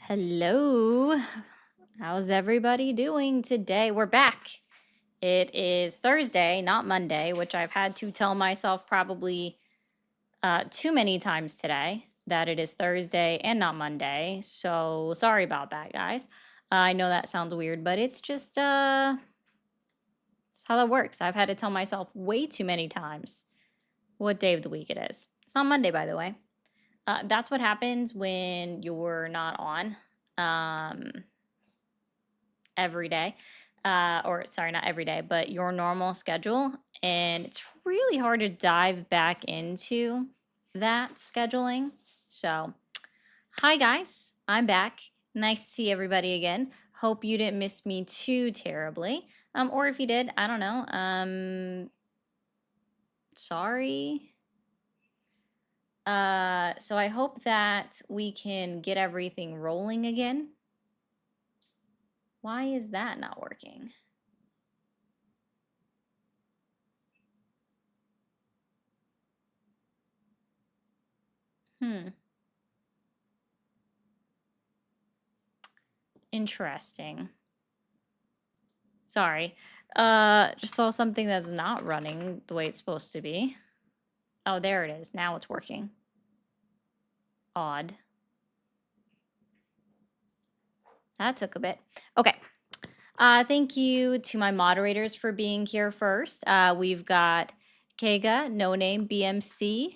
Hello. How's everybody doing today? We're back. It is Thursday, not Monday, which I've had to tell myself probably too many times today that it is Thursday and not Monday. So sorry about that, guys. I know that sounds weird, but it's just it's how that works. I've had to tell myself way too many times what day of the week it is. It's not Monday, by the way. That's what happens when you're not on. Every day. Or sorry, not every day, but your normal schedule. And it's really hard to dive back into that scheduling. So, hi guys, I'm back. Nice to see everybody again. Hope you didn't miss me too terribly. Or if you did, I don't know. Sorry. So I hope that we can get everything rolling again. Why is that not working? Interesting. Sorry. Just saw something that's not running the way it's supposed to be. Oh, there it is. Now it's working. Odd. That took a bit. Okay. Thank you to my moderators for being here first. We've got Kega, No Name, BMC.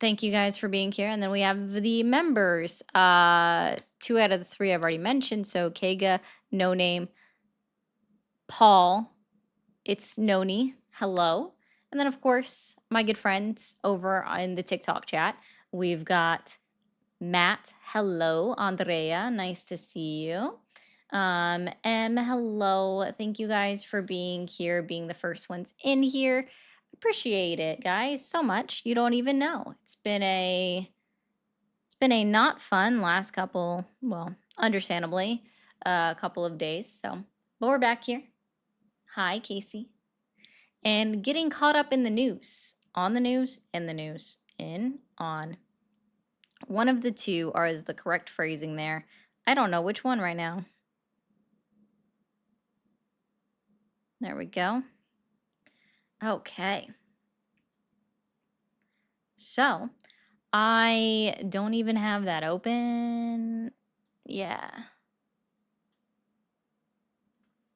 Thank you guys for being here. And then we have the members. 2 out of the 3 I've already mentioned. So Kega, No Name, Paul, it's Noni. Hello. And then, of course, my good friends over in the TikTok chat. We've got Matt. Hello. Andrea. Nice to see you. Em. Hello. Thank you guys for being here, being the first ones in here. Appreciate it, guys, so much. You don't even know. It's been a not fun last couple, well, understandably, a couple of days. So, but we're back here. Hi, Casey. And getting caught up in the news, on the news, in the news, in, on. One of the two is the correct phrasing there. I don't know which one right now. There we go. Okay. So, I don't even have that open. Yeah.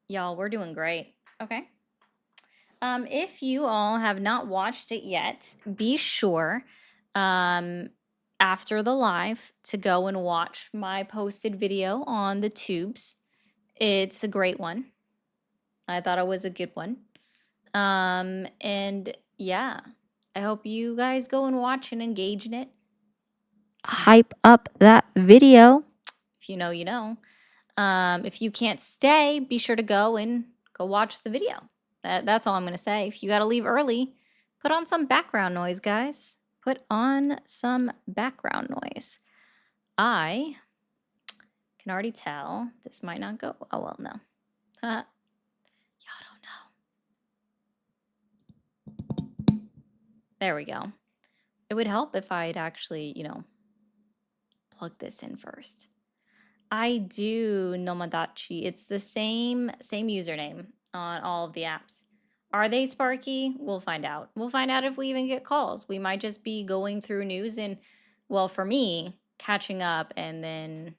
Y'all, we're doing great. Okay. If you all have not watched it yet, be sure after the live to go and watch my posted video on the tubes. It's a great one. I thought it was a good one. And yeah, I hope you guys go and watch and engage in it. Hype up that video. If you know, you know. If you can't stay, be sure to go watch the video. That's all I'm going to say. If you got to leave early, put on some background noise, guys. Put on some background noise. I can already tell this might not go. Oh, well, no. Y'all don't know. There we go. It would help if I'd actually, plug this in first. I do Nomadachi. It's the same username on all of the apps. Are they Sparky? We'll find out. We'll find out if we even get calls. We might just be going through news and, well, for me, catching up and then,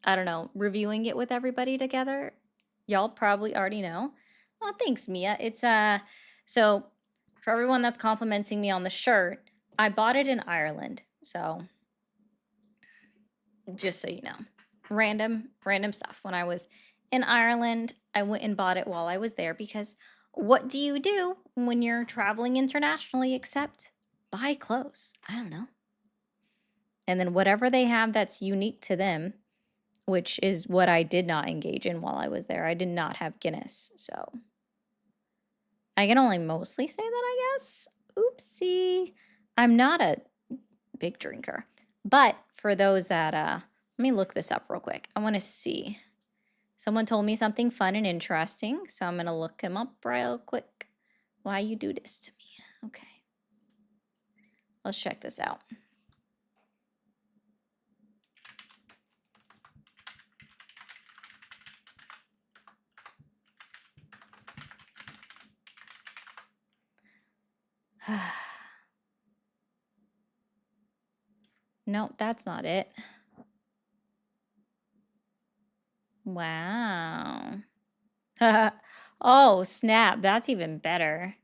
I don't know, reviewing it with everybody together. Y'all probably already know. Oh, thanks, Mia. It's, so for everyone that's complimenting me on the shirt, I bought it in Ireland. So just so you know, random stuff. When I was in Ireland, I went and bought it while I was there because what do you do when you're traveling internationally except buy clothes? I don't know. And then whatever they have that's unique to them, which is what I did not engage in while I was there. I did not have Guinness, so I can only mostly say that, I guess. Oopsie. I'm not a big drinker. But for those that let me look this up real quick. I want to see. Someone told me something fun and interesting, so I'm going to look him up real quick. Why you do this to me? Okay. Let's check this out. Nope, that's not it. Wow. Oh, snap. That's even better.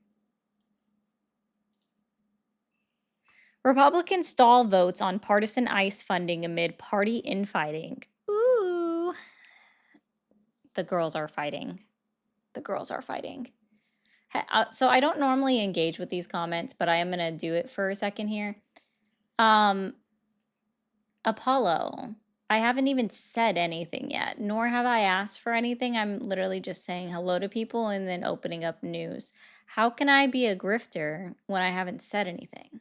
Republicans stall votes on partisan ICE funding amid party infighting. Ooh. The girls are fighting. The girls are fighting. So I don't normally engage with these comments, but I am going to do it for a second here. Apollo, I haven't even said anything yet, nor have I asked for anything. I'm literally just saying hello to people and then opening up news. How can I be a grifter when I haven't said anything?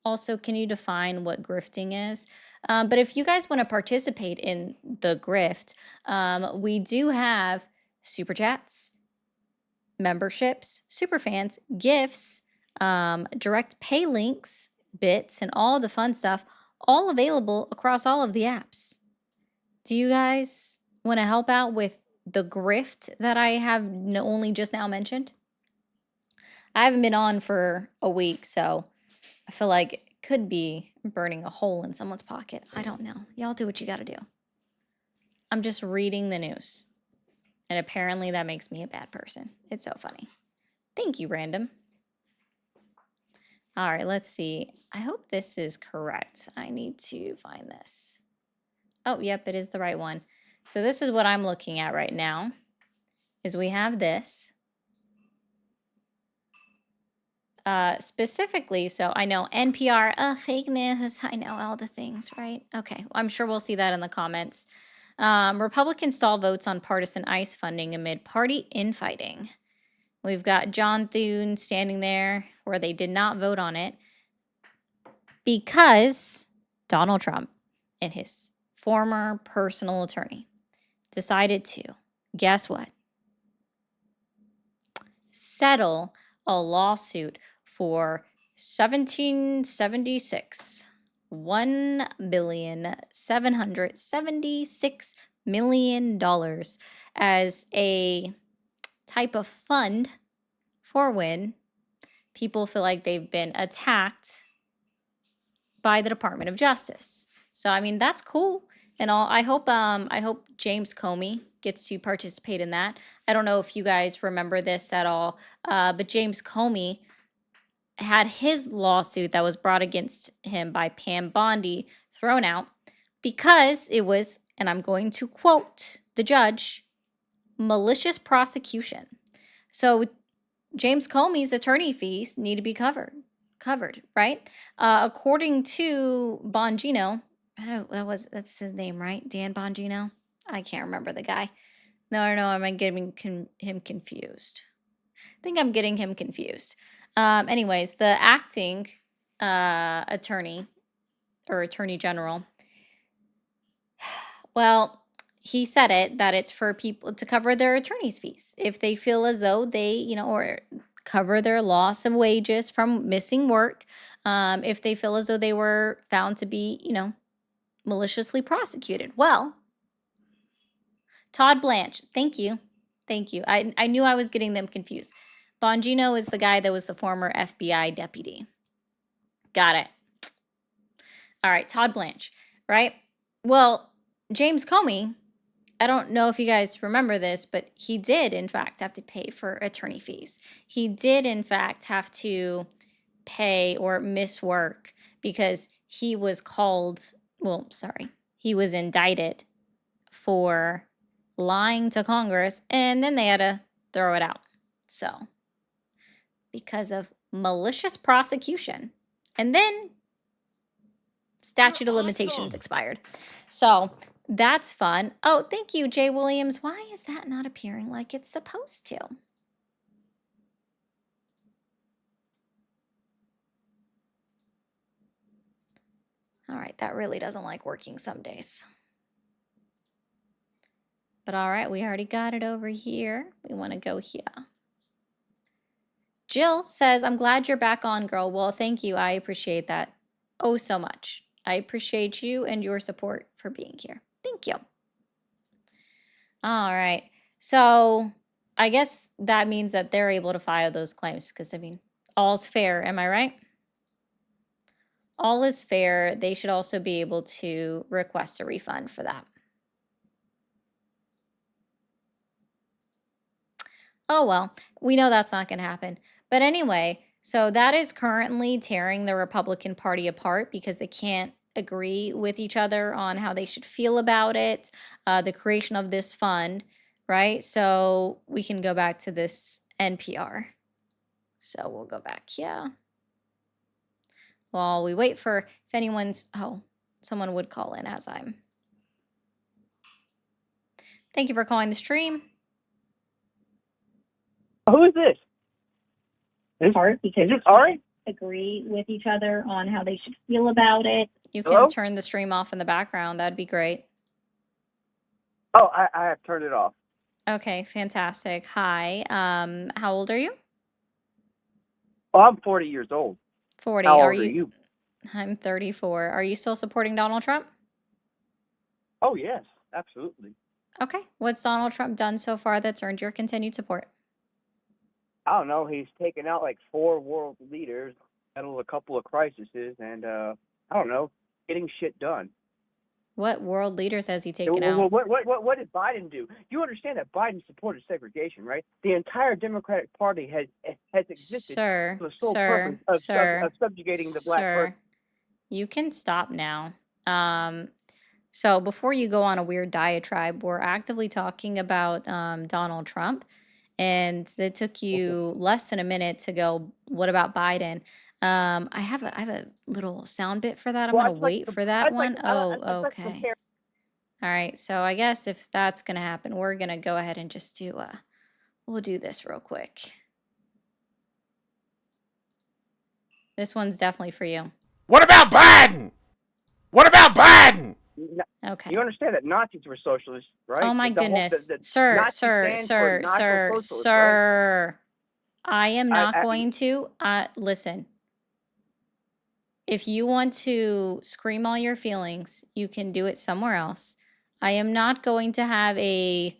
Also, can you define what grifting is? But if you guys want to participate in the grift, we do have super chats, memberships, super fans, gifts, direct pay links, bits, and all the fun stuff, all available across all of the apps. Do you guys want to help out with the grift that I have only just now mentioned? I haven't been on for a week, so I feel like it could be burning a hole in someone's pocket. I don't know. Y'all do what you got to do. I'm just reading the news. And apparently that makes me a bad person. It's so funny. Thank you, random. All right, let's see. I hope this is correct. I need to find this. Oh, yep, it is the right one. So this is what I'm looking at right now, is we have this. Specifically, so I know NPR, fake news. I know all the things, right? Okay, I'm sure we'll see that in the comments. Republicans stall votes on partisan ICE funding amid party infighting. We've got John Thune standing there where they did not vote on it because Donald Trump and his former personal attorney decided to, guess what? Settle a lawsuit for 1776, $1,776,000,000 as a type of fund for when people feel like they've been attacked by the Department of Justice. So I mean that's cool and all. I hope James Comey gets to participate in that. I don't know if you guys remember this at all, but James Comey had his lawsuit that was brought against him by Pam Bondi thrown out because it was, and I'm going to quote the judge, malicious prosecution. So James Comey's attorney fees need to be covered, right? According to Bongino, that's his name, right? Dan Bongino. I can't remember the guy. No, I'm getting him confused. I think I'm getting him confused. Anyways, the acting attorney or attorney general, well, he said that it's for people to cover their attorney's fees if they feel as though they, or cover their loss of wages from missing work, if they feel as though they were found to be, maliciously prosecuted. Well, Todd Blanche, thank you. I knew I was getting them confused. Bongino is the guy that was the former FBI deputy. Got it. All right, Todd Blanche, right? Well, James Comey, I don't know if you guys remember this, but he did, in fact, have to pay for attorney fees. He did, in fact, have to pay or miss work because he was he was indicted for lying to Congress, and then they had to throw it out. So, because of malicious prosecution. And then statute of limitations expired. So, that's fun. Oh, thank you, Jay Williams. Why is that not appearing like it's supposed to? All right, that really doesn't like working some days. But all right, we already got it over here. We want to go here. Jill says, I'm glad you're back on, girl. Well, thank you. I appreciate that oh so much. I appreciate you and your support for being here. Thank you. All right. So I guess that means that they're able to file those claims because, I mean, All's fair, am I right? All is fair. They should also be able to request a refund for that. Oh, well, we know that's not going to happen. But anyway, so that is currently tearing the Republican Party apart because they can't agree with each other on how they should feel about it, the creation of this fund, right? So we can go back to this NPR. So we'll go back here. While we wait for if anyone's, oh, someone would call in as I'm. Thank you for calling the stream. Who is this? Is this Ari? Agree with each other on how they should feel about it. You can Hello? turn the stream off in the background. That'd be great. Oh, I have turned it off. Okay, fantastic. Hi. How old are you? Oh, I'm 40 years old. 40. How old Are are you? you? I'm 34. Are you still supporting Donald Trump? Oh, yes, absolutely. Okay. What's Donald Trump done so far that's earned your continued support? I don't know. He's taken out like 4 world leaders, settled a couple of crises, and I don't know, getting shit done. What world leaders has he taken Well, out? what did Biden do? You understand that Biden supported segregation, right? The entire Democratic Party has existed Sir, for the sole sir, purpose sir, of subjugating the black person. sir, you can stop now. So before you go on a weird diatribe, we're actively talking about Donald Trump, and it took you less than a minute to go, what about Biden? I have a little sound bit for that. I'm Well, gonna wait for that one. Oh, I'd like to okay. compare. All right. So I guess if that's gonna happen, we're gonna go ahead and just do we'll do this real quick. This one's definitely for you. What about Biden? What about Biden? Okay. You understand that Nazis were socialists, right? Oh my The whole- goodness. the Sir, Nazi sir, stands for sir, National sir, Socialist, right? sir. I am not I- going to listen. If you want to scream all your feelings, you can do it somewhere else. I am not going to have I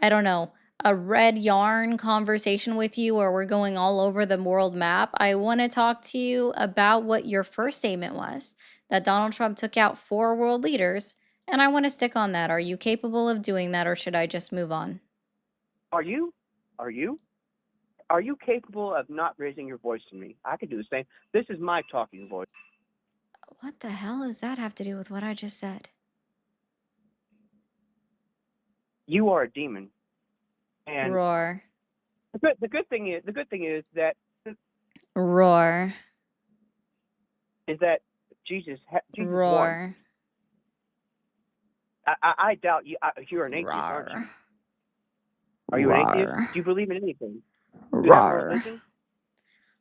don't know, a red yarn conversation with you where we're going all over the world map. I want to talk to you about what your first statement was, that Donald Trump took out 4 world leaders, and I want to stick on that. Are you capable of doing that, or should I just move on? Are you capable of not raising your voice to me? I could do the same. This is my talking voice. What the hell does that have to do with what I just said? You are a demon. And Roar. the good thing is that Roar. Jesus won. Roar. I doubt you. You're an atheist, aren't you? Roar. Are you an atheist? Roar. Do you believe in anything? Do you have a Roar. religion?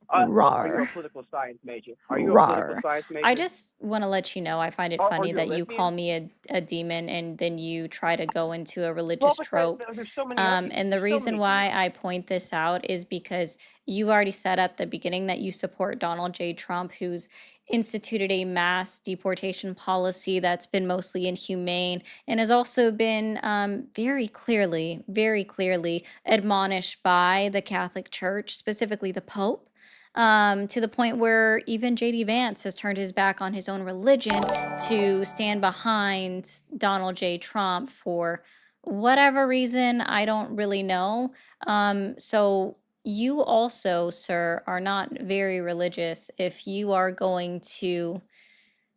Are you a Roar. political science major? Are you a political Roar. science major? I just want to let you know I find it Are funny you a that you lesbian? call me a demon and then you try to go into a Well, religious because trope. there's so many of you. And the There's so reason many why demons. I point this out is because you already said at the beginning that you support Donald J. Trump, who's instituted a mass deportation policy that's been mostly inhumane and has also been very clearly admonished by the Catholic Church, specifically the Pope. To the point where even J.D. Vance has turned his back on his own religion to stand behind Donald J. Trump for whatever reason, I don't really know. So you also, sir, are not very religious if you are going to,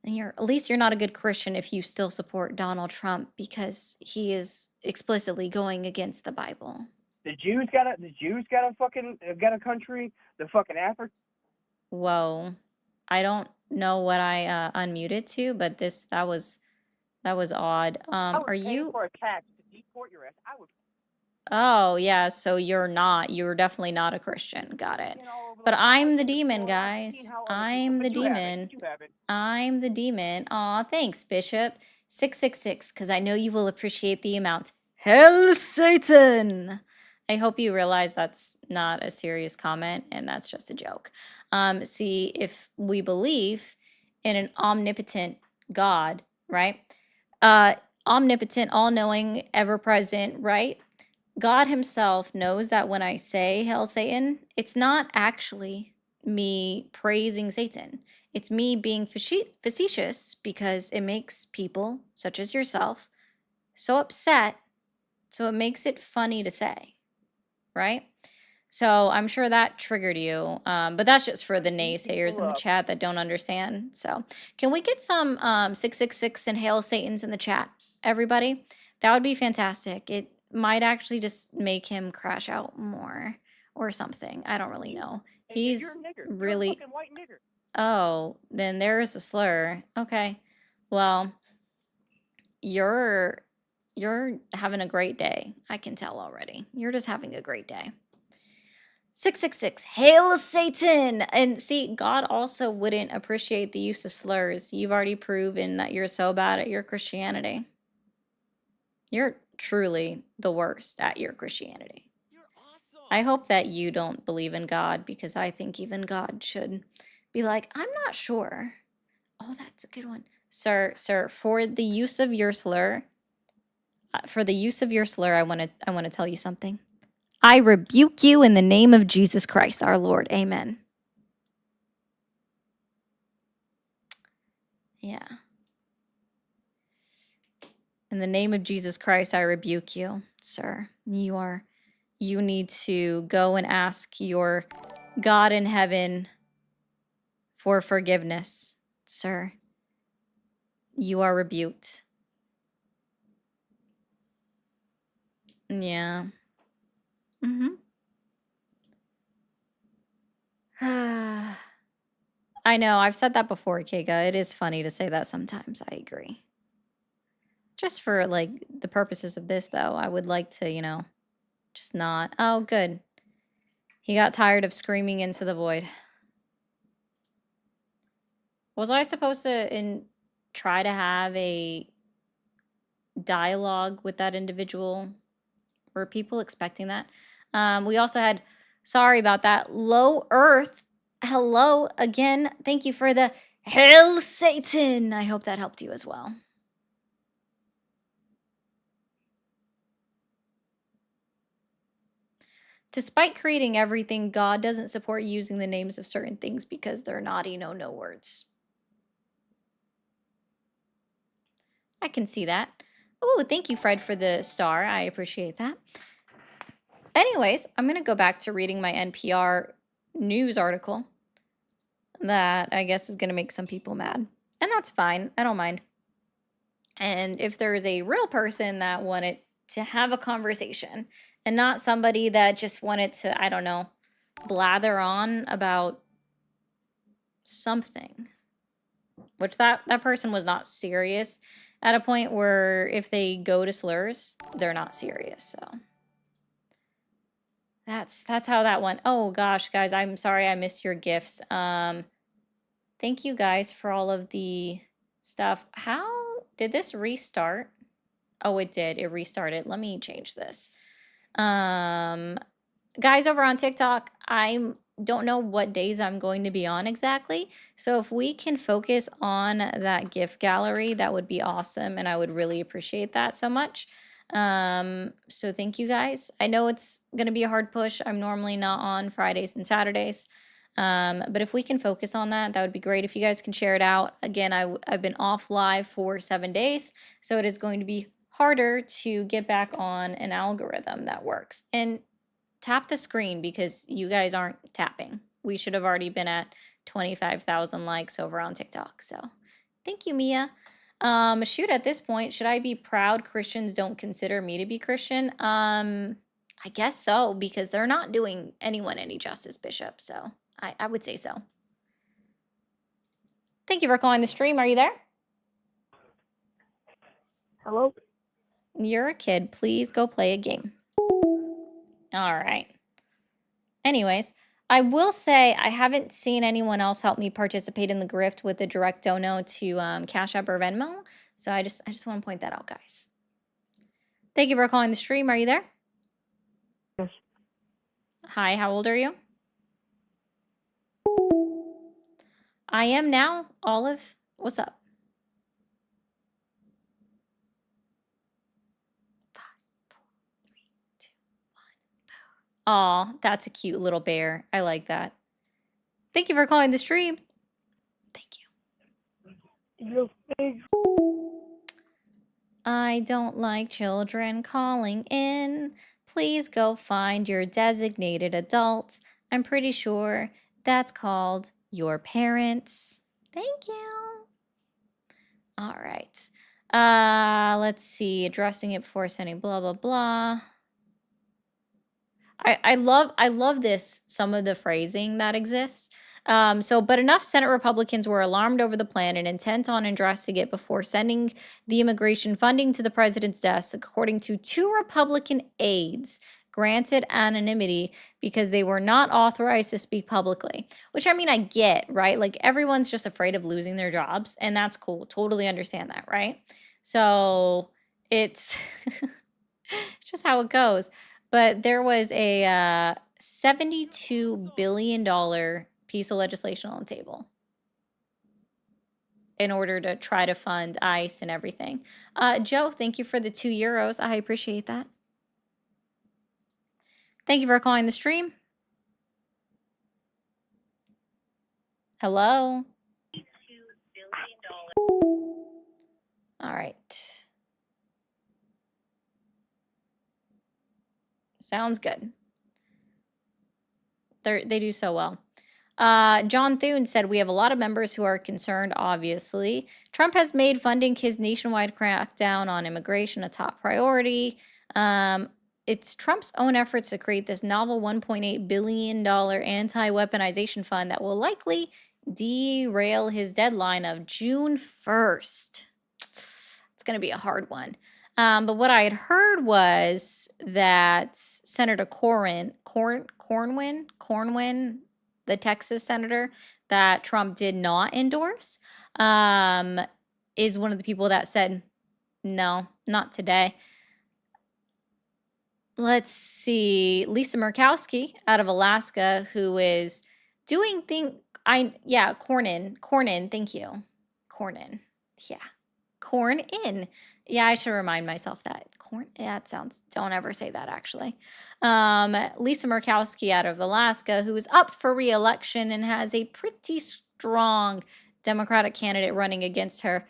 and at least you're not a good Christian if you still support Donald Trump because he is explicitly going against the Bible. The Jews got a country. The fucking Africa. Whoa. I don't know what I unmuted to, but that was odd. I was Are paying you? for a tax to deport your ass. I would. Oh, yeah, so you're definitely not a Christian. Got it. But I'm the demon, guys. I'm the demon. I'm the demon. Aw, thanks, Bishop. 666, because I know you will appreciate the amount. Hell, Satan! I hope you realize that's not a serious comment and that's just a joke. See, if we believe in an omnipotent God, right? Omnipotent, all-knowing, ever-present, right? God himself knows that when I say Hail Satan, it's not actually me praising Satan. It's me being facetious because it makes people, such as yourself, so upset. So it makes it funny to say, right? So I'm sure that triggered you. But that's just for the Beat naysayers people in the up. chat that don't understand. So can we get some 666 and Hail Satans in the chat, everybody? That would be fantastic. It might actually just make him crash out more or something. I don't really know. Hey, you're a He's nigger. You're a really. fucking white nigger. Oh, then there's a slur. Okay. Well, you're having a great day. I can tell already. You're just having a great day. 666, hail Satan! And see, God also wouldn't appreciate the use of slurs. You've already proven that you're so bad at your Christianity. You're truly the worst at your Christianity. You're awesome. I hope that you don't believe in God, because I think even God should be like, I'm not sure. Oh, that's a good one. Sir, for the use of your slur, I want to tell you something. I rebuke you in the name of Jesus Christ, our Lord. Amen. Yeah. In the name of Jesus Christ, I rebuke you, sir. You need to go and ask your God in heaven for forgiveness, sir. You are rebuked. Yeah. Mm-hmm. I know, I've said that before, Kega. It is funny to say that sometimes. I agree. Just for like the purposes of this, though, I would like to, just not. Oh, good. He got tired of screaming into the void. Was I supposed to try to have a dialogue with that individual? Were people expecting that? We also had, sorry about that, Low Earth. Hello again. Thank you for the Hail Satan. I hope that helped you as well. Despite creating everything, God doesn't support using the names of certain things because they're naughty, no words. I can see that. Oh, thank you, Fred, for the star. I appreciate that. Anyways, I'm going to go back to reading my NPR news article that I guess is going to make some people mad. And that's fine. I don't mind. And if there's a real person that wanted to have a conversation and not somebody that just wanted to, I don't know, blather on about something, which that person was not serious at a point where if they go to slurs, they're not serious. So that's how that went. Oh gosh, guys, I'm sorry I missed your gifts. Thank you guys for all of the stuff. How did this restart? Oh, it did. It restarted. Let me change this. Guys over on TikTok, I don't know what days I'm going to be on exactly. So if we can focus on that gift gallery, that would be awesome. And I would really appreciate that so much. So thank you guys. I know it's going to be a hard push. I'm normally not on Fridays and Saturdays. But if we can focus on that, that would be great. If you guys can share it out. Again, I've been off live for 7 days. So it is going to be harder to get back on an algorithm that works. And tap the screen because you guys aren't tapping. We should have already been at 25,000 likes over on TikTok. So thank you, Mia. Shoot, at this point, should I be proud Christians don't consider me to be Christian? I guess so, because they're not doing anyone any justice, Bishop. So I would say so. Thank you for calling the stream. Are you there? Hello? You're a kid. Please go play a game. All right. Anyways, I will say I haven't seen anyone else help me participate in the grift with a direct dono to Cash App or Venmo. So I just want to point that out, guys. Thank you for calling the stream. Are you there? Yes. Hi, how old are you? I am now. Olive, what's up? 5, 4, 3, 2, 1. Aw, that's a cute little bear. I like that. Thank you for calling the stream. Thank you. I don't like children calling in. Please go find your designated adult. I'm pretty sure that's called your parents. Thank you. All right. Let's see. Addressing it before sending blah, blah, blah. I love this, some of the phrasing that exists. But enough Senate Republicans were alarmed over the plan and intent on addressing it before sending the immigration funding to the president's desk, according to 2 Republican aides granted anonymity because they were not authorized to speak publicly. Which, I mean, I get, right? Like, everyone's just afraid of losing their jobs, and that's cool. Totally understand that, right? So it's just how it goes. But there was a $72 billion piece of legislation on the table in order to try to fund ICE and everything. Joe, thank you for the €2. I appreciate that. Thank you for calling the stream. Hello. All right. Sounds good. They do so well. John Thune said, we have a lot of members who are concerned, obviously. Trump has made funding his nationwide crackdown on immigration a top priority. It's Trump's own efforts to create this novel $1.8 billion anti-weaponization fund that will likely derail his deadline of June 1st. It's going to be a hard one. But what I had heard was that Senator Corwin, the Texas senator that Trump did not endorse, is one of the people that said, no, not today. Let's see. Lisa Murkowski out of Alaska, who is doing Cornyn, thank you. Cornyn. Yeah. Corn in. Yeah, I should remind myself that. It sounds, don't ever say that actually. Lisa Murkowski out of Alaska, who is up for re-election and has a pretty strong Democratic candidate running against her.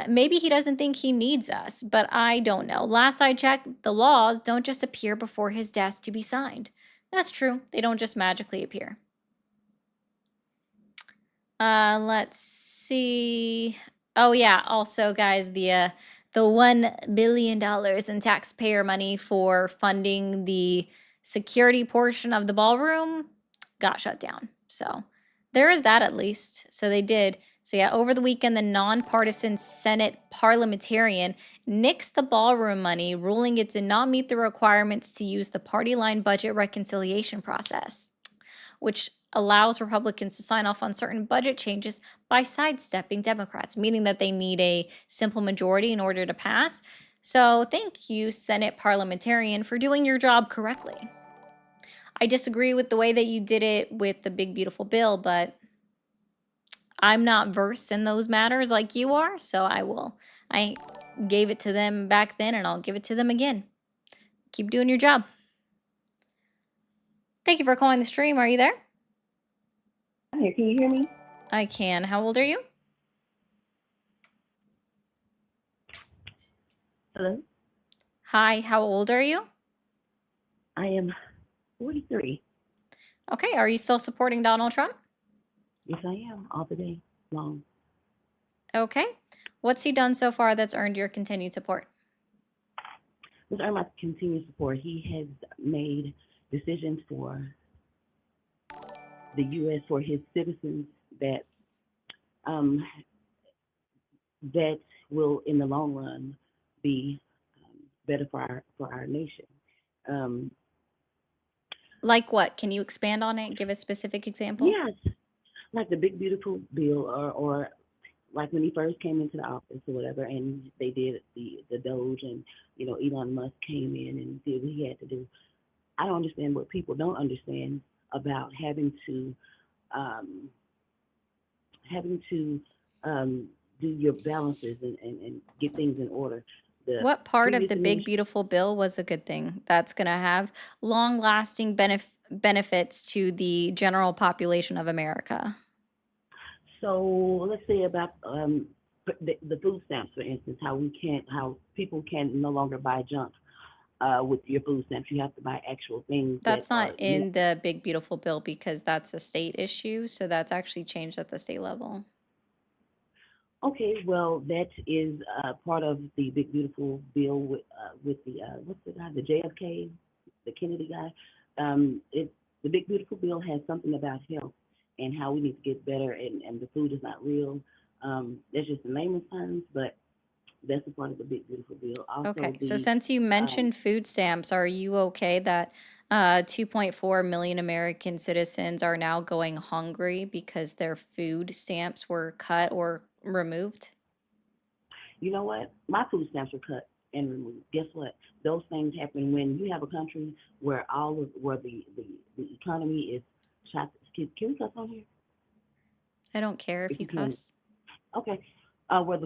Maybe he doesn't think he needs us, but I don't know. Last I checked, the laws don't just appear before his desk to be signed. That's true. They don't just magically appear. Let's see. Oh yeah, also guys, the $1 billion in taxpayer money for funding the security portion of the ballroom got shut down. So there is that at least. So they did. So yeah, over the weekend, the nonpartisan Senate parliamentarian nixed the ballroom money, ruling it did not meet the requirements to use the party line budget reconciliation process, which allows Republicans to sign off on certain budget changes by sidestepping Democrats, meaning that they need a simple majority in order to pass. So thank you, Senate parliamentarian, for doing your job correctly. I disagree with the way that you did it with the big, beautiful bill, but I'm not versed in those matters like you are, so I gave it to them back then, and I'll give it to them again. Keep doing your job. Thank you for calling the stream. Are you there? I'm here. Can you hear me? I can. How old are you? Hello? Hi, how old are you? I am 43. Okay, are you still supporting Donald Trump? Yes, I am, all the day long. Okay. What's he done so far that's earned your continued support? With my continued support, he has made decisions for the U.S., for his citizens that that will, in the long run, be better for our nation. Like what? Can you expand on it? Give a specific example? Yes, like the big beautiful bill, or like when he first came into the office or whatever, and they did the Doge, and Elon Musk came in and did what he had to do. I don't understand what people don't understand about having to do your balances and get things in order. What part of the big beautiful bill was a good thing that's going to have long-lasting benefits to the general population of America? So let's say about the food stamps, for instance, how people can no longer buy junk with your food stamps. You have to buy actual things that That's not are in the big beautiful bill because that's a state issue, so that's actually changed at the state level. okay. Well, that is part of the big beautiful bill with the what's the guy, the JFK, the Kennedy guy. It the big beautiful bill has something about health and how we need to get better, and the food is not real. That's just the layman's terms, but that's a part of the big beautiful bill. Also, Okay, so the since you um, mentioned food stamps, are you okay that 2.4 million American citizens are now going hungry because their food stamps were cut or removed? you know what? My food stamps were cut and removed. Guess what? Those things happen when you have a country where the economy is shot. Can we cuss on here? I don't care if If you you can. cuss. Okay. Where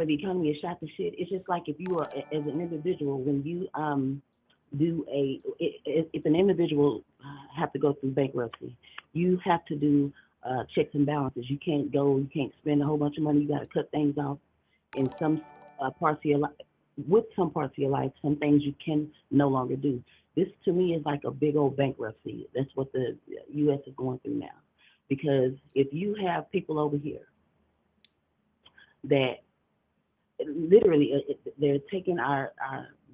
the economy is shot to shit. It's just like if you are as an individual when you do if an individual have to go through bankruptcy, you have to do checks and balances. You can't spend a whole bunch of money. You got to cut things off in some parts of your life. With some parts of your life, some things you can no longer do. This to me is like a big old bankruptcy. That's what the U.S. is going through now. Because if you have people over here that literally they're taking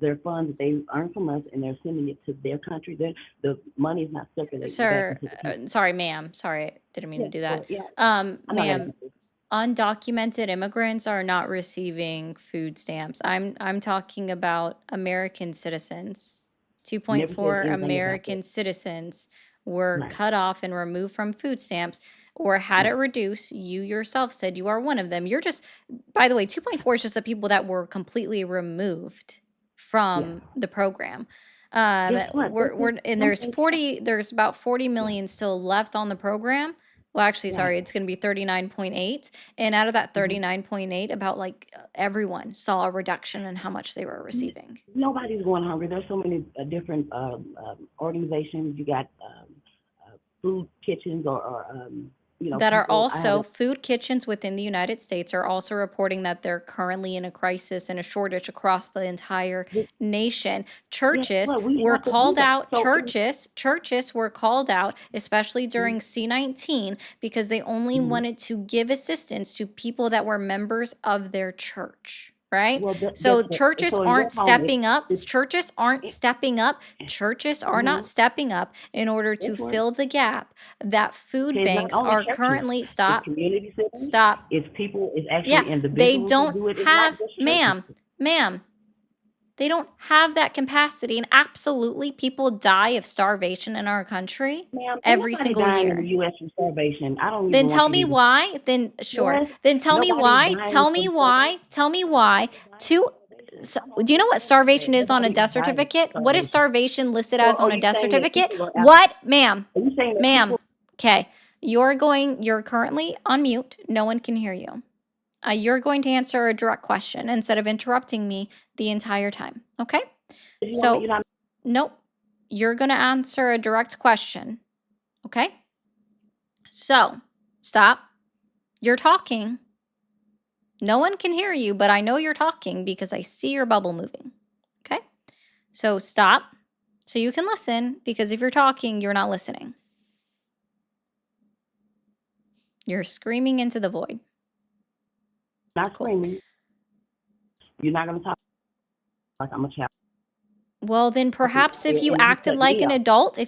their funds that they earn from us and they're sending it to their country. The money is not circulating back Sir, into the country. sorry, ma'am. Sorry, didn't mean to Yeah, do that. yeah, I know Ma'am, that. undocumented immigrants are not receiving food stamps. I'm talking about American citizens. Never said 2.4 anything about that. American citizens were Right, cut off and removed from food stamps or had it right. reduced. You yourself said you are one of them. You're just, by the way, 2.4 is just the people that were completely removed Yeah. from the program. Guess what? And Some there's things 40, there's about 40 yeah, million still left on the program. Well, actually, right. sorry, it's going to be 39.8. And out of that Mm-hmm. 39.8, about like everyone saw a reduction in how much they were receiving. Nobody's going hungry. There's so many different organizations. You got food kitchens That are people. I have also food kitchens within the United States are also reporting that they're currently in a crisis and a shortage across the entire a nation. guess Churches what? We were have to do called that. out. So Churches were called out, especially during C-19, because they only mhm. wanted to give assistance to people that were members of their church. Right? Well, guess So what? So in your home, if Churches aren't it, stepping up. Churches are not mm-hmm, stepping up in order guess to what? fill the gap that food Okay, it's not banks only are churches. currently It's community centers. stop. It's people. It's Yeah, actually they individuals that don't do it. It's not have, just churches. ma'am, they don't have that capacity. And absolutely, people die of starvation in our country Ma'am, ain't every nobody single dying in the year. U.S. from starvation. I don't Then even want tell you to me even. why. Then sure. Yes, Then tell me nobody's why. dying Tell me from why. starvation. Tell me why. To do you know what starvation is on a Nobody's death dying from certificate? What is starvation. starvation listed So as on are a you death saying that certificate? people are out? What, ma'am? Are you saying that Ma'am. people? Okay. You're currently on mute. No one can hear you. You're going to answer a direct question instead of interrupting me the entire time. Okay? So, You're not. nope. You're going to answer a direct question. Okay? So, stop. You're talking. No one can hear you, but I know you're talking because I see your bubble moving. Okay? So, stop so you can listen because if you're talking, you're not listening. You're screaming into the void. Not Cool. screaming. You're not going to talk like I'm a child. Well, then perhaps if you And you acted cut like me an off. adult,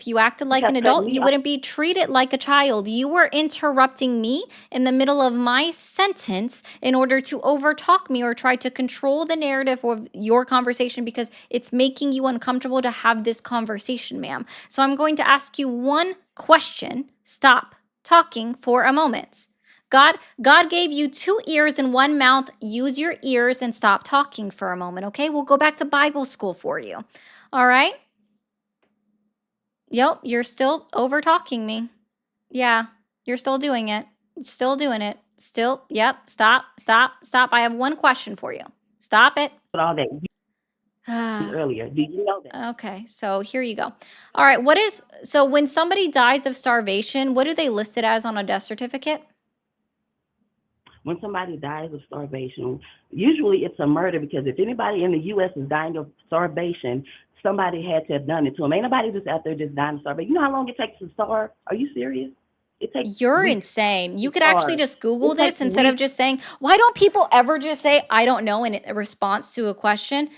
You kept cutting me you off. wouldn't be treated like a child. You were interrupting me in the middle of my sentence in order to overtalk me or try to control the narrative of your conversation because it's making you uncomfortable to have this conversation, ma'am. So I'm going to ask you one question. Stop talking for a moment. God gave you 2 ears and 1 mouth. Use your ears and stop talking for a moment, okay? We'll go back to Bible school for you. All right? Yep, you're still over talking me. Yeah, you're still doing it. Still doing it. Yep. Stop. I have one question for you. Stop it. All that. earlier. Did you know that? Okay, so here you go. All right, so when somebody dies of starvation, what do they list it as on a death certificate? When somebody dies of starvation, usually it's a murder because if anybody in the U.S. is dying of starvation, somebody had to have done it to them. Ain't nobody just out there just dying of starvation. You know how long it takes to starve? Are you serious? It takes You're weeks insane. You to could actually starve. just Google It takes this instead of weeks. just saying, why don't people ever just say, I don't know, in response to a question?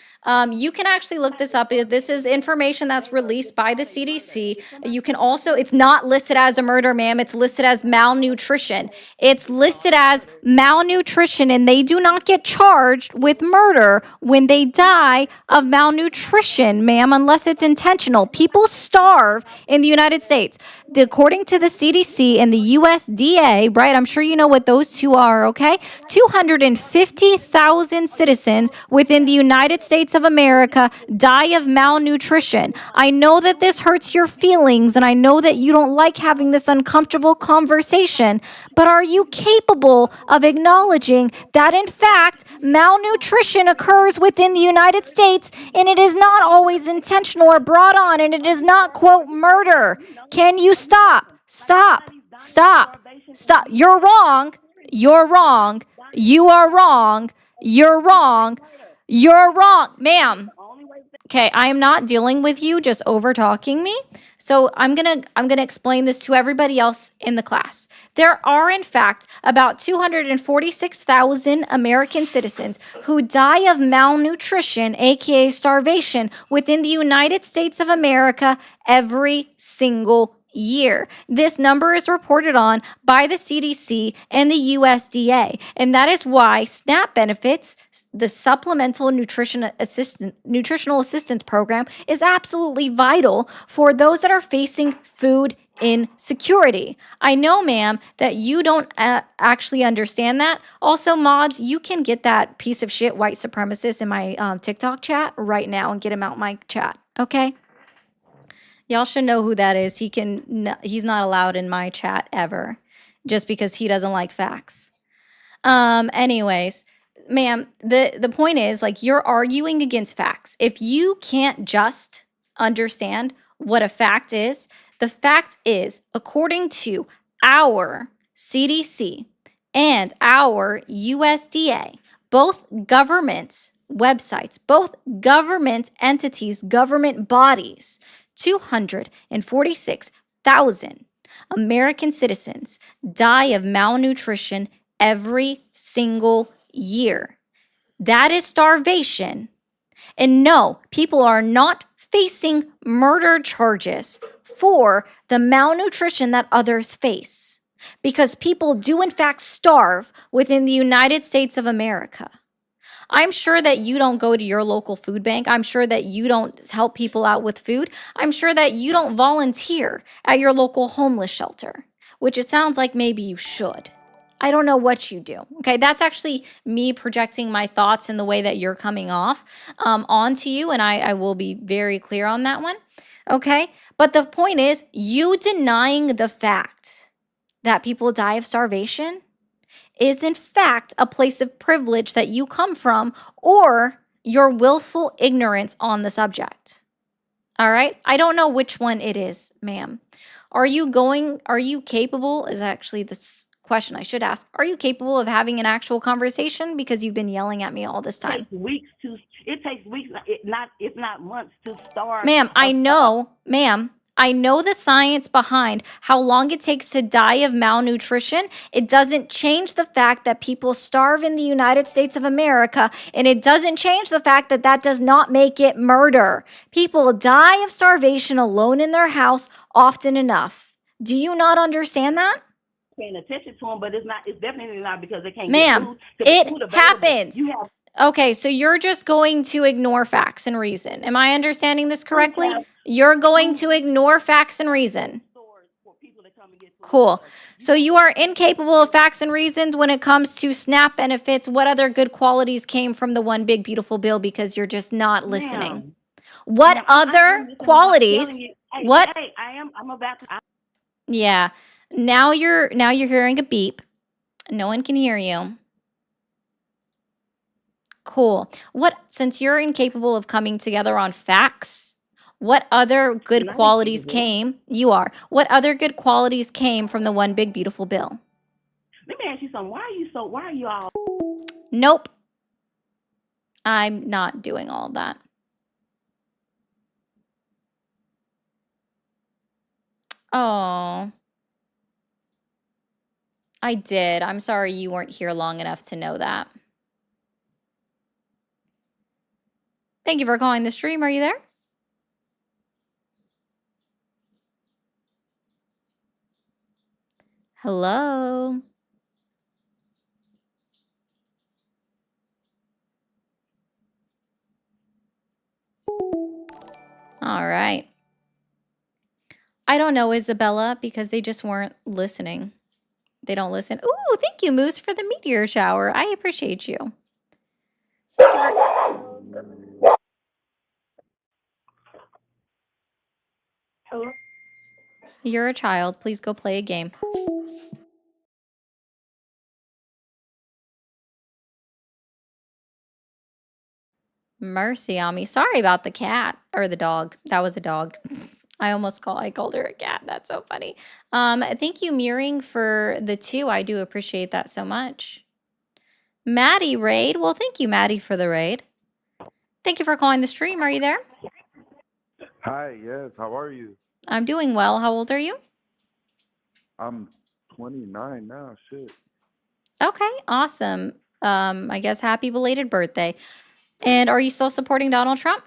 You can actually look this up. This is information that's released by the CDC. You can also, it's not listed as a murder, ma'am. It's listed as malnutrition. It's listed as malnutrition, and they do not get charged with murder when they die of malnutrition, ma'am, unless it's intentional. People starve in the United States. According to the CDC and the USDA, right? I'm sure you know what those two are, okay? 250,000 citizens within the United States of America die of malnutrition. I know that this hurts your feelings, and I know that you don't like having this uncomfortable conversation, but are you capable of acknowledging that, in fact, malnutrition occurs within the United States, and it is not always intentional or brought on, and it is not, quote, murder? Can you stop? Stop. Stop. Stop. You're wrong. You're wrong. You are wrong. You're wrong. You're wrong. Ma'am. Okay, I am not dealing with you just over talking me. So I'm gonna explain this to everybody else in the class. There are in fact about 246,000 American citizens who die of malnutrition, aka starvation, within the United States of America every single year. This number is reported on by the CDC and the USDA, and that is why SNAP benefits, the Supplemental Nutritional Assistance Program, is absolutely vital for those that are facing food insecurity. I know, ma'am, that you don't actually understand that. Also, mods, you can get that piece of shit white supremacist in my TikTok chat right now and get him out my chat, okay? Y'all should know who that is. He's not allowed in my chat ever, just because he doesn't like facts. Anyways, ma'am, the point is, like, you're arguing against facts. If you can't just understand what a fact is, the fact is, according to our CDC and our USDA, both governments websites, both government entities, government bodies, 246,000 American citizens die of malnutrition every single year. That is starvation. And no, people are not facing murder charges for the malnutrition that others face, because people do in fact starve within the United States of America. I'm sure that you don't go to your local food bank. I'm sure that you don't help people out with food. I'm sure that you don't volunteer at your local homeless shelter, which it sounds like maybe you should. I don't know what you do. Okay, that's actually me projecting my thoughts in the way that you're coming off onto you, and I will be very clear on that one. Okay, but the point is, you denying the fact that people die of starvation is in fact a place of privilege that you come from, or your willful ignorance on the subject. All right? I don't know which one it is, ma'am. Are you capable, is actually this question I should ask. Are you capable of having an actual conversation, because you've been yelling at me all this time? It takes weeks, if not months, to starve. Ma'am, I know the science behind how long it takes to die of malnutrition. It doesn't change the fact that people starve in the United States of America, and it doesn't change the fact that that does not make it murder. People die of starvation alone in their house often enough. Do you not understand that? Paying attention to them, but it's definitely not because they can't Ma'am, get food. it happens. Okay, so you're just going to ignore facts and reason. Am I understanding this correctly? You're going to ignore facts and reason. Cool. So you are incapable of facts and reasons when it comes to SNAP benefits. What other good qualities came from the one big beautiful bill, because you're just not listening? What other qualities? What? I'm about to. Yeah. Now you're hearing a beep. No one can hear you. Cool. Since you're incapable of coming together on facts, what other good Not qualities incapable. came? You are. What other good qualities came from the one big beautiful bill? Let me ask you something. Why are you all Nope. I'm not doing all of that. Oh, I did. I'm sorry you weren't here long enough to know that. Thank you for calling the stream. Are you there? Hello. All right. I don't know, Isabella, because they just weren't listening. They don't listen. Ooh, thank you, Moose, for the meteor shower. I appreciate you. Hello? You're a child. Please go play a game. Mercy on me. Sorry about the cat or the dog. That was a dog. I called her a cat. That's so funny. Thank you, Mirroring, for the 2. I do appreciate that so much. Maddie raid. Well, thank you, Maddie, for the raid. Thank you for calling the stream. Are you there? Hi, yes. How are you? I'm doing well. How old are you? I'm 29 now. Shit. Okay, awesome. I guess happy belated birthday. And are you still supporting Donald Trump?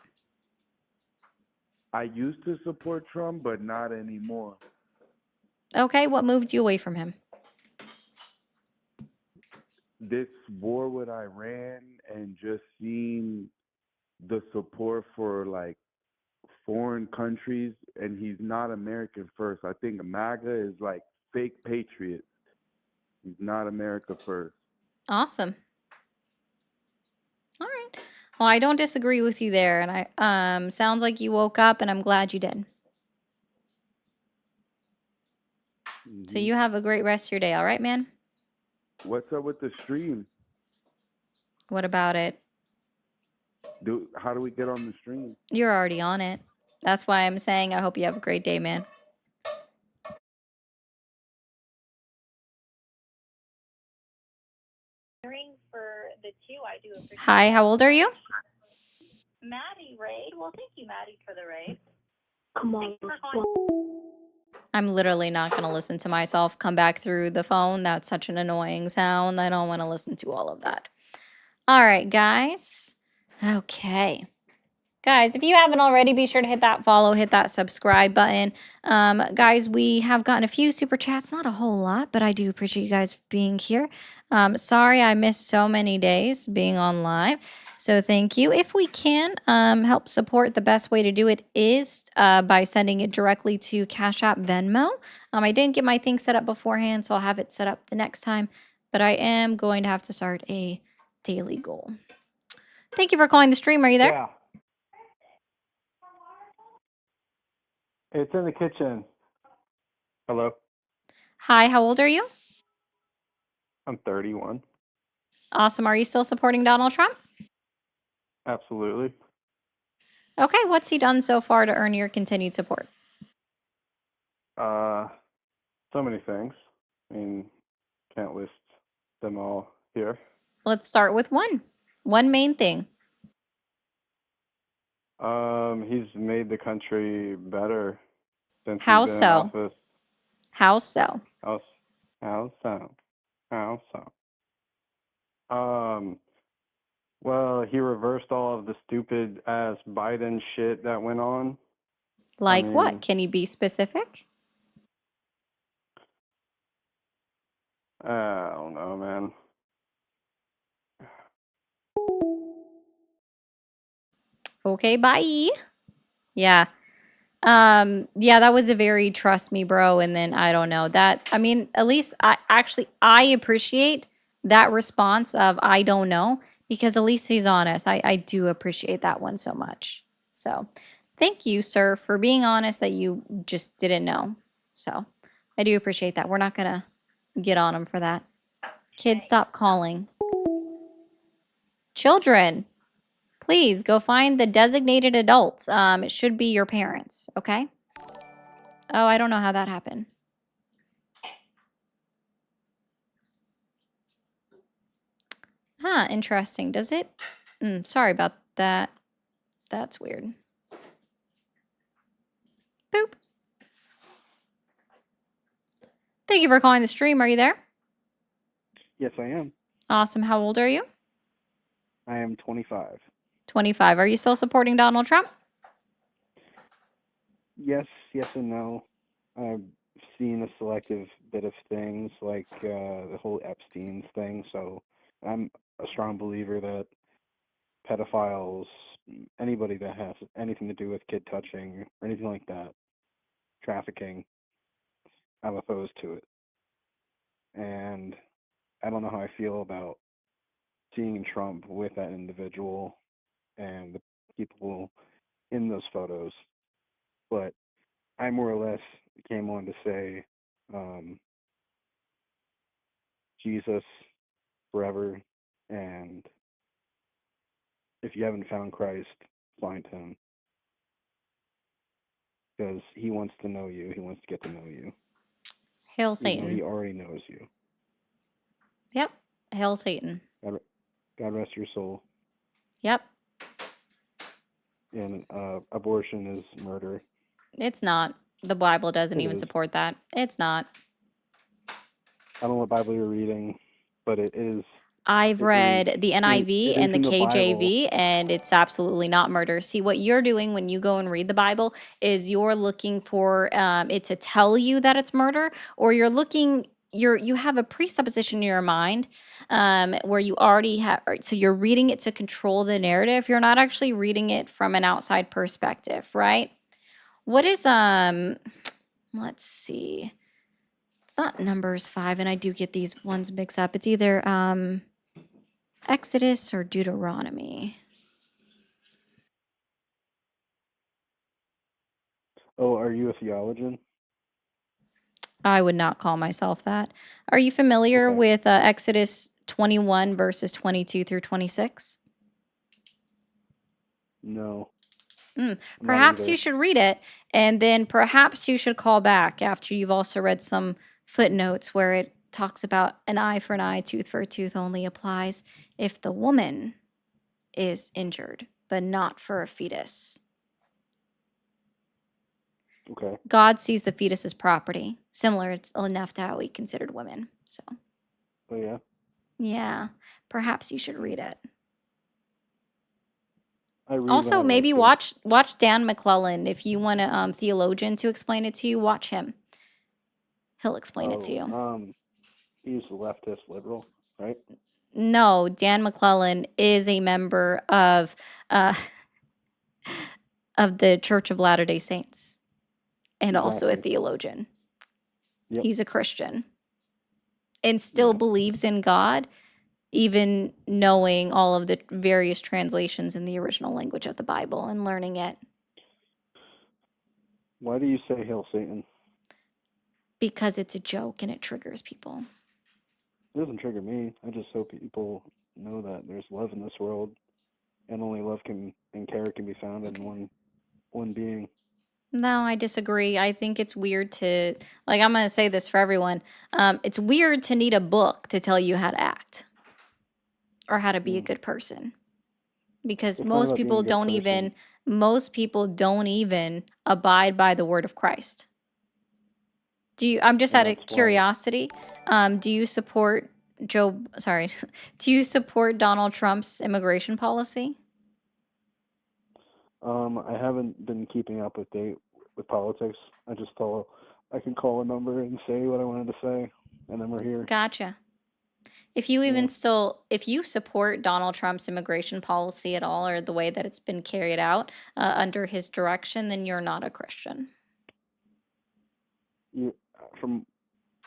I used to support Trump, but not anymore. Okay, what moved you away from him? This war with Iran and just seeing the support for like foreign countries, and he's not American first. I think MAGA is like fake patriot. He's not America first. Awesome. All right. Well, I don't disagree with you there, and I sounds like you woke up, and I'm glad you did. So you have a great rest of your day. All right, man. What's up with the stream? What about it? How do we get on the stream? You're already on it. That's why I'm saying I hope you have a great day, man. For the 2, I do appreciate. Hi, how old are you? Maddie raid. Well, thank you, Maddie, for the raid. come on? I'm literally not going to listen to myself come back through the phone. That's such an annoying sound. I don't want to listen to all of that. All right, guys. Okay. Guys, if you haven't already, be sure to hit that follow, hit that subscribe button. Guys, we have gotten a few super chats, not a whole lot, but I do appreciate you guys being here. Sorry I missed so many days being on live. So thank you. If we can help support, the best way to do it is by sending it directly to Cash App Venmo. I didn't get my thing set up beforehand, so I'll have it set up the next time. But I am going to have to start a daily goal. Thank you for calling the stream. Are you there? Yeah. It's in the kitchen. Hello. Hi, how old are you? I'm 31. Awesome. Are you still supporting Donald Trump? Absolutely. Okay, what's he done so far to earn your continued support? So many things. I mean, can't list them all here. Let's start with one. One main thing. He's made the country better since How he's been in so? office. How so? How so? How so? Well, he reversed all of the stupid ass Biden shit that went on. Like mean, what? Can you be specific? I don't know, man. Okay, bye. Yeah. Yeah, that was a very trust me, bro. And then I don't know that. I mean, at least I appreciate that response of I don't know because at least he's honest. I do appreciate that one so much. So thank you, sir, for being honest that you just didn't know. So I do appreciate that. We're not gonna get on him for that. Kids, stop calling. Children, please go find the designated adults. It should be your parents, okay? Oh, I don't know how that happened. Huh, interesting. Does it? Sorry about that. That's weird. Boop. Thank you for calling the stream. Are you there? Yes, I am. Awesome. How old are you? I am 25. 25. Are you still supporting Donald Trump? Yes, yes, and no. I've seen a selective bit of things like the whole Epstein's thing. So I'm a strong believer that pedophiles, anybody that has anything to do with kid touching or anything like that, trafficking, I'm opposed to it. And I don't know how I feel about seeing Trump with that individual and the people in those photos, but I more or less came on to say Jesus forever, and if you haven't found Christ, find him, because he wants to know you. He wants to get to know you, Hail even though Satan. he already knows you. Yep. Hail Satan. God rest your soul. Yep. And abortion is murder. It's not. The Bible doesn't It even is. support that. It's not. I don't know what Bible you're reading, but it is. I've read the NIV It is and the in the Bible. KJV, and it's absolutely not murder. See, what you're doing when you go and read the Bible is you're looking for it to tell you that it's murder, or you have a presupposition in your mind where you already have. So you're reading it to control the narrative. You're not actually reading it from an outside perspective, right? What is Let's see. It's not Numbers 5, and I do get these ones mixed up. It's either Exodus or Deuteronomy. Oh, are you a theologian? I would not call myself that. Are you familiar Okay. with Exodus 21 verses 22 through 26? No. Not Perhaps either. you should read it, and then perhaps you should call back after you've also read some footnotes where it talks about an eye for an eye, tooth for a tooth only applies if the woman is injured, but not for a fetus. Okay. God sees the fetus as property, similar enough to how he considered women. So, Oh yeah. yeah, perhaps you should read it. I read when Also, I like maybe to. watch Dan McClellan. If you want a theologian to explain it to you, watch him. He'll explain it to you. He's leftist liberal, right? No, Dan McClellan is a member uh, of the Church of Latter-day Saints and also a Exactly. theologian. Yep. He's a Christian and still Yeah. believes in God, even knowing all of the various translations in the original language of the Bible and learning it. Why do you say hail Satan? Because it's a joke and it triggers people. It doesn't trigger me. I just hope people know that there's love in this world, and only love and care can be found in one being. No, I disagree. I think it's weird to, like, I'm going to say this for everyone. It's weird to need a book to tell you how to act or how to be a good person because It's not about being a good person. most people don't even abide by the word of Christ. I'm just And out of that's why. curiosity. Do you support do you support Donald Trump's immigration policy? I haven't been keeping up with politics. I just thought I can call a number and say what I wanted to say, and then we're here. Gotcha. If you support Donald Trump's immigration policy at all or the way that it's been carried out under his direction, then you're not a Christian. From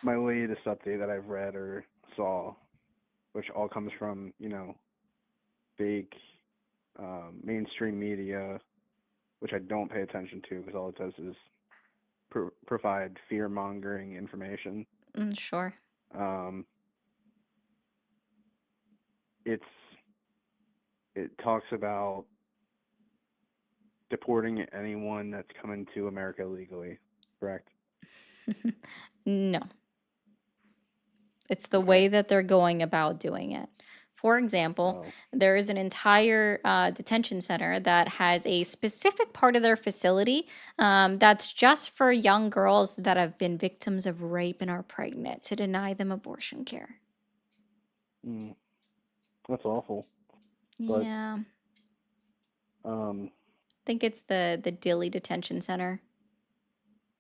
my latest update that I've read or saw, which all comes from fake mainstream media, which I don't pay attention to because all it does is provide fear mongering information. Sure. It's it talks about deporting anyone that's coming to America illegally, correct? No. It's the Okay. way that they're going about doing it. For example, Oh. there is an entire detention center that has a specific part of their facility that's just for young girls that have been victims of rape and are pregnant to deny them abortion care. Mm, that's awful. But Yeah, um, I think it's the Dilly Detention Center.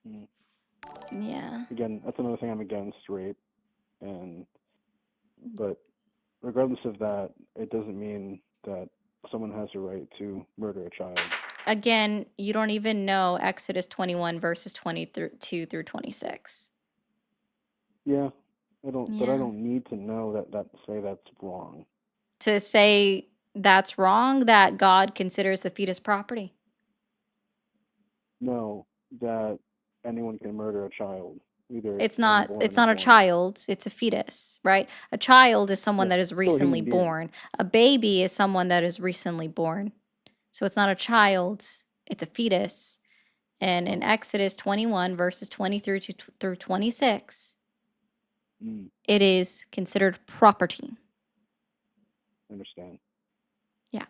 mm, Yeah. again, that's another thing I'm against, rape, but regardless of that, it doesn't mean that someone has a right to murder a child. Again, you don't even know Exodus 21 verses 22 through 26. Yeah, but I Yeah. don't need to know that say that's wrong. To say that's wrong, that God considers the fetus property. No, that anyone can murder a child, either It's unborn or not a born. child, it's a fetus, right? A child is someone Yeah, that is still a human recently being. born. A baby is someone that is recently born. So it's not a child, it's a fetus. And in Oh. Exodus 21 verses 23 through 26, Mm, it is considered property. I understand. Yeah.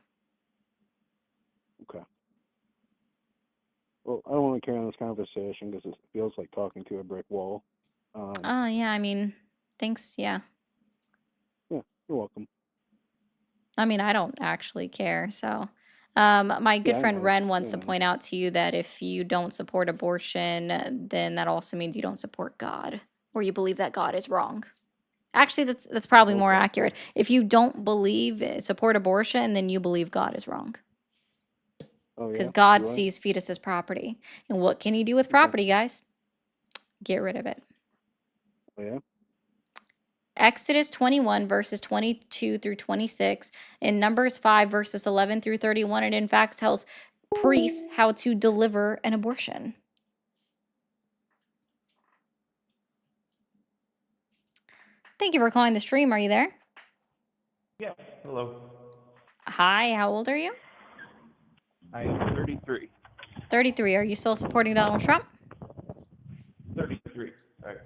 Okay. Well, I don't want to carry on this conversation because it feels like talking to a brick wall. Oh, yeah, I mean, thanks, yeah. Yeah, you're welcome. I mean, I don't actually care. So, my good Yeah, I friend know. Ren wants You to know. point out to you that if you don't support abortion, then that also means you don't support God, or you believe that God is wrong. Actually, that's probably more Okay. accurate. If you don't believe support abortion, then you believe God is wrong Oh yeah. because God Do I? sees fetus as property. And what can you do with Okay. property, guys? Get rid of it. Oh yeah. Exodus 21, verses 22 through 26, and Numbers 5, verses 11 through 31. It in fact tells priests how to deliver an abortion. Thank you for calling the stream. Are you there? Yes, hello. Hi, how old are you? I am 33. 33. Are you still supporting Donald Trump? 33. All right.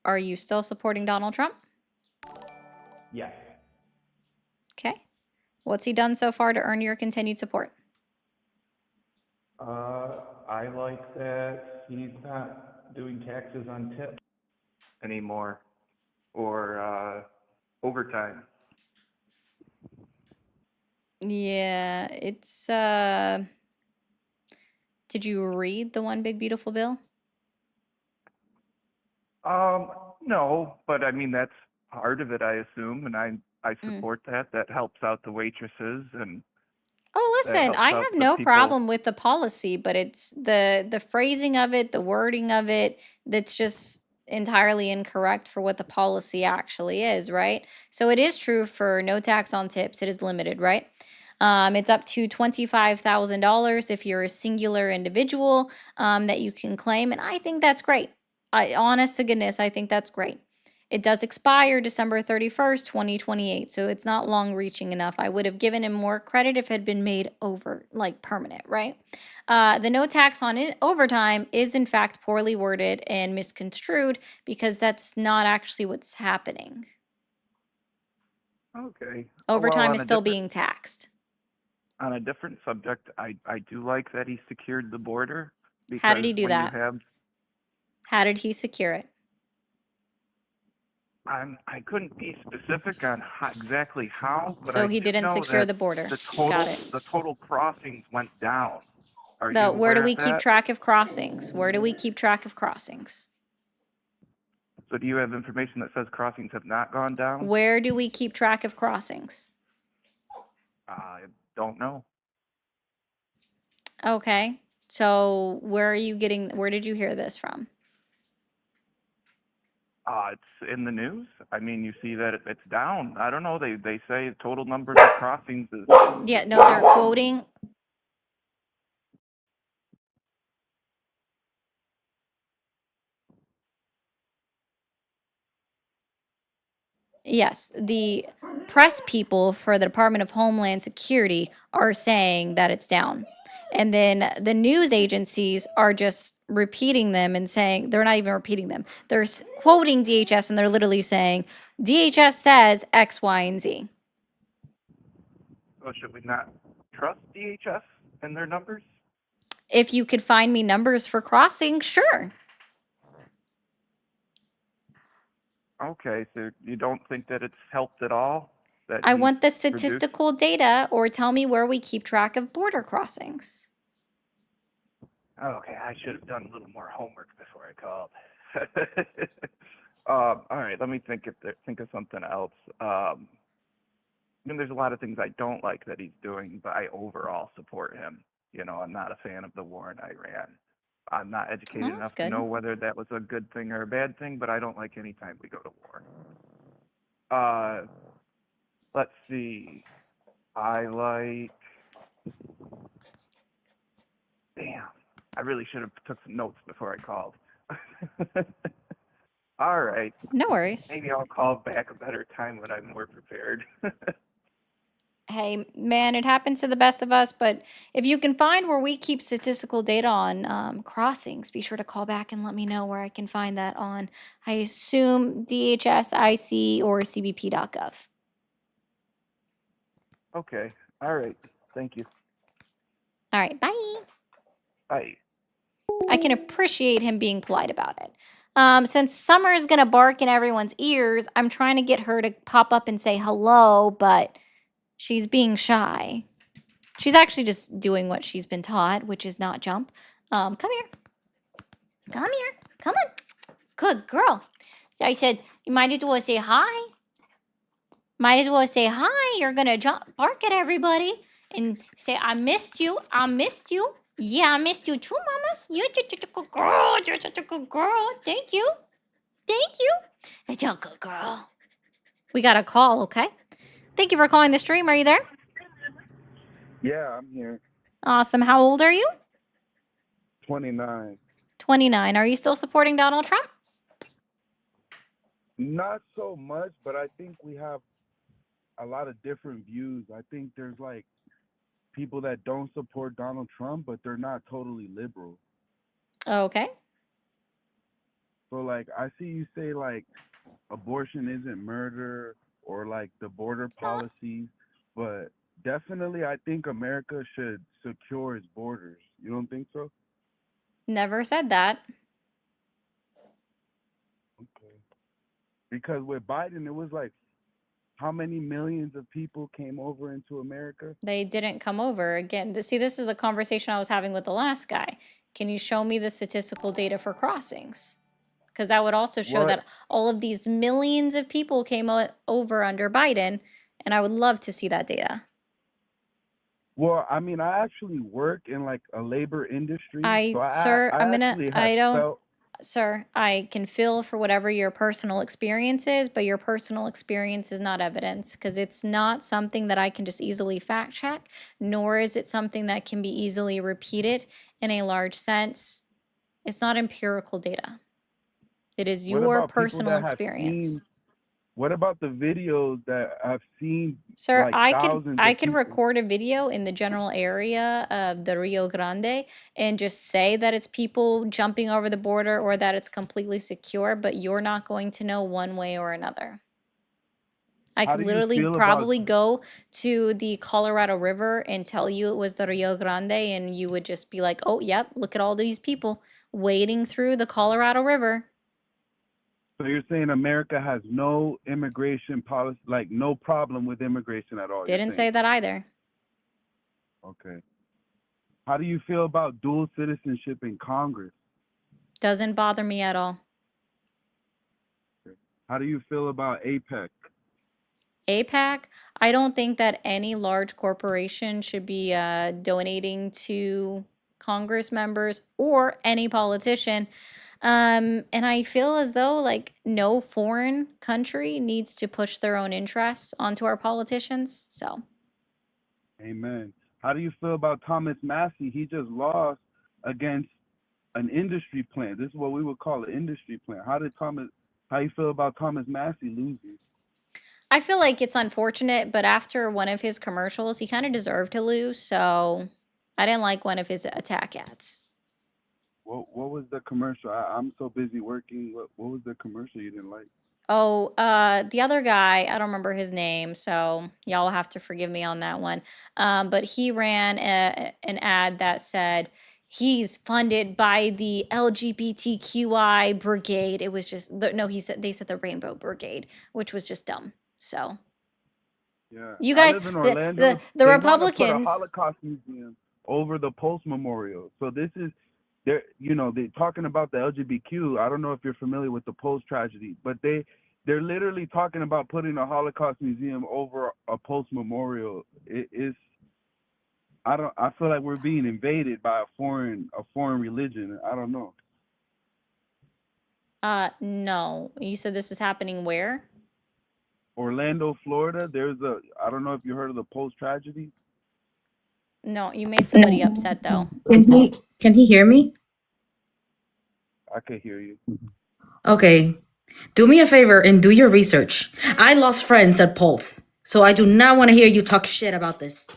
Are you still supporting Donald Trump? Yes. Okay. What's he done so far to earn your continued support? I like that he's not doing taxes on tips anymore or overtime. Yeah, it's did you read the One Big Beautiful Bill? No, but I mean that's part of it, I assume, and I Mm. support that. That helps out the waitresses and Oh, that listen, helps I out have the no people. problem with the policy, but it's the phrasing of it, the wording of it, that's just entirely incorrect for what the policy actually is, right? So it is true for no tax on tips. It is limited, right? It's up to $25,000 if you're a singular individual that you can claim, and I think that's great. Honest to goodness, I think that's great. It does expire December 31st, 2028, so it's not long reaching enough. I would have given him more credit if it had been made over, like permanent, right? The no tax on it overtime is in fact poorly worded and misconstrued because that's not actually what's happening. Okay. Overtime Well, is still being taxed. on a different subject, I do like that he secured the border How did because he do when you that? have How did he secure it? I couldn't be specific on exactly how, but So I he do didn't know secure that the border. the Got total it. the total crossings went down. Are you Where do aware we of keep that? track of crossings? Where do we keep track of crossings? So do you have information that says crossings have not gone down? Where do we keep track of crossings? I don't know. Okay. So where did you hear this from? It's in the news. I mean, you see that it's down. I don't know. They say total numbers of crossings is. Yeah, no, they're quoting. yes, the press people for the Department of Homeland Security are saying that it's down. And then the news agencies are just repeating them and saying they're not even repeating them. They're quoting DHS and they're literally saying DHS says X, Y, and Z. So should we not trust DHS and their numbers? If you could find me numbers for crossing, sure. Okay, so you don't think that it's helped at all? That I he's want the reduced? statistical data or tell me where we keep track of border crossings. Okay, I should have done a little more homework before I called. All right, let me think of something else. I mean, there's a lot of things I don't like that he's doing, but I overall support him. You know, I'm not a fan of the war in Iran. I'm not educated Oh, that's enough to good. know whether that was a good thing or a bad thing, but I don't like any time we go to war. Uh, let's see. I like. Damn, I really should have took some notes before I called. All right, No worries. maybe I'll call back a better time when I'm more prepared. Hey, man, it happens to the best of us, but if you can find where we keep statistical data on crossings, be sure to call back and let me know where I can find that on, I assume, DHS, IC, or cbp.gov. Okay, all right, thank you. All right, bye. Bye. I can appreciate him being polite about it. Since Summer is going to bark in everyone's ears, I'm trying to get her to pop up and say hello, but she's being shy. She's actually just doing what she's been taught, which is not jump. Come here. Come here. Come on. Good girl. So I said, you might as well say hi. Might as well say hi. You're going to jump, bark at everybody and say, I missed you. I missed you. Yeah, I missed you too, mamas. You're such a good girl. You're such a good girl. Thank you. Thank you. It's a good girl. We got a call, okay? Thank you for calling the stream. Are you there? Yeah, I'm here. Awesome. How old are you? 29. 29. Are you still supporting Donald Trump? Not so much, but I think we have a lot of different views. I think there's like people that don't support Donald Trump, but they're not totally liberal. Okay. So like I see you say like abortion isn't murder or like the border policies, but definitely I think America should secure its borders. You don't think so? Never said that. Okay. Because with Biden it was like how many millions of people came over into America? They didn't come over. Again, see, this is the conversation I was having with the last guy. Can you show me the statistical data for crossings? Because that would also show What? that all of these millions of people came over under Biden, and I would love to see that data. Well, I mean, I actually work in like a labor industry, so Sir, I actually have felt. sir, I can feel for whatever your personal experience is, but your personal experience is not evidence because it's not something that I can just easily fact check, nor is it something that can be easily repeated in a large sense. It's not empirical data. It is What your about people personal that have experience. seen? What about the videos that I've seen Sir, like thousands I of could people? record a video in the general area of the Rio Grande and just say that it's people jumping over the border or that it's completely secure, but you're not going to know one way or another. I How could do you literally feel about? probably go to the Colorado River and tell you it was the Rio Grande, and you would just be like, oh, yep, look at all these people wading through the Colorado River. So you're saying America has no immigration policy, like no problem with immigration at all? You're Didn't saying? say that either. Okay. How do you feel about dual citizenship in Congress? Doesn't bother me at all. How do you feel about APEC? APAC, I don't think that any large corporation should be donating to Congress members or any politician. And I feel as though like no foreign country needs to push their own interests onto our politicians. So Amen. How do you feel about Thomas Massey? He just lost against an industry plant. This is what we would call an industry plant. How you feel about Thomas Massey losing? I feel like it's unfortunate, but after one of his commercials, he kind of deserved to lose. So I didn't like one of his attack ads. What was the commercial? I'm so busy working. What was the commercial you didn't like? Oh, the other guy, I don't remember his name, so y'all will have to forgive me on that one. But he ran an ad that said he's funded by the LGBTQI brigade. It was just no, they said the Rainbow Brigade, which was just dumb. So Yeah, you I guys, live in Orlando. the They want to put a Republicans. Holocaust museum over the Post Memorial. So this is, they're talking about the LGBTQ. I don't know if you're familiar with the Post tragedy, but they're literally talking about putting a Holocaust museum over a Post Memorial. I feel like we're being invaded by a foreign religion. I don't know. No, you said this is happening where? Orlando, Florida. I don't know if you heard of the Post tragedy. No, you made somebody upset though. Can he hear me? I could hear you. Okay. Do me a favor and do your research. I lost friends at Pulse, so I do not want to hear you talk shit about this.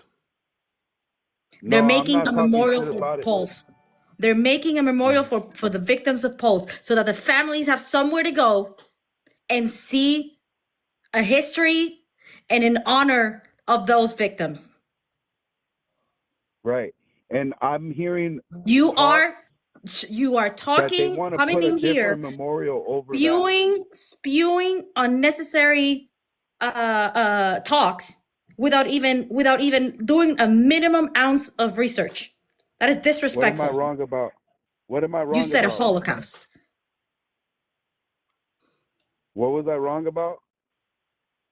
They're No, I'm making not a talking memorial shit for about it. Pulse. They're making a memorial for the victims of Pulse so that the families have somewhere to go and see a history and in honor of those victims. Right. And I'm hearing You talk are you are that they talking, want to coming put a in different here, memorial over that. spewing unnecessary talks without even doing a minimum ounce of research. That is What am I disrespectful. wrong about? What am I You wrong said a about? Holocaust. What was I wrong about?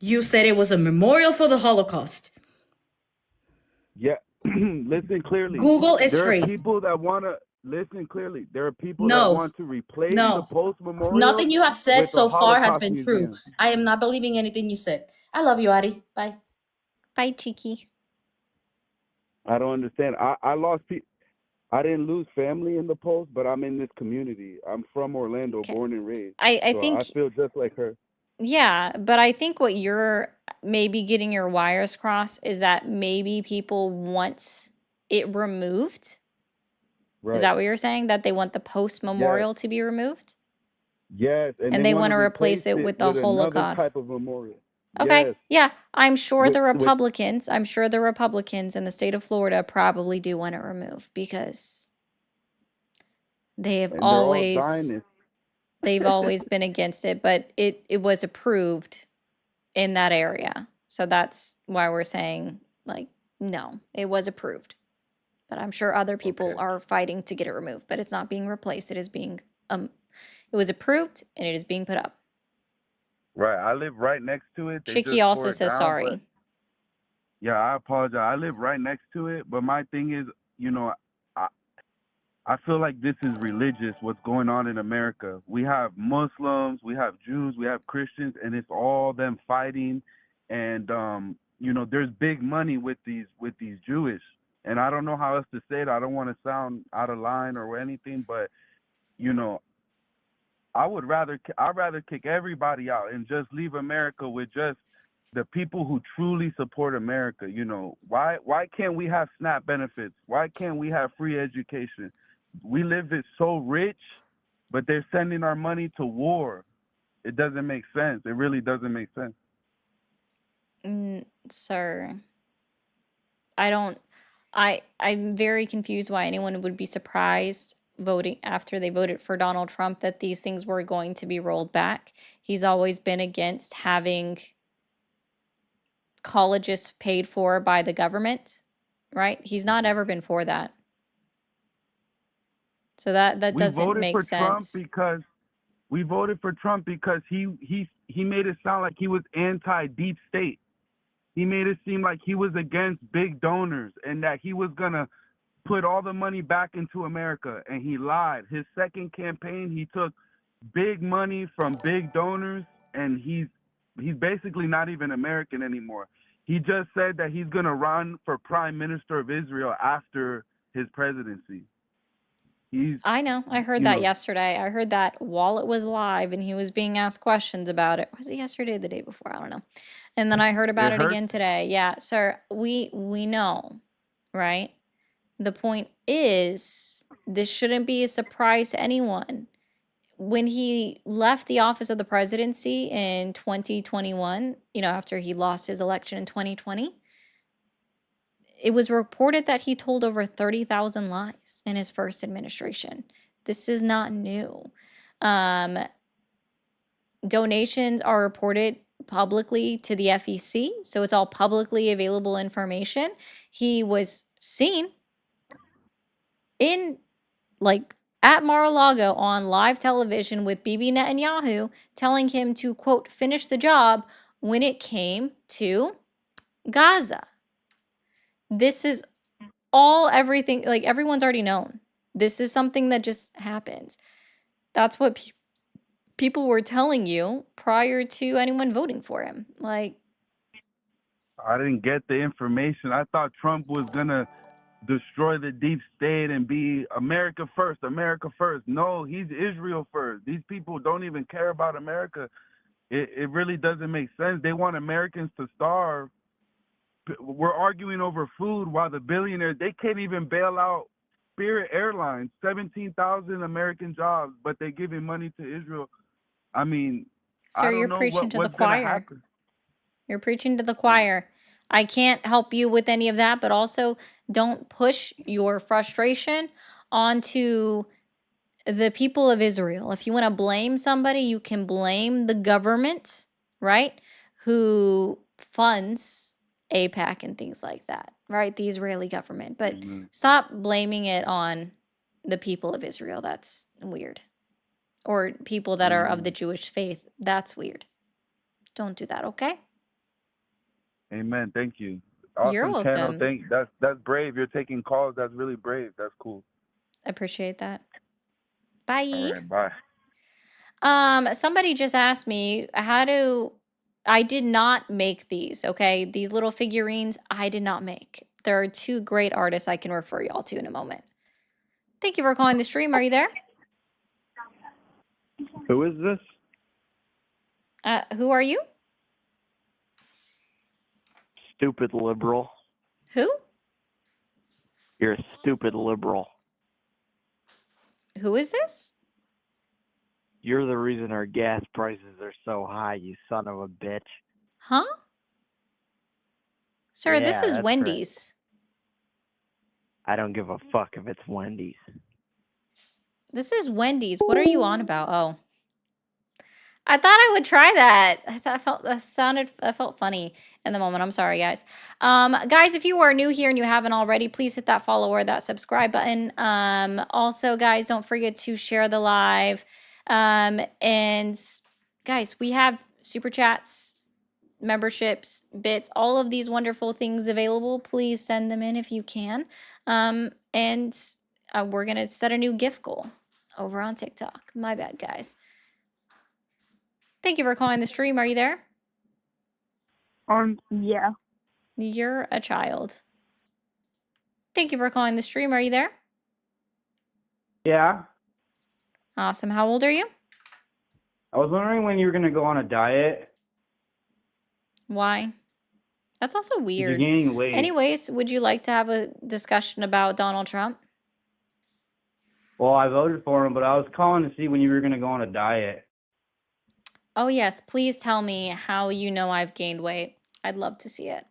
You said it was a memorial for the Holocaust. Yeah. Listen clearly. Google is There are free. people that want to listen clearly. There are people that No, want to replace the no. Post Memorial Nothing you have said with a so far has Holocaust been true. museum. I am not believing anything you said. I love you, Ari. Bye. Bye, Cheeky. I don't understand. I lost people. I didn't lose family in the Post, but I'm in this community. I'm from Orlando, Okay. born and raised. I So I think feel just like her. Yeah, but I think what you're maybe getting your wires crossed is that maybe people want it removed. Is Right. that what you're saying? That they want the post Yes. memorial to be removed? Yes, and And they they want want to to replace replace it it with the with another Holocaust. type of memorial. Okay, Yes, yeah, I'm sure with the with Republicans, I'm sure the Republicans in the state of Florida probably do want it removed because they have and they're all always Zionists. they've always been against it, but it was approved in that area. So that's why we're saying, like, no, it was approved. But I'm sure other people Okay. are fighting to get it removed, but it's not being replaced. It is being, it was approved and it is being put up. Right. I live right next to it. They Chicky just also tore it says down, but sorry. yeah, I apologize. I live right next to it, but my thing is, I I feel like this is religious what's going on in America. We have Muslims, we have Jews, we have Christians, and it's all them fighting. And there's big money with these Jewish. And I don't know how else to say it. I don't want to sound out of line or anything, but you know, I'd rather kick everybody out and just leave America with just the people who truly support America. Why can't we have SNAP benefits? Why can't we have free education? We live it so rich, but they're sending our money to war. It doesn't make sense. It really doesn't make sense. Sir, I don't, I'm very confused why anyone would be surprised voting after they voted for Donald Trump that these things were going to be rolled back. He's always been against having colleges paid for by the government, right? He's not ever been for that. So that We doesn't voted make for Trump sense. because he made it sound like he was anti deep state. He made it seem like he was against big donors and that he was going to put all the money back into America, and he lied. His second campaign, he took big money from big donors, and he's basically not even American anymore. He just said that he's going to run for prime minister of Israel after his presidency. He's, I know. I heard you that know, yesterday. I heard that while it was live and he was being asked questions about it. Was it yesterday or the day before? I don't know. And then I heard about it it hurts. again today. Yeah, sir, we know, right? The point is, this shouldn't be a surprise to anyone. When he left the office of the presidency in 2021, after he lost his election in 2020, it was reported that he told over 30,000 lies in his first administration. This is not new. Donations are reported publicly to the FEC, so it's all publicly available information. He was seen in at Mar-a-Lago on live television with Bibi Netanyahu telling him to, quote, finish the job when it came to Gaza. This is everything, everyone's already known. This is something that just happens. That's what people were telling you prior to anyone voting for him. I didn't get the information. I thought Trump was gonna destroy the deep state and be America first, America first. No, he's Israel first. These people don't even care about America. It really doesn't make sense. They want Americans to starve. We're arguing over food while the billionaires, they can't even bail out Spirit Airlines, 17,000 American jobs, but they're giving money to Israel. I mean, Sir, I you're don't know preaching to the what's gonna choir. happen. You're preaching to the choir. I can't help you with any of that, but also don't push your frustration onto the people of Israel. If you want to blame somebody, you can blame the government, right? Who funds AIPAC and things like that, right? The Israeli government. But stop blaming it on the people of Israel. That's weird. Or people that are of the Jewish faith. That's weird. Don't do that, okay? Amen. Thank you. You're Awesome channel. welcome. That's brave. You're taking calls. That's really brave. That's cool. I appreciate that. Bye. All right, bye. Somebody just asked me I did not make these, okay? These little figurines, I did not make. There are two great artists I can refer y'all to in a moment. Thank you for calling the stream. Are you there? Who is this? Who are you? Stupid liberal. Who? You're a stupid liberal. Who is this? You're the reason our gas prices are so high, you son of a bitch. Huh? Sir, this Yeah, is that's Wendy's. right. I don't give a fuck if it's Wendy's. This is Wendy's. What are you on about? Oh. I thought I would try that. That felt funny in the moment. I'm sorry, guys. Guys, if you are new here and you haven't already, please hit that follow or that subscribe button. Also, guys, don't forget to share the live. And guys, we have super chats, memberships, bits, all of these wonderful things available. Please send them in if you can. And we're gonna set a new gift goal over on TikTok. My bad, guys. Thank you for calling the stream. Are you there? Yeah. You're a child. Thank you for calling the stream. Are you there? Yeah. Awesome. How old are you? I was wondering when you were going to go on a diet. Why? That's also You're weird. gaining weight. Anyways, would you like to have a discussion about Donald Trump? Well, I voted for him, but I was calling to see when you were going to go on a diet. Oh, yes. Please tell me how you know I've gained weight. I'd love to see it.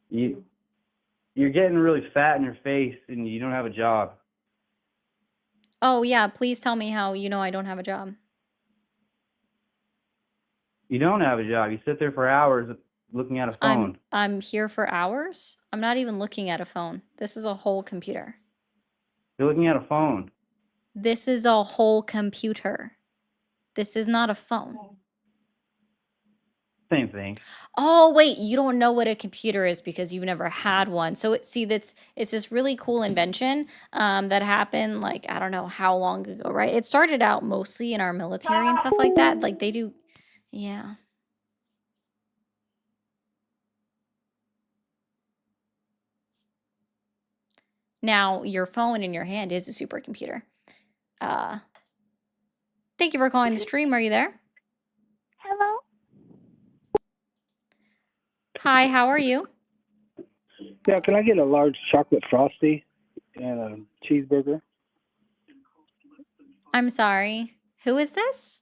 You're getting really fat in your face and you don't have a job. Oh, yeah. Please tell me how you know I don't have a job. You don't have a job. You sit there for hours looking at a phone. I'm here for hours. I'm not even looking at a phone. This is a whole computer. You're looking at a phone. This is a whole computer. This is not a phone. Same thing. Oh, wait, you don't know what a computer is because you've never had one. So it's this really cool invention that happened I don't know how long ago, right? It started out mostly in our military and stuff like that. Like they do, yeah. Now, your phone in your hand is a supercomputer. Thank you for calling the stream. Are you there? Hello? Hi, how are you? Yeah, can I get a large chocolate frosty and a cheeseburger? I'm sorry. Who is this?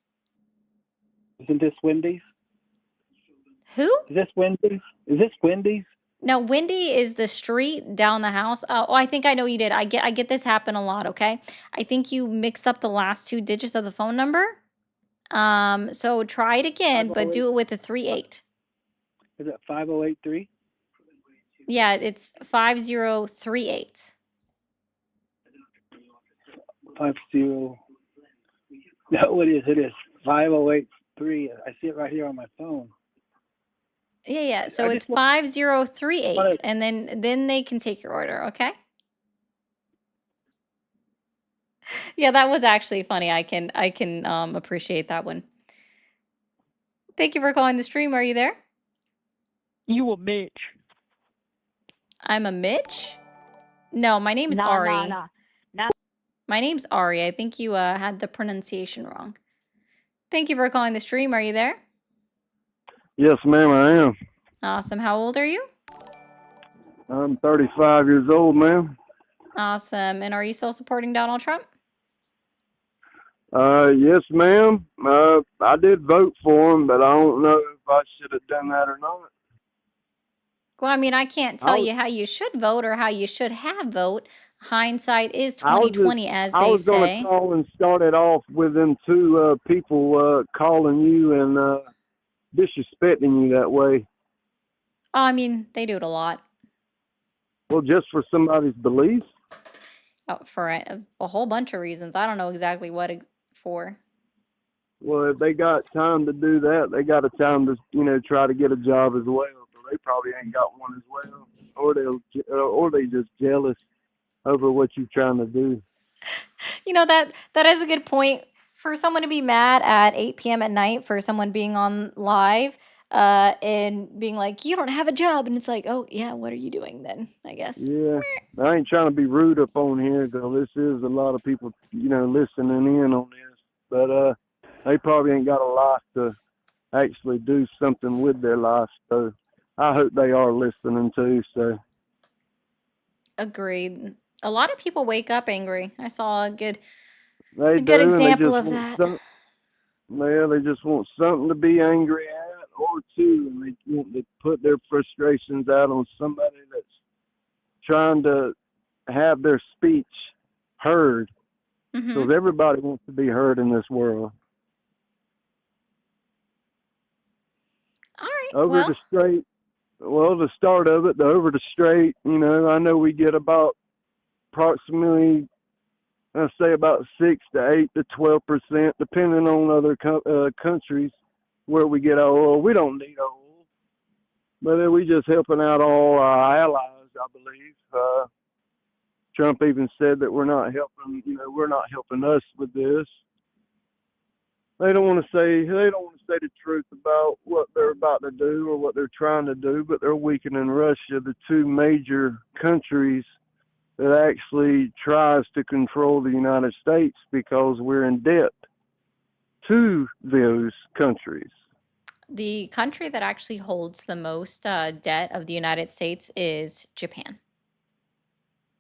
Isn't this Wendy's? Who? Is this Wendy's? Is this Wendy's? No, Wendy is the street down the house. Oh, I think I know you did. I get this happen a lot, okay? I think you mixed up the last 2 digits of the phone number. So try it again, but do it with a 38. Is it 5083? Yeah, it's 5038. 50. No, it is. It is 5083. I see it right here on my phone. Yeah. So I it's just want- 5038, and then they can take your order, okay? Yeah, that was actually funny. I can appreciate that one. Thank you for calling the stream. Are you there? You a Mitch. I'm a Mitch? No, my name is Nah, Ari. nah, nah. Nah. My name's Ari. I think you had the pronunciation wrong. Thank you for calling the stream. Are you there? Yes, ma'am, I am. Awesome. How old are you? I'm 35 years old, ma'am. Awesome. And are you still supporting Donald Trump? Yes, ma'am. I did vote for him, but I don't know if I should have done that or not. Well, I mean, I can't tell you how you should vote or how you should have vote. Hindsight is 2020, as I they was going say. to call and start it off with them two people calling you and disrespecting you that way. Oh, I mean, they do it a lot. Well, just for somebody's beliefs? Oh, for a whole bunch of reasons. I don't know exactly what for. Well, if they got time to do that, they got a time to, try to get a job as well. So they probably ain't got one as well, or they just jealous over what you're trying to do. You know, that is a good point. For someone to be mad at 8 p.m. at night for someone being on live and being like, you don't have a job. And it's like, oh, yeah, what are you doing then, I guess? Yeah, I ain't trying to be rude up on here because this is a lot of people, listening in on this. But they probably ain't got a life to actually do something with their life. So I hope they are listening too. So Agreed. A lot of people wake up angry. I saw a good they good do, and they example just of want that. they just want something to be angry at or two, and they want to put their frustrations out on somebody that's trying to have their speech heard. Because everybody wants to be heard in this world. All right. Over the straight, the start of it, the over the straight, I know we get about approximately, let's say about 6 to 8 to 12%, depending on other countries where we get our oil. We don't need our oil, but we just helping out all our allies, I believe. Trump even said that we're not helping us with this. They don't want to say the truth about what they're about to do or what they're trying to do, but they're weakening Russia, the two major countries that actually tries to control the United States because we're in debt to those countries. The country that actually holds the most debt of the United States is Japan.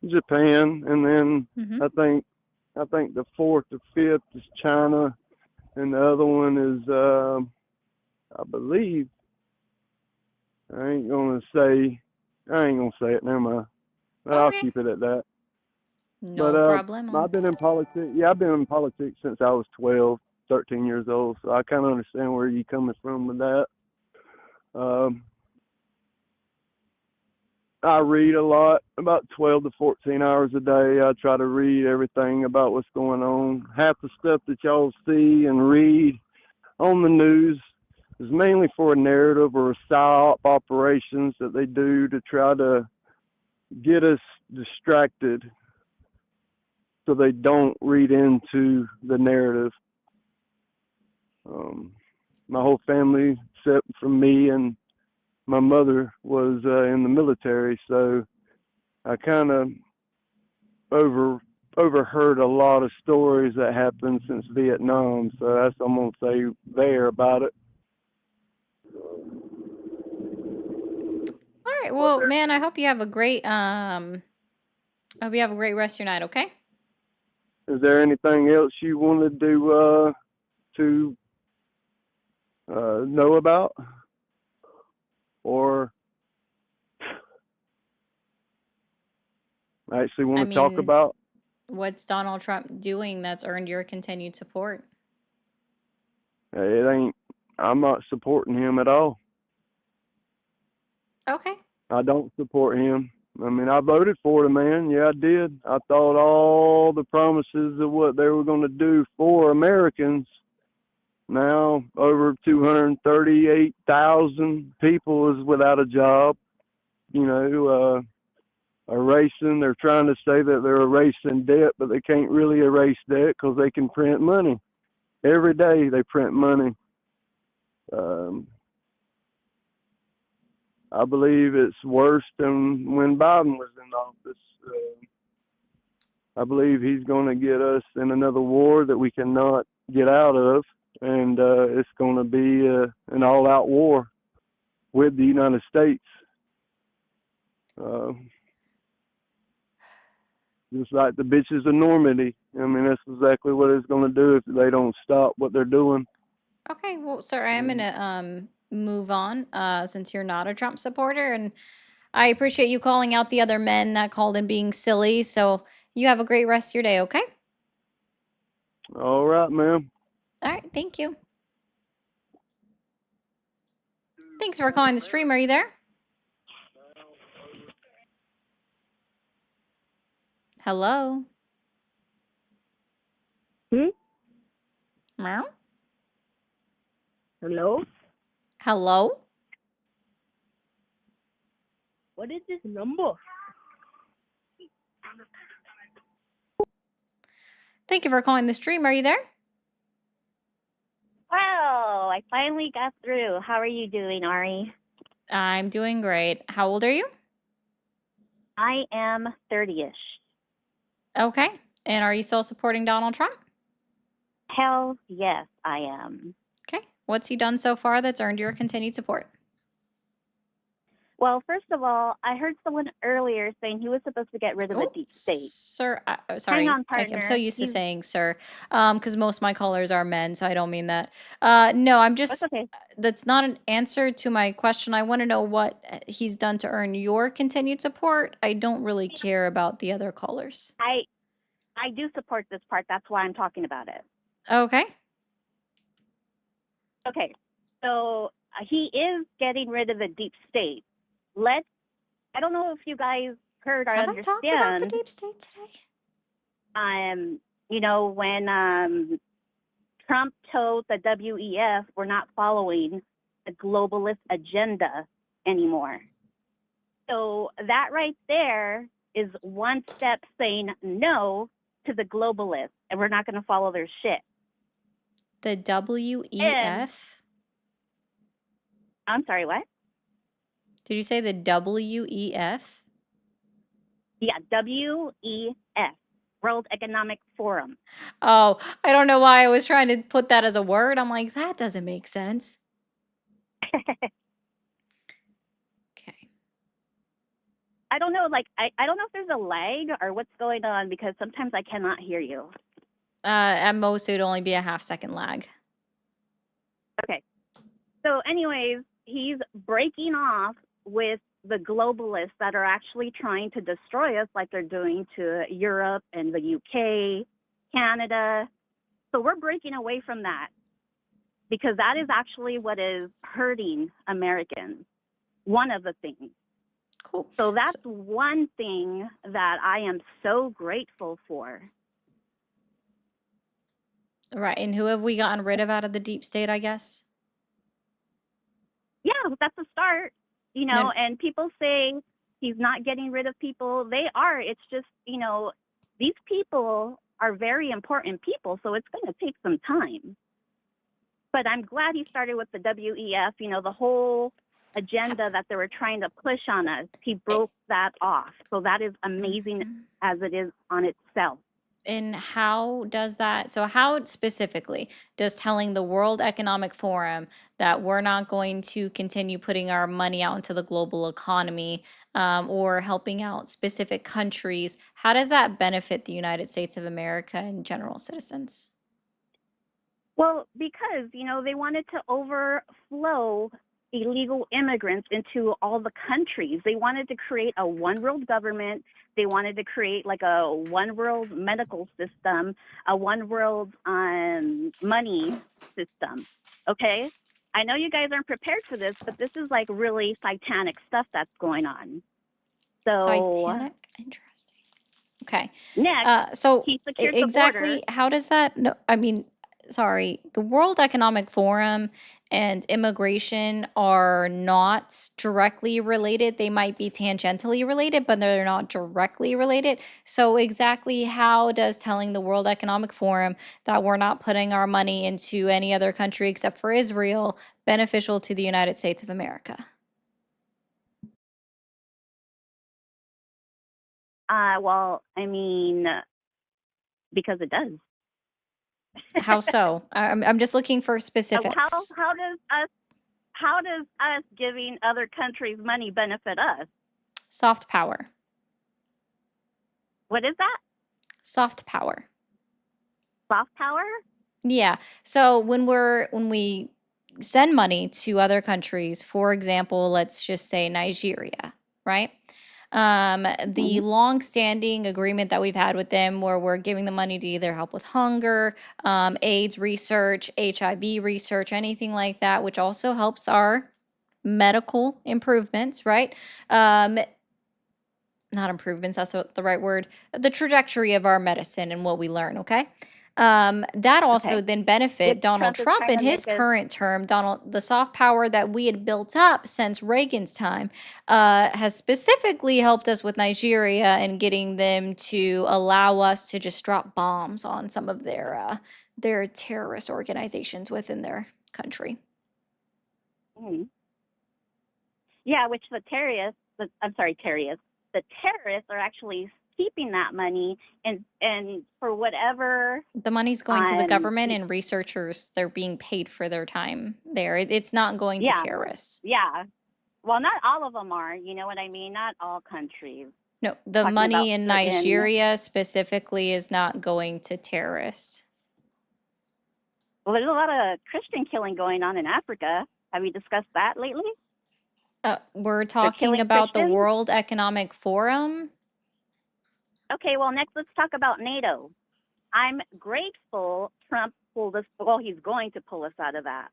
Japan, and then I think the fourth or fifth is China, and the other one is I believe I ain't gonna say it. Never mind. But I'll keep it at that. No problem. I've been in politics. Yeah, I've been in politics since I was 12, 13 years old. So I kind of understand where you're coming from with that. I read a lot, about 12 to 14 hours a day. I try to read everything about what's going on. Half the stuff that y'all see and read on the news is mainly for a narrative or a psyop operations that they do to try to get us distracted so they don't read into the narrative. My whole family, except for me and my mother, was in the military, so I kind of overheard a lot of stories that happened since Vietnam. So that's what I'm gonna say there about it. All right. Well, man, I hope you have a great rest of your night, okay? Is there anything else you wanted to know about, or actually want I to talk mean, about? what's Donald Trump doing that's earned your continued support? It ain't. I'm not supporting him at all. Okay. I don't support him. I mean, I voted for the man. Yeah, I did. I thought all the promises of what they were going to do for Americans. Now, over 238,000 people is without a job. You know, erasing. They're trying to say that they're erasing debt, but they can't really erase debt because they can print money. Every day they print money. I believe it's worse than when Biden was in office. I believe he's going to get us in another war that we cannot get out of, and it's going to be an all-out war with the United States. Just like the bitches of Normandy. I mean, that's exactly what it's going to do if they don't stop what they're doing. Okay. Well, sir, I am gonna move on since you're not a Trump supporter, and I appreciate you calling out the other men that called in being silly. So you have a great rest of your day, okay? All right, ma'am. All right. Thank you. Thanks for calling the stream. Are you there? Hello? Meow? Hello? Hello? What is this number? Thank you for calling the stream. Are you there? Wow, I finally got through. How are you doing, Ari? I'm doing great. How old are you? I am 30-ish. Okay. And are you still supporting Donald Trump? Hell yes, I am. Okay. What's he done so far that's earned your continued support? Well, first of all, I heard someone earlier saying he was supposed to get rid of the Oh, deep state. sir, Hang sorry. on, I'm partner. so used to He's saying sir, because most of my callers are men, so I don't mean that. No, I'm That's just, okay. that's not an answer to my question. I want to know what he's done to earn your continued support. I don't really care about the other callers. I do support this part. That's why I'm talking about it. Okay. Okay. So he is getting rid of the deep state. I don't know if you guys heard or Have I talked about the understand. deep state today? You know, when Trump told the WEF we're not following the globalist agenda anymore. So that right there is one step saying no to the globalists, and we're not going to follow their shit. The WEF? And I'm sorry, what? Did you say the WEF? Yeah, WEF, World Economic Forum. Oh, I don't know why I was trying to put that as a word. I'm like, that doesn't make sense. Okay. I don't know, like, I don't know if there's a lag or what's going on because sometimes I cannot hear you. At most, it would only be a half-second lag. Okay. So anyways, he's breaking off with the globalists that are actually trying to destroy us like they're doing to Europe and the UK, Canada. So we're breaking away from that because that is actually what is hurting Americans. One of the things. Cool. So that's one thing that I am so grateful for. Right. And who have we gotten rid of out of the deep state, I guess? Yeah, that's a start, you know, No. and people say he's not getting rid of people. They are. It's just, you know, these people are very important people, so it's going to take some time. But I'm glad he started with the WEF, you know, the whole agenda that they were trying to push on us. He broke that off. So that is amazing as it is on itself. And how does that, so how specifically does telling the World Economic Forum that we're not going to continue putting our money out into the global economy or helping out specific countries, how does that benefit the United States of America and general citizens? Well, because, you know, they wanted to overflow illegal immigrants into all the countries. They wanted to create a one world government. They wanted to create like a one world medical system, a one world money system. Okay? I know you guys aren't prepared for this, but this is like really satanic stuff that's going on. So, Satanic? Interesting. Okay. next, So he secured the border. exactly how does that, no, I mean, sorry, the World Economic Forum and immigration are not directly related. They might be tangentially related, but they're not directly related. So exactly how does telling the World Economic Forum that we're not putting our money into any other country except for Israel beneficial to the United States of America? Well, I mean, because it does. How so? I'm just looking for So specifics. how does us giving other countries money benefit us? Soft power. What is that? Soft power. Soft power? Yeah. So when we send money to other countries, for example, let's just say Nigeria, right? The long-standing agreement that we've had with them where we're giving the money to either help with hunger, AIDS research, HIV research, anything like that, which also helps our medical improvements, right? Not improvements, that's the right word, the trajectory of our medicine and what we learn, okay? That also then benefit Which Donald Trump is Trump trying in to his make us. current term. The soft power that we had built up since Reagan's time has specifically helped us with Nigeria and getting them to allow us to just drop bombs on some of their terrorist organizations within their country. Yeah, which the terrorists are actually keeping that money and for whatever. The money's going to the government and researchers. They're being paid for their time there. It's not going to terrorists. Yeah. Well, not all of them are. You know what I mean? Not all countries. No, the Talking money about in certain- Nigeria specifically is not going to terrorists. Well, there's a lot of Christian killing going on in Africa. Have we discussed that lately? We're talking killing about the Christians? World Economic Forum. Okay, well, next let's talk about NATO. I'm grateful Trump pulled us, well, he's going to pull us out of that.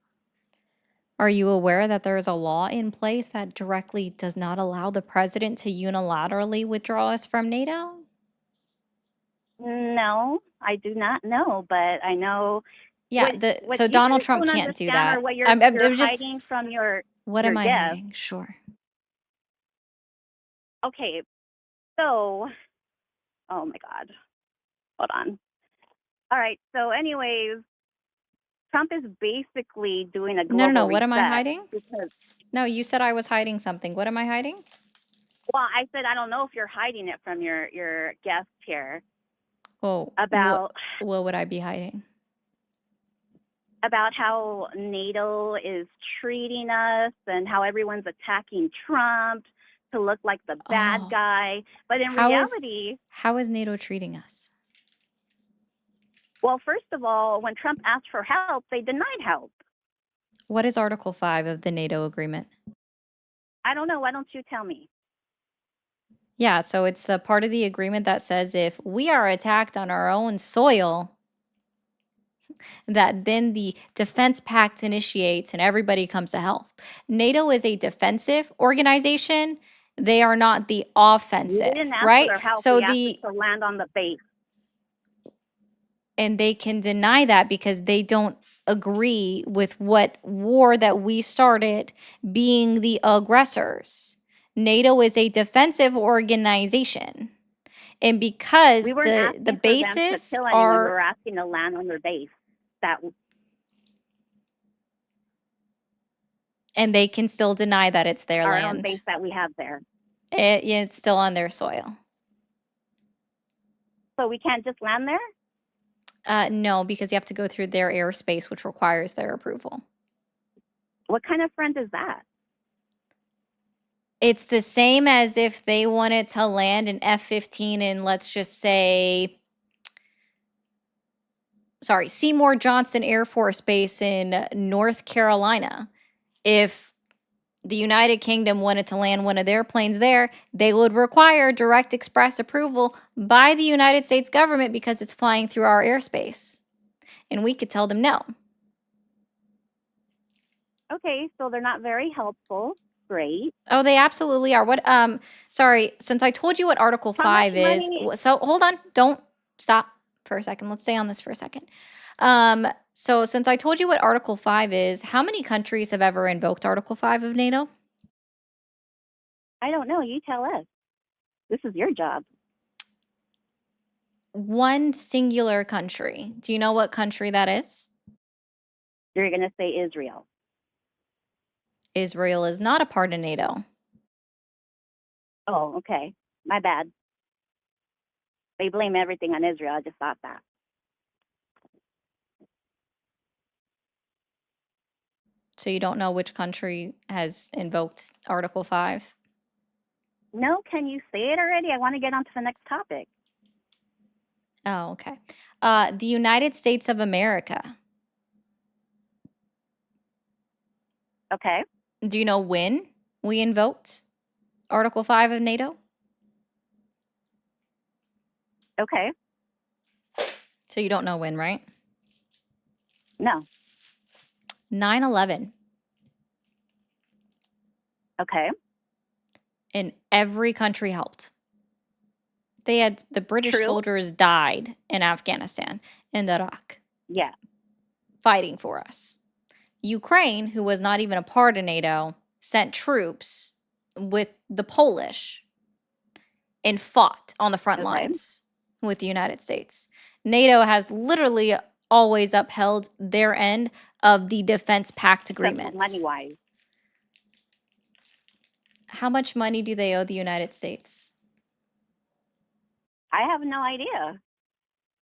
Are you aware that there is a law in place that directly does not allow the president to unilaterally withdraw us from NATO? No, I do not know, but I know. Yeah, what so you Donald guys Trump don't can't do understand that. Or what you're, I'm you're just, hiding from your what your am I guests. hiding? Sure. Okay, so, oh my God, hold on. All right, so anyways, Trump is basically doing a global No. What am I reset hiding? because, No, you said I was hiding something. What am I hiding? well, I said I don't know if you're hiding it from your guest here. Oh, About what would I be hiding? About how NATO is treating us and how everyone's attacking Trump to look like the bad guy. But in reality, How is NATO treating us? well, first of all, when Trump asked for help, they denied help. What is Article 5 of the NATO agreement? I don't know. Why don't you tell me? Yeah, so it's the part of the agreement that says if we are attacked on our own soil, that then the defense pact initiates and everybody comes to help. NATO is a defensive organization. They are not the offensive, We didn't ask right? for their help. So We asked to land on the base. And they can deny that because they don't agree with what war that we started being the aggressors. NATO is a defensive organization. And because We weren't asking the for them to bases kill anyone. We are were asking to land on their base. That And they can still deny that it's their our own land. base that we have there. It's still on their soil. So we can't just land there? No, because you have to go through their airspace, which requires their approval. What kind of friend is that? It's the same as if they wanted to land an F-15 in, let's just say, Seymour Johnson Air Force Base in North Carolina. If the United Kingdom wanted to land one of their planes there, they would require direct express approval by the United States government because it's flying through our airspace. And we could tell them no. Okay, so they're not very helpful. Great. Oh, they absolutely are. What sorry, since I told you what Article How much 5 is, money? so hold on, don't stop for a second. Let's stay on this for a second. So since I told you what Article 5 is, how many countries have ever invoked Article 5 of NATO? I don't know. You tell us. This is your job. One singular country. Do you know what country that is? You're going to say Israel. Israel is not a part of NATO. Oh, okay. My bad. They blame everything on Israel. I just thought that. So you don't know which country has invoked Article 5? No, can you say it already? I want to get on to the next topic. Oh, okay. The United States of America. Okay. Do you know when we invoked Article 5 of NATO? Okay. So you don't know when, right? No. 9/11. Okay. And every country helped. The British True. soldiers died in Afghanistan and Iraq. Yeah. Fighting for us. Ukraine, who was not even a part of NATO, sent troops with the Polish and fought on the front lines with the United States. NATO has literally always upheld their end of the defense pact agreements. Money-wise. How much money do they owe the United States? I have no idea.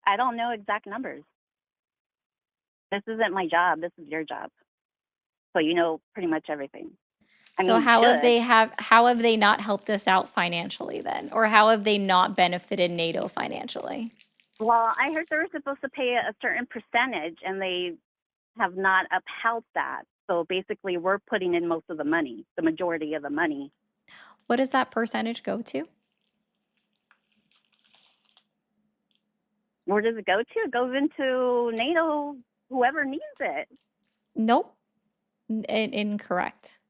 I don't know exact numbers. This isn't my job. This is your job. So you know pretty much everything. So how have they not helped us out financially then? Or how have they not benefited NATO financially? Well, I heard they were supposed to pay a certain percentage, and they have not upheld that. So basically, we're putting in most of the money, the majority of the money. What does that percentage go to? Where does it go to? It goes into NATO, whoever needs it. Nope. Incorrect.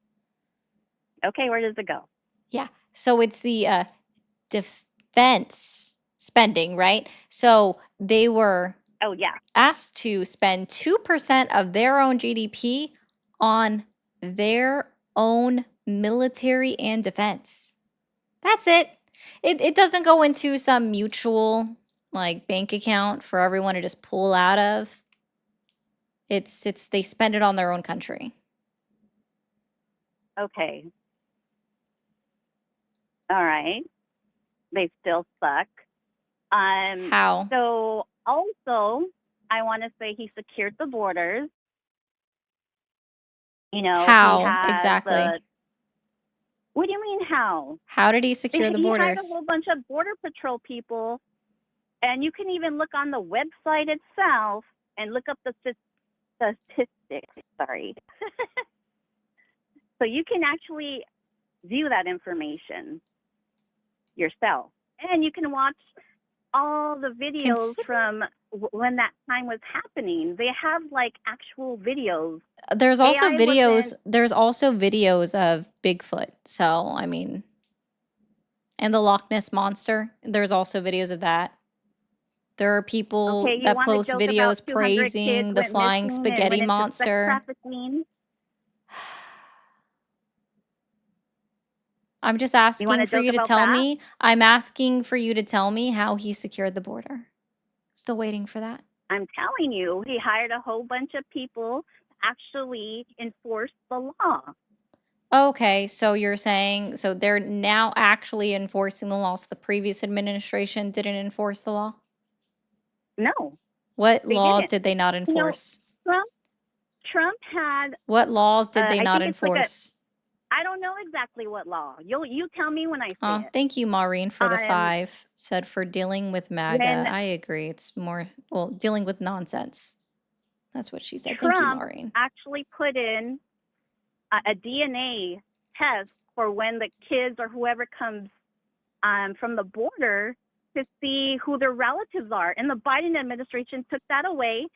Okay, where does it go? Yeah. So it's the defense spending, right? So they were asked to spend 2% of their own GDP on their own military and defense. That's it. It doesn't go into some mutual like bank account for everyone to just pull out of. It's they spend it on their own country. Okay. All right. They still suck. How? So also, I want to say he secured the borders. You know, How he has exactly? What do you mean how? How did he secure the He hired borders? a whole bunch of border patrol people, and you can even look on the website itself and look up the statistics. Sorry. So you can actually view that information yourself, and you can watch all the videos from when that time was happening. They have like actual videos. There's also AI videos. wasn't- There's also videos of Bigfoot. So I mean, and the Loch Ness monster. There's also videos of that. There are people Okay, you that want to post joke about videos 200 praising kids the went flying missing and spaghetti went into sex monster. trafficking? I'm just You want asking to for joke you to about tell that? me. I'm asking for you to tell me how he secured the border. Still waiting for that. I'm telling you, he hired a whole bunch of people to actually enforce the law. Okay, so you're saying so they're now actually enforcing the law. So the previous administration didn't enforce the law? No, What they laws didn't. did they not You know, enforce? Trump had, What laws did they I not think it's like enforce? I don't know exactly what law. You tell me when I say it. Thank you, Maureen, for the Um, 5. Said for dealing with MAGA. when I agree. It's more, well, dealing with nonsense. That's what she said. Thank you, Trump Maureen. actually put in a DNA test for when the kids or whoever comes from the border to see who their relatives are. And the Biden administration took that away,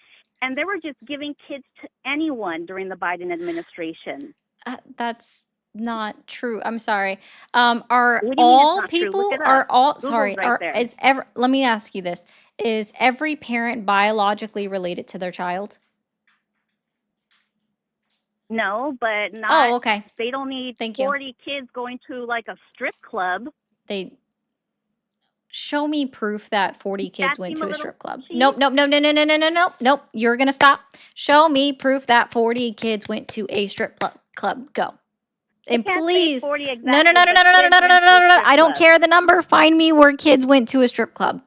and they were just giving kids to anyone during the Biden administration. That's not true. I'm sorry. Are What do you mean it's all not true? Look people it are up. all Google's sorry, right are there. is ever let me ask you this. Is every parent biologically related to their child? No, but Oh, not. okay. They don't need Thank you. 40 kids going to like a strip club. They show me proof that 40 kids That went seem to a a little strip club. cheap? Nope, nope, no, no, no, no, no, no, no, nope. You're gonna stop. Show me proof that 40 kids went to a strip club. Go. I And can't say please, 40 no, no, exactly, no, no, but no, no, no, kids no, no, went no, to a no, no. strip I don't club. care the number. Find me where kids went to a strip club.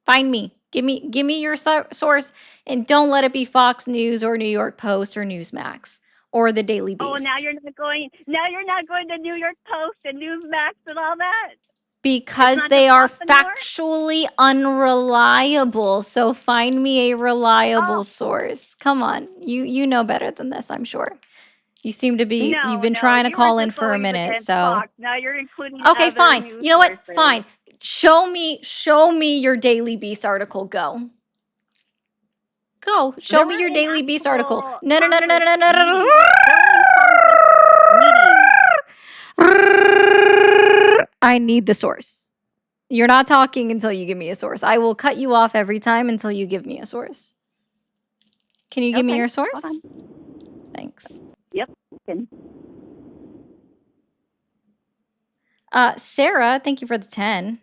Find me. Give me your source, and don't let it be Fox News or New York Post or Newsmax or the Daily Oh, now Beast. you're not going. Now you're not going to New York Post and Newsmax and all that. Because not they just are Fox anymore? factually unreliable. So find me a reliable Oh, source. Come on. You know better than this, I'm sure. You seem to be you've no, been no. trying to You were call in just for a always minute. against So Fox. Now you're including okay, other fine. news You know what? sources. Fine. Show me your Daily Beast article. Go. Go. Show There me were your in Daily Beast article. actual No, no, no, no, no, Congress no, no, no, no. meetings. There were in Congress meetings. I need the source. You're not talking until you give me a source. I will cut you off every time until you give me a source. Can you give me Okay, your hold source? on. Thanks. Yep. Okay. Sarah, thank you for the 10.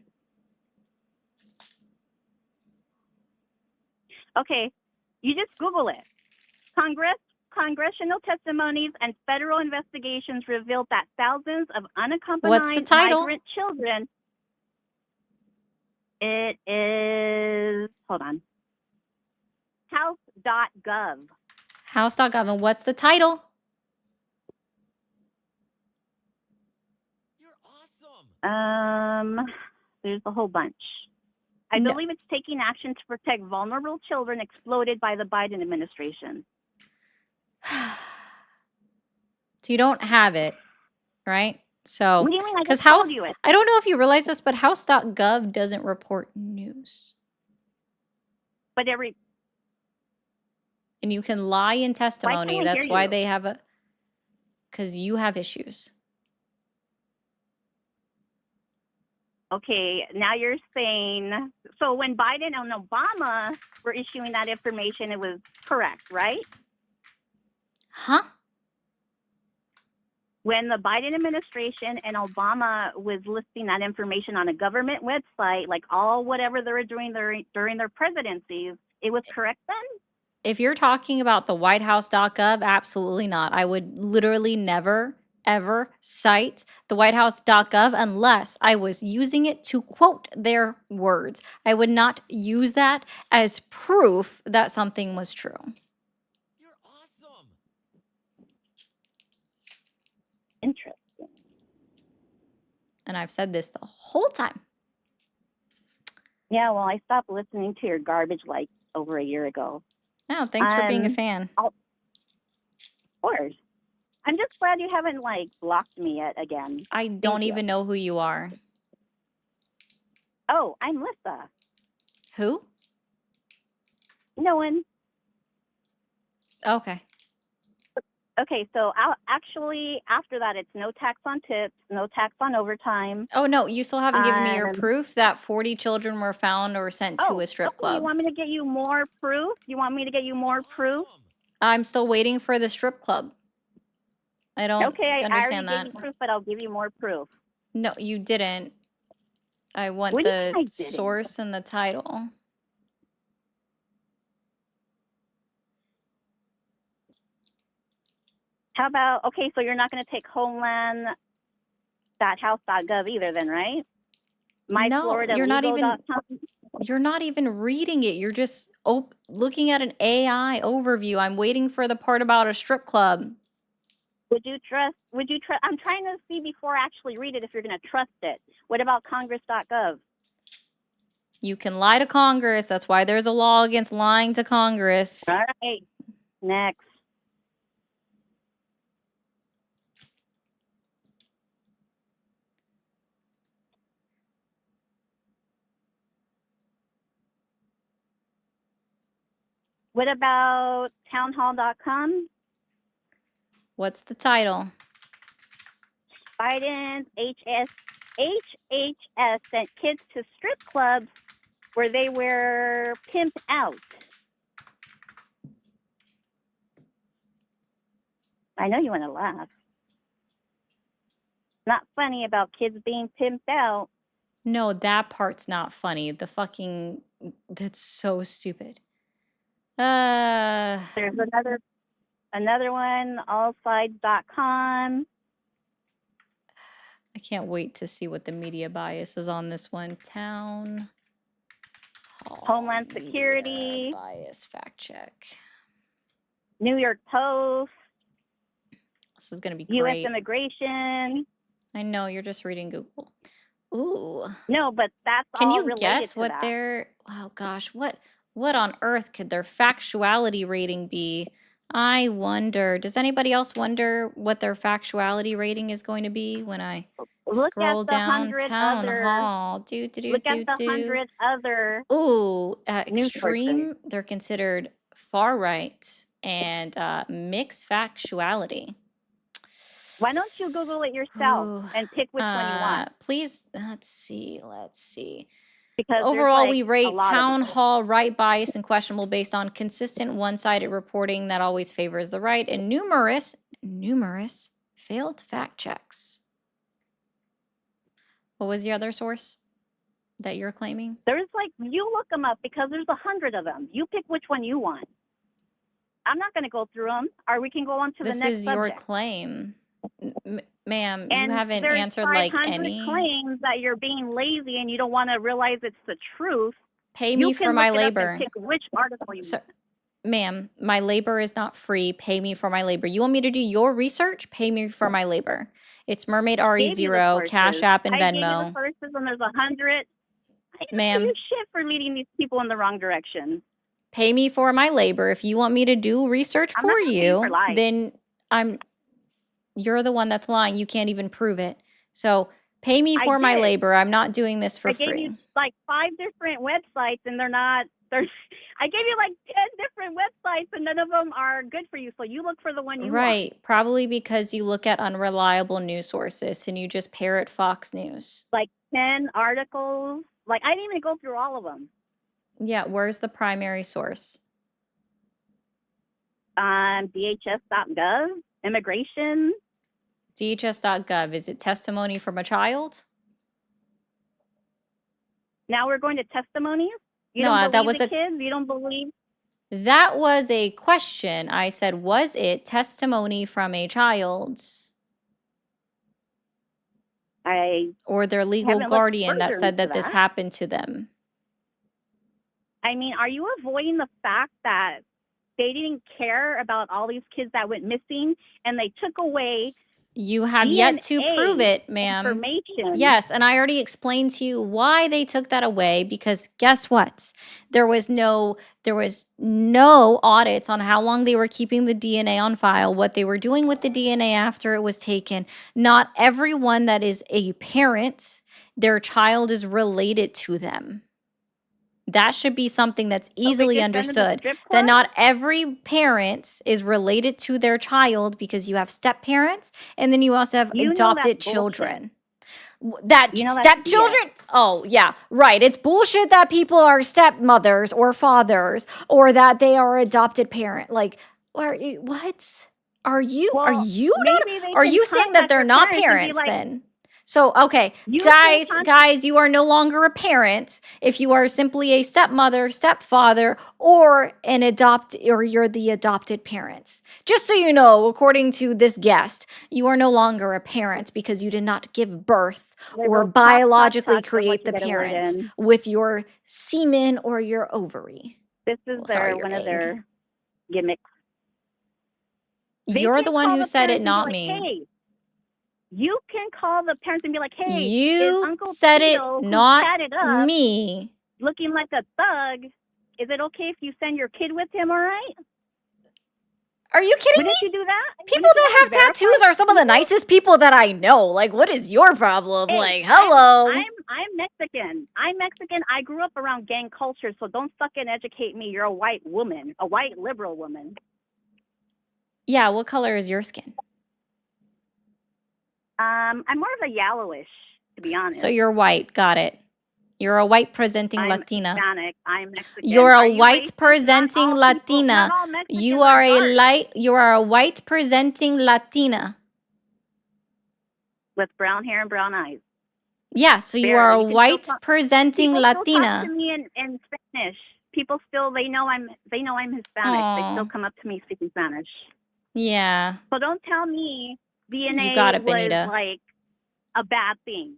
Okay, you just Google it. Congressional testimonies and federal investigations revealed that thousands of What's the unaccompanied title? migrant children. It is, hold on, house.gov. House.gov. And what's the title? There's a whole bunch. I No. believe it's taking action to protect vulnerable children exploited by the Biden administration. So you don't have it, right? So, What do you mean? I because just told House, you it. I don't know if you realize this, but House.gov doesn't report news. But every, And you can lie in why can't testimony. I That's hear why you? they have a, because you have issues. Okay, now you're saying, so when Biden and Obama were issuing that information, it was correct, right? Huh? When the Biden administration and Obama was listing that information on a government website, like all whatever they were doing during their presidencies, it was correct then? If you're talking about the whitehouse.gov, absolutely not. I would literally never, ever cite the whitehouse.gov unless I was using it to quote their words. I would not use that as proof that something was true. Interesting. And I've said this the whole time. Yeah, well, I stopped listening to your garbage like over a year ago. No, thanks for being a fan. Of course. I'm just glad you haven't like blocked me yet again. I don't even know who you are. Oh, I'm Lissa. Who? No one. Okay. Okay, so actually after that, it's no tax on tips, no tax on overtime. Oh, no, you still haven't given me your proof that 40 children were found or sent to a strip club. You want me to get you more proof? You want me to get you more proof? I'm still waiting for the strip club. I don't Okay, I already understand gave that. you proof, but I'll give you more proof. No, you didn't. I want What do you mean I the didn't? source and the title. How about, okay, so you're not going to take homeland.house.gov either then, right? No, you're not even reading it. You're just looking at an AI overview. I'm waiting for the part about a strip club. Would you trust, I'm trying to see before I actually read it if you're going to trust it. What about congress.gov? You can lie to Congress. That's why there's a law against lying to Congress. All right, next. What about townhall.com? What's the title? Biden's HHS sent kids to strip clubs where they were pimped out. I know you want to laugh. Not funny about kids being pimped out. No, that part's not funny. That's so stupid. There's another one, allsides.com. I can't wait to see what the media bias is on this one. Town Hall Homeland Security. bias fact check. New York Post. This is going to be U.S. great. Immigration. I know, you're just reading Google. Ooh. No, but that's Can all you related guess to what that. oh gosh, what on earth could their factuality rating be? I wonder, does anybody else wonder what their factuality rating is going to be when I Look scroll at the down 100 Town other. Hall? Look at the 100 other. Ooh, news extreme, they're considered far right and mixed factuality. Why don't you Google it yourself and pick which one you want? Please, let's see. Because Overall, there's, we like, rate a lot of Town them. Hall right bias and questionable based on consistent one-sided reporting that always favors the right and numerous failed fact checks. What was the other source that you're claiming? There's you look them up because there's 100 of them. You pick which one you want. I'm not going to go through them, or we can go on to the next subject. This is your claim. Ma'am, And you haven't there's answered 500 any. claims that you're being lazy and you don't want to realize it's the truth. Pay me for my labor. You can look it up and pick which article you want. Ma'am, my labor is not free. Pay me for my labor. You want me to do your research? Pay me for my labor. It's Mermaid RE0, Cash App, and I gave you the Venmo. sources, and there's 100. I didn't Ma'am. give you shit for leading these people in the wrong direction. Pay me for my labor. If you want me to do research I'm for not gonna pay you you, for lies. then you're the one that's lying. You can't even prove it. So pay me for my did. labor. I'm not doing this for I gave free. you 5 different websites, and I gave you 10 different websites, and none of them are good for you. So you look for the one you want. Right. Probably because you look at unreliable news sources and you just parrot Fox News. 10 articles. I didn't even go through all of them. Yeah. Where's the primary source? DHS.gov, immigration. DHS.gov. Is it testimony from a child? Now we're going to testimonies. You No, don't that believe was the a- kids. You don't believe. That was a question. I said, was it testimony from a child? Or their legal haven't looked guardian that further said that into this that. happened to them? I mean, are you avoiding the fact that they didn't care about all these kids that went missing, and they took away You have yet to prove it, ma'am. information? Yes, and I already explained to you why they took that away, because guess what? There was no audits on how long they were keeping the DNA on file, what they were doing with the DNA after it was taken. Not everyone that is a parent, their child is related to them. That should be something that's easily understood. That not every parent is related to their child, because you have step parents and then you also have adopted children. That stepchildren? Oh, yeah, right. It's bullshit that people are stepmothers or fathers, or that they are adopted parent. What? Are you Well, saying maybe they that can they're not contact parents their parents and be then? So, okay, You can guys, you are no longer a parent if you are simply a stepmother, stepfather, or you're the adopted parents. Just so you know, according to this guest, you are no longer a parent because you did not give birth or biologically create the parents with your semen or your ovary. This is one of their gimmicks. You're the one who said it, not me. Hey, you can call the parents and be like, hey, you is Uncle said Tito, it, who not chatted up, me. looking like a thug, is it okay if you send your kid with him, all right? Are you kidding Wouldn't you do that? People that have tattoos are some of the nicest people that I know. Like, what is your problem? Hey, like, hello. I'm Mexican. I'm Mexican. I grew up around gang culture, so don't fucking educate me. You're a white woman, a white liberal woman. Yeah, what color is your skin? I'm more of a yellowish, to be honest. So you're white. Got it. You're a white presenting Latina. Hispanic. I'm Mexican. You're a Are you white racist? presenting Not all Latina. not all Mexicans You are dark. you are a white presenting Latina. With brown hair and brown eyes. Yeah, so you are a white presenting Latina. People still talk to me in Spanish. People still they know I'm Hispanic. They still come up to me speaking Spanish. Yeah. So don't tell me DNA You got it, was Benita. like a bad thing.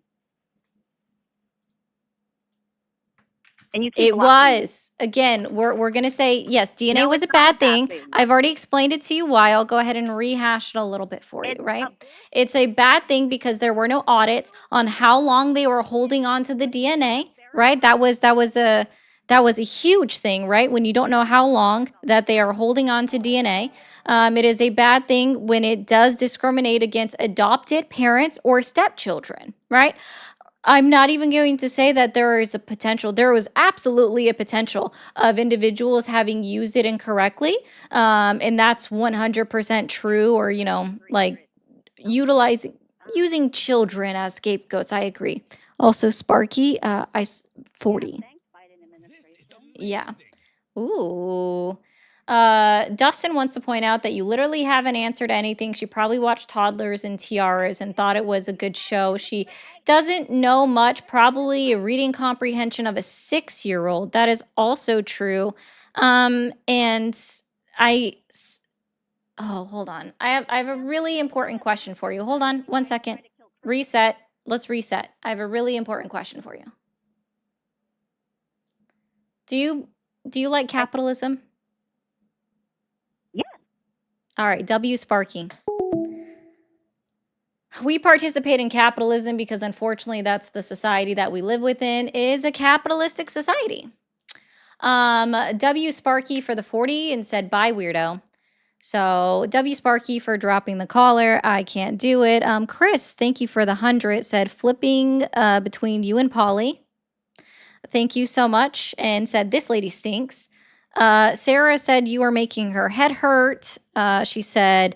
And you keep It was. Again, we're going to say, yes, DNA was a bad thing. I've already explained it to you why. I'll go ahead and rehash it a little bit for you, right? It's a bad thing because there were no audits on how long they were holding on to the DNA, right? That was a huge thing, right? When you don't know how long that they are holding on to DNA. It is a bad thing when it does discriminate against adopted parents or stepchildren, right? I'm not even going to say that there is a potential. There was absolutely a potential of individuals having used it incorrectly. And that's 100% true, or, like using children as scapegoats. I agree. Also, Sparky, 40. Yeah. Ooh. Dustin wants to point out that you literally haven't answered anything. She probably watched Toddlers and Tiaras and thought it was a good show. She doesn't know much, probably a reading comprehension of a 6-year-old. That is also true. And hold on. I have a really important question for you. Hold on 1 second. Reset. Let's reset. I have a really important question for you. Do you like capitalism? Yes. All right, W Sparky. We participate in capitalism because unfortunately that's the society that we live within, is a capitalistic society. W Sparky for the 40 and said, bye, weirdo. So W Sparky for dropping the caller. I can't do it. Chris, thank you for the 100. Said flipping between you and Polly. Thank you so much. And said, this lady stinks. Sarah said you are making her head hurt. She said,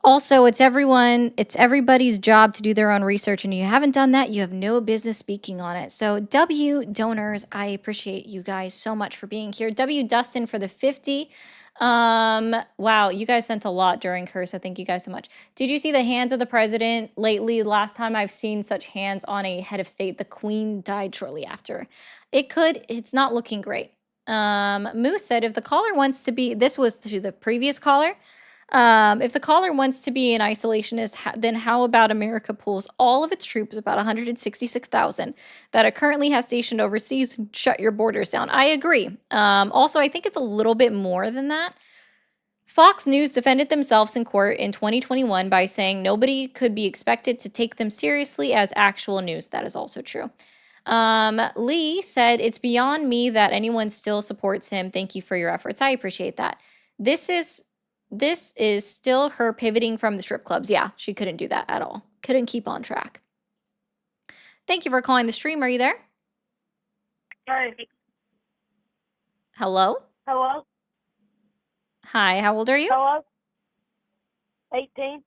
also, it's everybody's job to do their own research, and you haven't done that, you have no business speaking on it. So, W donors, I appreciate you guys so much for being here. W Dustin for the 50. Wow, you guys sent a lot during Curse. So thank you guys so much. Did you see the hands of the president lately? Last time I've seen such hands on a head of state, the queen died shortly after. It's not looking great. Moose said if the caller wants to be, this was to the previous caller. If the caller wants to be an isolationist, then how about America pulls all of its troops, about 166,000, that it currently has stationed overseas, and shut your borders down? I agree. Also, I think it's a little bit more than that. Fox News defended themselves in court in 2021 by saying nobody could be expected to take them seriously as actual news. That is also true. Lee said, it's beyond me that anyone still supports him. Thank you for your efforts. I appreciate that. This is still her pivoting from the strip clubs. Yeah, she couldn't do that at all. Couldn't keep on track. Thank you for calling the stream. Are you there? Hi. Hello? Hello? Hi, how old are you? Hello? 18.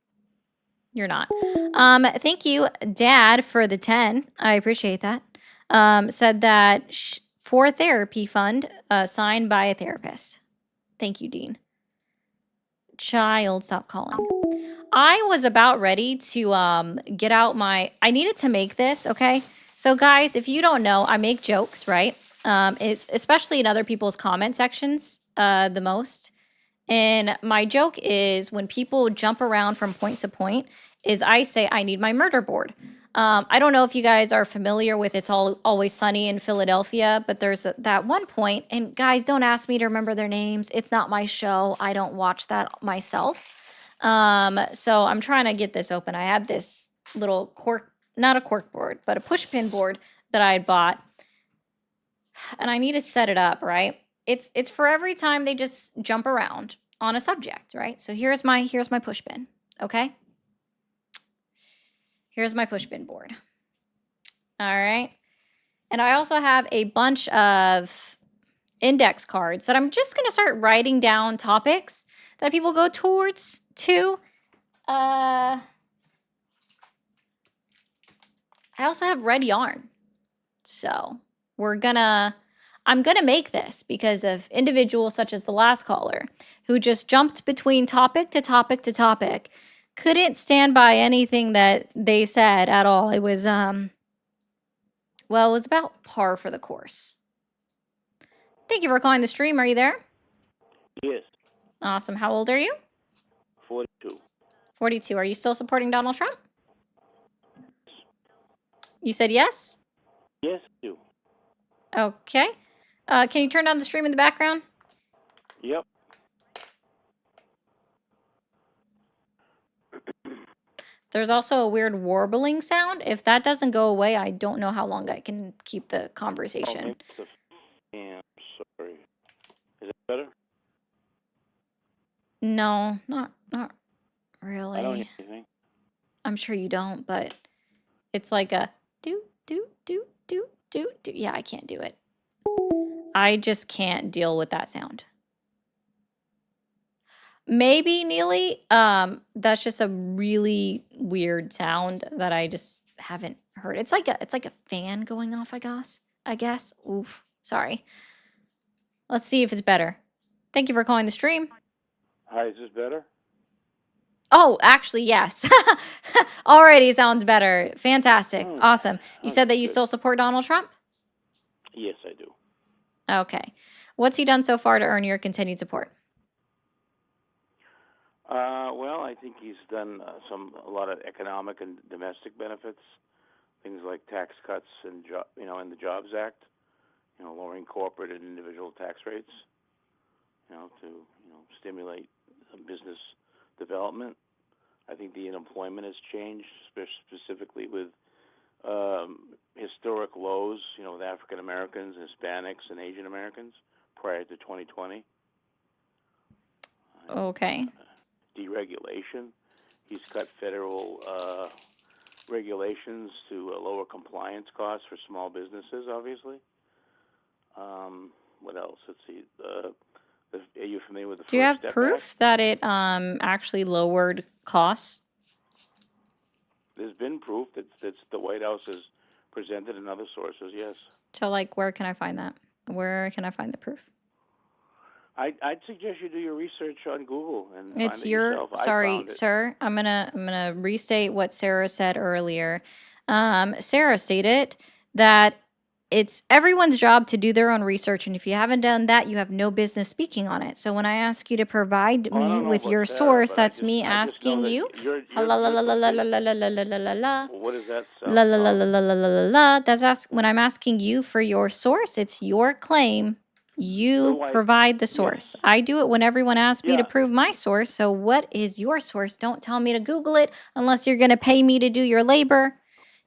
You're not. Thank you, Dad, for the 10. I appreciate that. Said that for a therapy fund signed by a therapist. Thank you, Dean. Child, stop calling. I was about ready to get out my I needed to make this, okay? So guys, if you don't know, I make jokes, right? It's especially in other people's comment sections the most. And my joke is when people jump around from point to point, is I say I need my murder board. I don't know if you guys are familiar with It's Always Sunny in Philadelphia, but there's that one point, and guys, don't ask me to remember their names. It's not my show. I don't watch that myself. So I'm trying to get this open. I had this little cork, not a cork board, but a push pin board that I had bought, and I need to set it up, right? It's for every time they just jump around on a subject, right? So here's my push pin, okay? Here's my push pin board. All right. And I also have a bunch of index cards that I'm just going to start writing down topics that people go towards to. I also have red yarn. So I'm gonna make this because of individuals such as the last caller who just jumped between topic to topic to topic, couldn't stand by anything that they said at all. It was well, it was about par for the course. Thank you for calling the stream. Are you there? Yes, Awesome. How old are you? 42. 42. Are you still supporting Donald Trump? You said yes? Yes, I do. Okay. Can you turn down the stream in the background? Yep. There's also a weird warbling sound. If that doesn't go away, I don't know how long I can keep the Oh, conversation. maybe it's the fan. Sorry. Is that better? No, not I don't hear really. anything. I'm sure you don't, but it's like a do do do do do do. Yeah, I can't do it. I just can't deal with that sound. Maybe Neely, that's just a really weird sound that I just haven't heard. It's like a fan going off, I guess. Oof. Sorry. Let's see if it's better. Thank you for calling the stream. Hi, is this better? Oh, actually, yes. Already sounds better. Fantastic. Awesome. You said that you good. still support Donald Trump? Yes, I do. Okay. What's he done so far to earn your continued support? Well, I think he's done a lot of economic and domestic benefits, things like tax cuts and in the Jobs Act, lowering corporate and individual tax rates, to stimulate business development. I think the unemployment has changed, specifically with historic lows, with African Americans, Hispanics, and Asian Americans prior to 2020. Okay. Deregulation. He's cut federal regulations to lower compliance costs for small businesses, obviously. What else? Let's see. Are you familiar with the Do you First have Step proof Act? that it actually lowered costs? There's been proof that the White House has presented in other sources, yes. So like where can I find that? Where can I find the proof? I'd suggest you do your research on Google and find It's it your yourself. I sorry, found it. sir. I'm gonna restate what Sarah said earlier. Sarah stated that it's everyone's job to do their own research, and if you haven't done that, you have no business speaking on it. So when I ask you to provide Well, I me don't know with about your Sarah, source, but that's me I just know asking that you. you're La la la la la la complete. la la la la la la. What does that sound? La la la la la la la la la. That's when I'm asking you for your source. It's your claim. You provide the source. I do it when everyone asks me to prove my source. So what is your source? Don't tell me to Google it unless you're going to pay me to do your labor.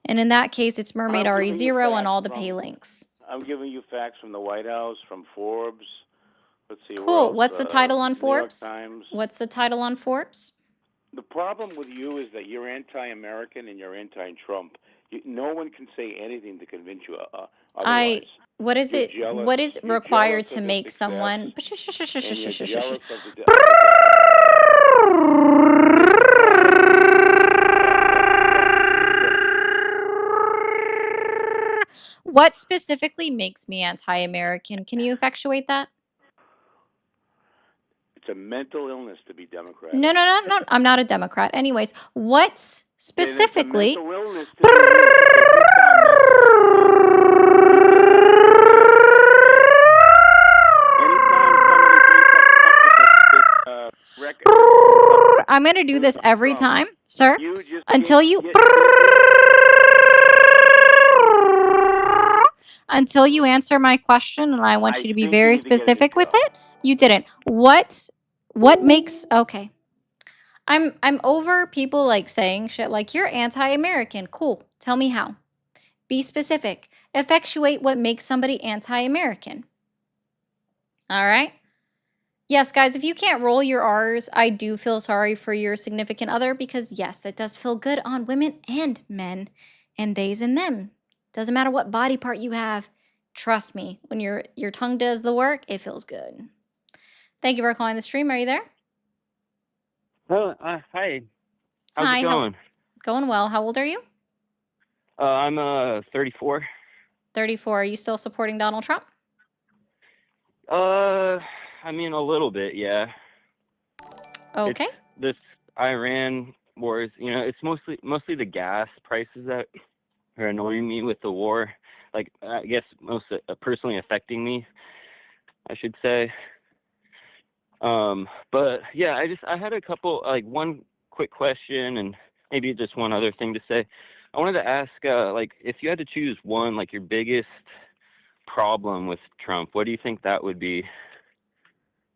And in that case, it's Mermaid I'm giving you RE0 on facts all the from- pay links. I'm giving you facts from the White House, from Forbes. Let's see. Where Cool. else? What's the title on New Forbes? York Times. What's the title on Forbes? The problem with you is that you're anti-American and you're anti-Trump. No one can say anything to convince you otherwise. What is You're it? jealous- What is you're required jealous to of make its someone? success, and you're jealous of the What specifically makes me anti-American? Can you effectuate that? It's a mental illness to be Democratic. No, no, no, no. I'm not a Democrat. Anyways, what specifically? Then it's a mental illness to be you, because you sound I'm going to do this every time, sir, you just until can't you get until you answer my question, and I want I you to be think you very need to get a new specific with job. it. You didn't. What makes okay? I'm over people like saying shit like you're anti-American. Cool. Tell me how. Be specific. Effectuate what makes somebody anti-American. All right? Yes, guys, if you can't roll your R's, I do feel sorry for your significant other because, yes, it does feel good on women and men and theys and them. Doesn't matter what body part you have. Trust me, when your tongue does the work, it feels good. Thank you for calling the stream. Are you there? Oh, hi. How's Hi. it going? Going well. How old are you? I'm 34. 34. Are you still supporting Donald Trump? I mean a little bit, yeah. Okay. It's this Iran war is, it's mostly the gas prices that are annoying me with the war. Like, I guess most personally affecting me, I should say. But yeah, I had a couple, like one quick question and maybe just one other thing to say. I wanted to ask, like, if you had to choose one, like your biggest problem with Trump, what do you think that would be?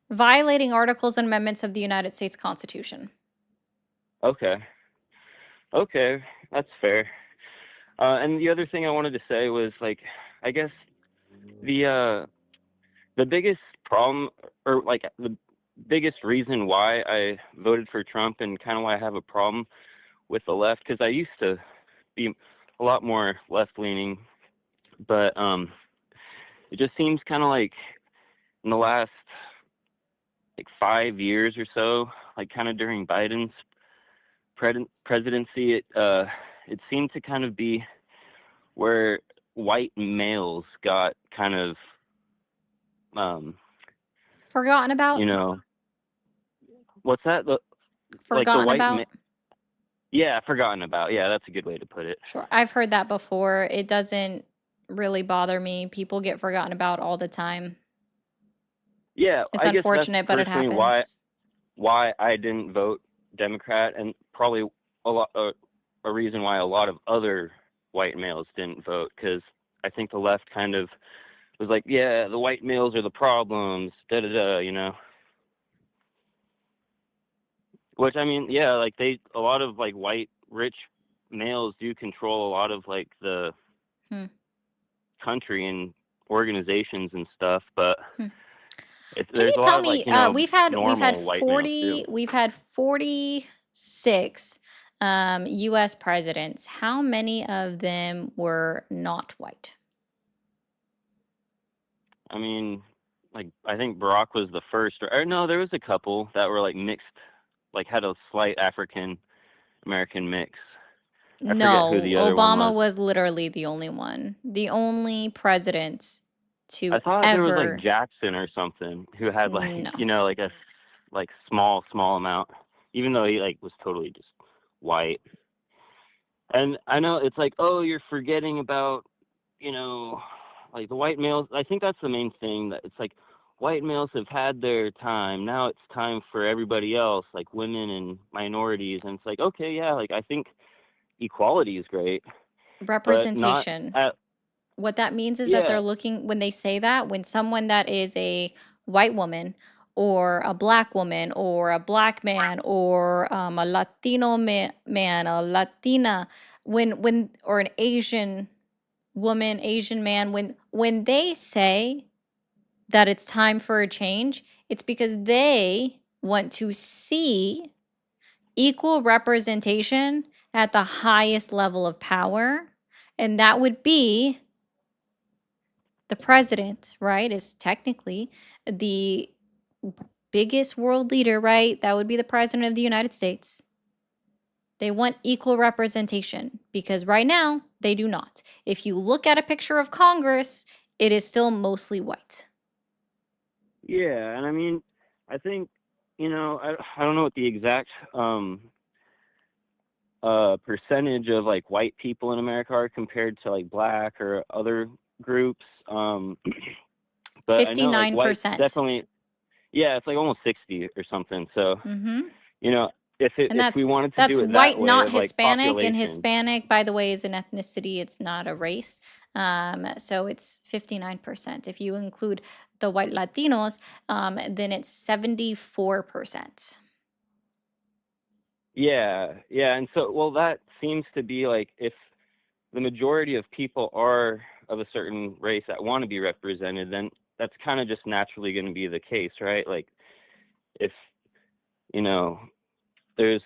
Violating articles and amendments of the United States Constitution. Okay, that's fair. And the other thing I wanted to say was, like, I guess the biggest problem, or like the biggest reason why I voted for Trump and kind of why I have a problem with the left, because I used to be a lot more left-leaning, but it just seems kind of like in the last like 5 years or so, like kind of during Biden's presidency, it seemed to kind of be where white males got kind of Forgotten about? What's that? Like the Forgotten white about? yeah, forgotten about. Yeah, that's a good way to put it. Sure. I've heard that before. It doesn't really bother me. People get forgotten about all the time. Yeah, It's I guess that's unfortunate, but it personally happens. why I didn't vote Democrat, and probably a reason why a lot of other white males didn't vote, because I think the left kind of was like, yeah, the white males are the problems, da da da, Which, I mean, yeah, like a lot of like white rich males do control a lot of like the country and organizations and stuff, but Can there's you a tell lot of like me we've had normal white males too. 46 US presidents. How many of them were not white? I mean, like I think Barack was the first, or no, there was a couple that were like mixed, like had a slight African American mix. I forget who No, the other one Obama was. was literally the only one. The only president to I thought there was like ever Jackson or something who had like No. like a like small amount, even though he like was totally just white. And I know it's like, oh, you're forgetting about, like the white males. I think that's the main thing, that it's like white males have had their time. Now it's time for everybody else, like women and minorities. And it's like, okay, yeah, like I think equality is great, but not representation. at, What that means is that yeah, they're looking, when they say that, when someone that is a white woman or a black woman or a black man or a Latino man, a Latina, when or an Asian woman, Asian man, when they say that it's time for a change, it's because they want to see equal representation at the highest level of power, and that would be the president, right, is technically the biggest world leader, right? That would be the president of the United States. They want equal representation because right now they do not. If you look at a picture of Congress, it is still mostly white. yeah. And I mean, I think I don't know what the exact percentage of like white people in America are compared to like black or other groups. But I know like whites 59%. definitely, yeah, it's like almost 60 or something. So, Mm-hmm. you know, And if we wanted to that's do it that white, way not of like Hispanic. And population, Hispanic, by the way, is an ethnicity. It's not a race. So it's 59%. If you include the white Latinos, then it's 74%. yeah, yeah. And so, well, that seems to be like if the majority of people are of a certain race that want to be represented, then that's kind of just naturally going to be the case, right? Like if, you know, there's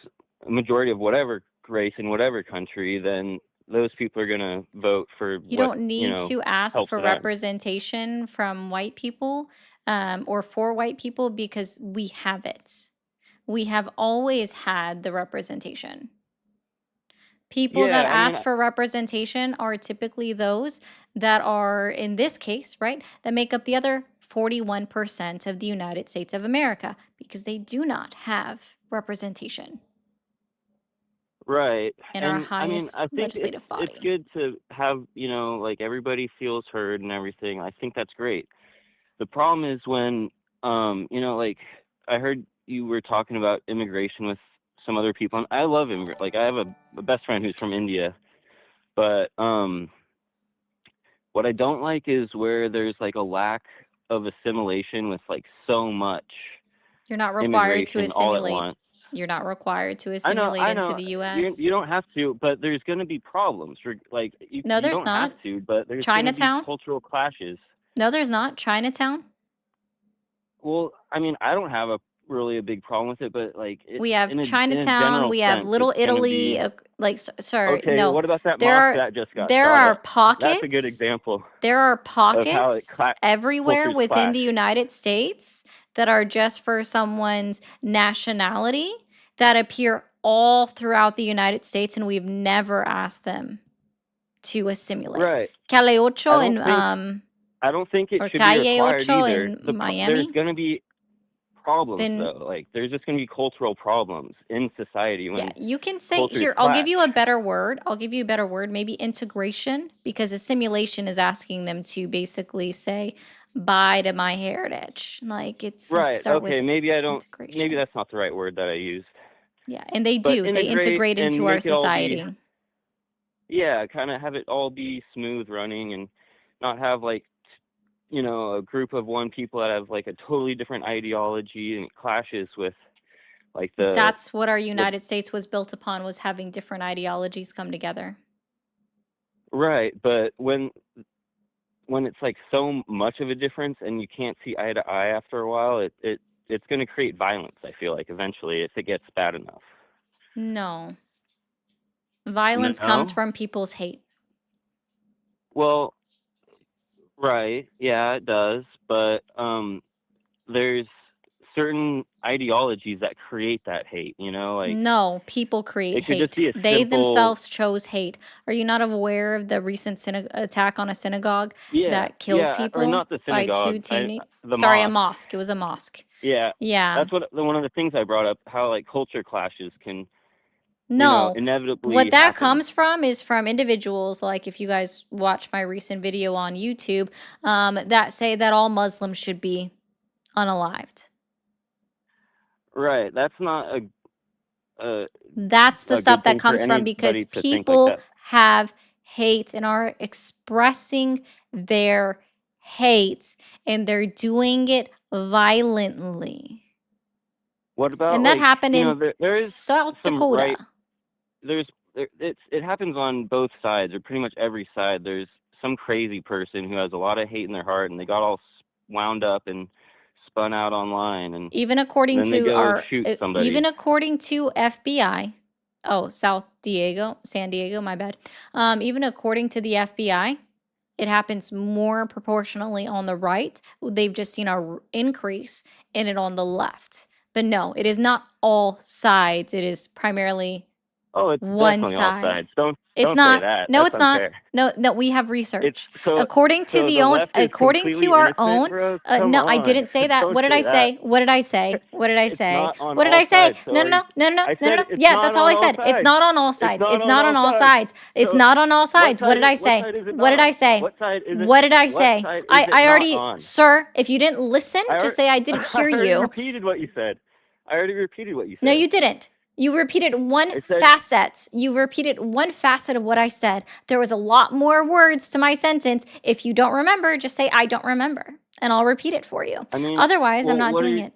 a majority of whatever race in whatever country, then those people are going to vote for You what, don't need to ask helps for them. representation from white people or for white people because we have it. We have always had the representation. People that Yeah, I mean, ask for representation are typically those that are, in this case, right, that make up the other 41% of the United States of America because they do not have representation right. in our And I mean, highest I think legislative it's body. good to have, like everybody feels heard and everything. I think that's great. The problem is when, like I heard you were talking about immigration with some other people, and I love immigrant. Like I have a best friend who's from India, but what I don't like is where there's like a lack of assimilation with like so much You're not required to immigration all at assimilate. once. You're not required to I know, assimilate I into know. the You US. you don't have to, but there's going to be problems. Like No, you there's don't have not. to, but there's going to be Chinatown? cultural clashes. No, there's not. Chinatown? Well, I mean, I don't have really a big problem with it, but like We have in a Chinatown, general we have sense, it's Little going to Italy, be sorry, okay. no. What about that There mosque are that just got there shot are up? That's a good pockets. example There are of how pockets everywhere cultures within clash. the United States that are just for someone's nationality that appear all throughout the United States, and we've never asked them to assimilate. Right. Calle I Ocho don't think in I don't think it or should be Calle required Ocho either. in There's Miami, going to be problems then though. Like there's just going to be cultural problems in society yeah, when you can say cultures here, I'll give clash. you a better word. I'll give you a better word, maybe integration, because assimilation is asking them to basically say bye to my heritage. Like let's Right. start with Okay. Maybe integration. that's not the right word that I used. Yeah, and they But do. They integrate integrate into and our make it all be, society. yeah, kind of have it all be smooth running and not have like, a group of one people that have like a totally different ideology and it clashes with like That's what our the United States was built upon, was having different ideologies come together. right. But when it's like so much of a difference and you can't see eye to eye after a while, it's going to create violence, I feel like, eventually if it gets bad enough. No. Violence comes No? from people's hate. Well, right. Yeah, it does. But there's certain ideologies that create that hate, like No, people create it could just hate. be a They simple, themselves chose hate. Are you not aware of the recent attack on a synagogue yeah, that killed or people not the by two synagogue, the sorry, a mosque. mosque. It was a mosque. Yeah. Yeah. That's one of the things I brought up, how like culture clashes can, No. What inevitably that happen. comes from is from individuals, like if you guys watch my recent video on YouTube, that say that all Muslims should be unalived. Right. That's not a That's the a stuff good that thing for comes from because anybody to think like people that. have hate and are expressing their hate, and they're doing it violently. What about And that like, happened in there is South some right, Dakota. it happens on both sides or pretty much every side. There's some crazy person who has a lot of hate in their heart and they got all wound up and spun out online and Even according then they to go shoot even somebody. according to FBI, oh, San Diego, my bad. Even according to the FBI, it happens more proportionally on the right. They've just seen a increase in it on the left. But no, it is not all sides. It is primarily Oh, it's One definitely all side. sides. Don't It's say not. that. No, That's it's not. unfair. No, we have research. It's According to the left is according completely to our innocent, own, bro. Come no, I on. didn't say that. Don't What did say I that. say? What did I say? What did I It's say? not on What did all I say? sides. So No, no, no, no, no, I no, no, said no. it's Yeah, not that's all on I all said. It's sides. not on all It's sides. not It's on not all on all sides. sides. It's So not on all what sides. What side did I what say? side is it What not did on? I say? What side is it? What did I What say? side is it I not already, on? sir, if you didn't listen, just say I didn't I hear already you. repeated what you said. I already repeated what you said. No, you didn't. You repeated one I said facet. You repeated one facet of what I said. There was a lot more words to my sentence. If you don't remember, just say I don't remember, and I'll repeat it for you. I mean, Otherwise, I'm well, not what are doing you, it.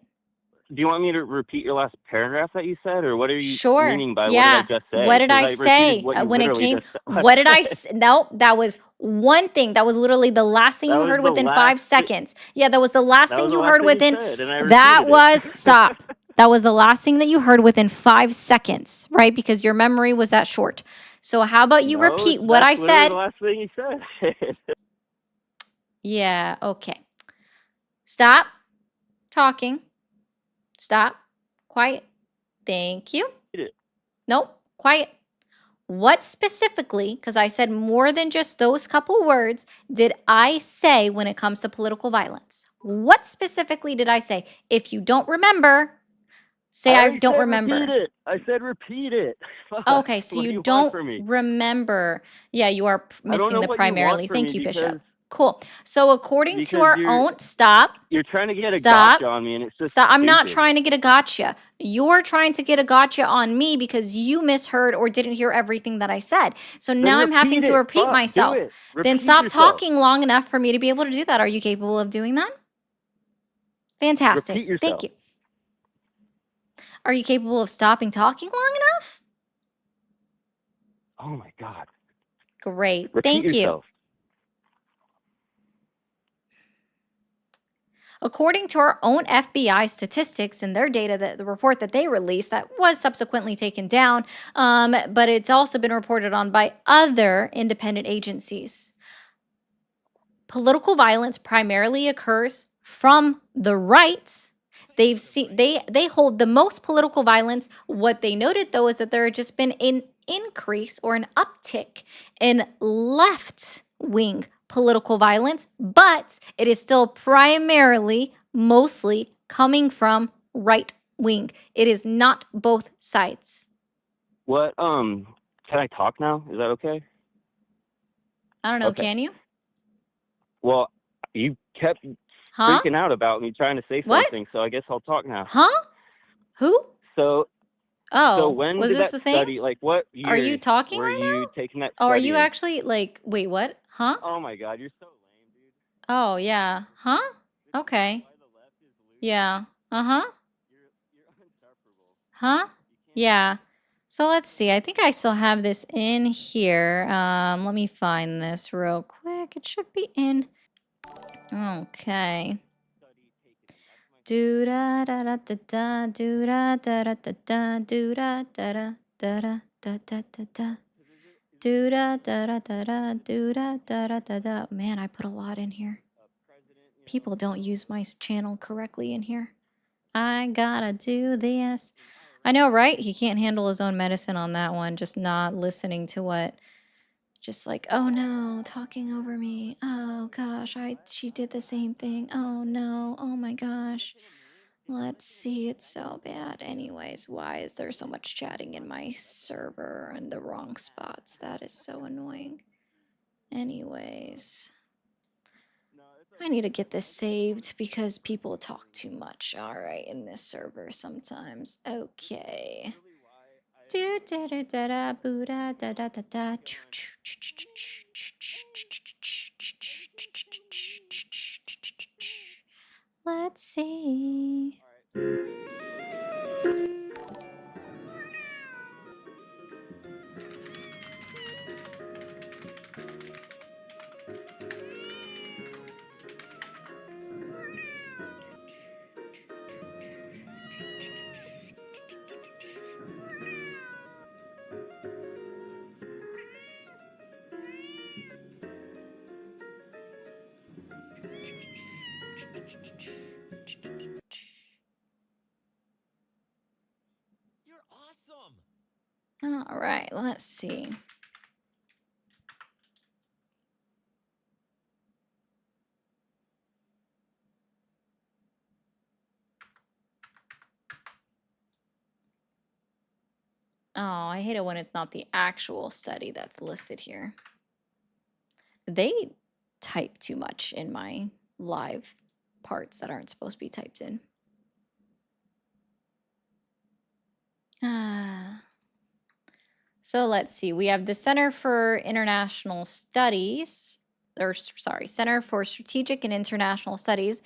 do you want me to repeat your last paragraph that you said, or what are you Sure. meaning by what did I Yeah. just say? What did Because I I repeated say what you when it literally came? just said. What did I? No, that was one thing. That was literally the last thing That you was heard the within last 5 seconds. Yeah, that was the last That thing was the you last heard thing you within. said, and I That repeated was it. stop. That was the last thing that you heard within 5 seconds, right? Because your memory was that short. So how about you No, repeat what that's I literally said? the last thing you said. Yeah. Okay. Stop talking. Stop. Quiet. Thank you. Nope. Quiet. What specifically, because I said more than just those couple words, did I say when it comes to political violence? What specifically did I say? If you don't remember, say I I already don't said remember. repeat it. I said repeat it. Fuck. Okay, so What do you you want don't from me? remember. Yeah, you are I don't missing know the what you want primarily. from me Thank you, Bishop. because Cool. So according to our you're own, stop. trying to get a Stop. gotcha on me, and it's just Stop. I'm not stupid. trying to get a gotcha. You're trying to get a gotcha on me because you misheard or didn't hear everything that I said. So Then now I'm having repeat to it. repeat Fuck, myself. do it. Then Repeat stop yourself. talking long enough for me to be able to do that. Are you capable of doing that? Fantastic. Repeat yourself. Thank you. Are you capable of stopping talking long enough? Oh my god. Great. Repeat Thank you. yourself. According to our own FBI statistics and their data, the report that they released that was subsequently taken down, but it's also been reported on by other independent agencies. Political violence primarily occurs from the right. They've seen they hold the most political violence. What they noted though is that there had just been an increase or an uptick in left wing political violence, but it is still primarily mostly coming from right wing. It is not both sides. What can I talk now? Is that okay? I don't know, Okay. can you? Well, you kept Huh? freaking out about me trying to say What? something, so I guess I'll talk now. Huh? Who? So Oh, when was did this that the thing? study, like what Are you year talking were right you now? taking that Oh, are study you in? actually like, wait, what? Huh? Oh my god, you're so lame, dude. Oh, yeah. Huh? Okay. Yeah. Uh-huh. You're unsufferable. Huh? Yeah. So let's see. I think I still have this in here. Let me find this real quick. It should be in. Okay. Do da da da da da do da da da da da do da da da da da da da da. Do da da da da da do da da da da da. Man, I put a lot in here. People don't use my channel correctly in here. I gotta do this. I know, right? He can't handle his own medicine on that one. Just not listening to what. Just like, oh no, talking over me. Oh gosh, she did the same thing. Oh no. Oh my gosh. Let's see, it's so bad. Anyways, why is there so much chatting in my server in the wrong spots? That is so annoying. Anyways, I need to get this saved because people talk too much. All right, in this server sometimes. Okay. Do da da da da boo da da da da da. Let's see. Let's see. Oh, I hate it when it's not the actual study that's listed here. They type too much in my live parts that aren't supposed to be typed in. So let's see. We have the Center for International Studies, or sorry, Center for Strategic and International Studies,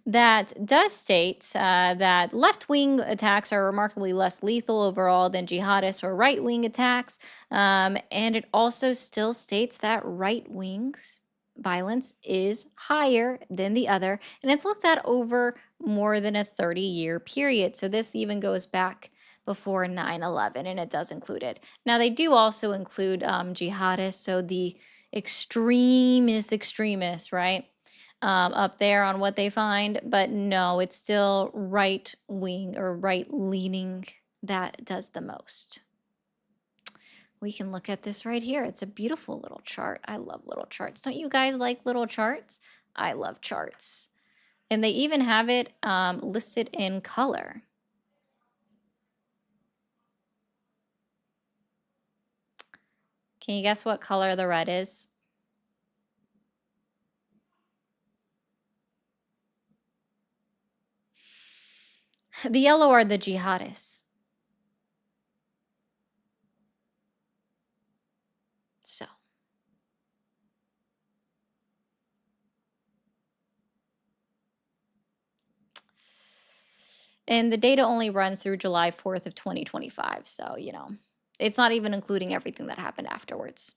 that does state that left-wing attacks are remarkably less lethal overall than jihadist or right-wing attacks. And it also still states that right-wing's violence is higher than the other. And it's looked at over more than a 30-year period. So this even goes back before 9/11, and it does include it. Now, they do also include jihadists, so the extremists, right? Up there on what they find, but no, it's still right wing or right leaning that does the most. We can look at this right here. It's a beautiful little chart. I love little charts. Don't you guys like little charts? I love charts. And they even have it listed in color. Can you guess what color the red is? The yellow are the jihadists. So. And the data only runs through July 4th of 2025. So, you know, it's not even including everything that happened afterwards.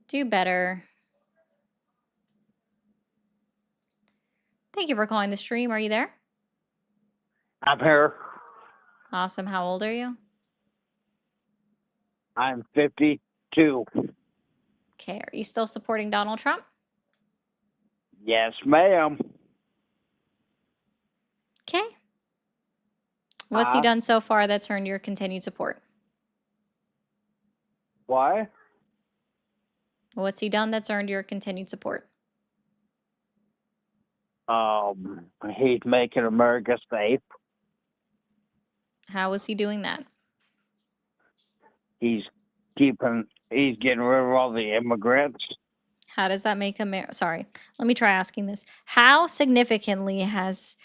Do better. Thank you for calling the stream. Are you there? I'm here. Awesome. How old are you? I'm 52. Okay. Are you still supporting Donald Trump? Yes, ma'am. Okay. What's he done so far that's earned your continued support? Why? What's he done that's earned your continued support? He's making America safe. How is he doing that? He's getting rid of all the immigrants. How does that make America? Sorry, let me try asking this. How significantly has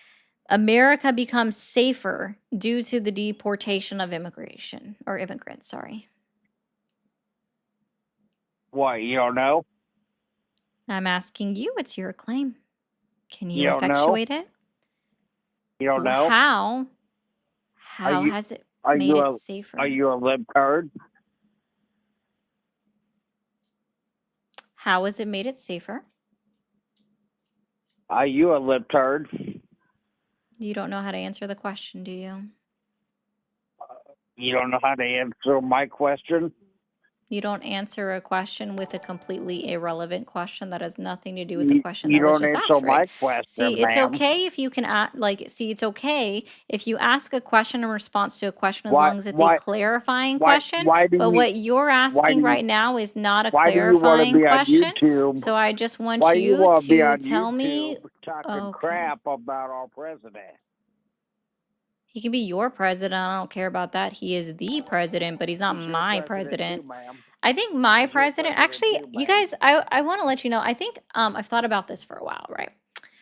America become safer due to the deportation of immigration or immigrants? Sorry. What, you don't know? I'm asking you. It's your claim. Can you You don't know? effectuate it? You don't know? How? How has it made it safer? Are you a libtard? How has it made it safer? Are you a libtard? You don't know how to answer the question, do you? You don't know how to answer my question? You don't answer a question with a completely irrelevant question that has nothing to do with the question that was just asked You for don't answer it. my question, See, it's ma'am. okay if you can it's okay if you ask a question in response to a question as long as it's a clarifying question. But what you're asking right now is not a clarifying question. So I just want you to tell me. Talking crap about our president. He can be your president. I don't care about that. He is the president, but he's not my president. Too, ma'am. I think my president, actually, you guys, I want to let you know, I think I've thought about this for a while, right?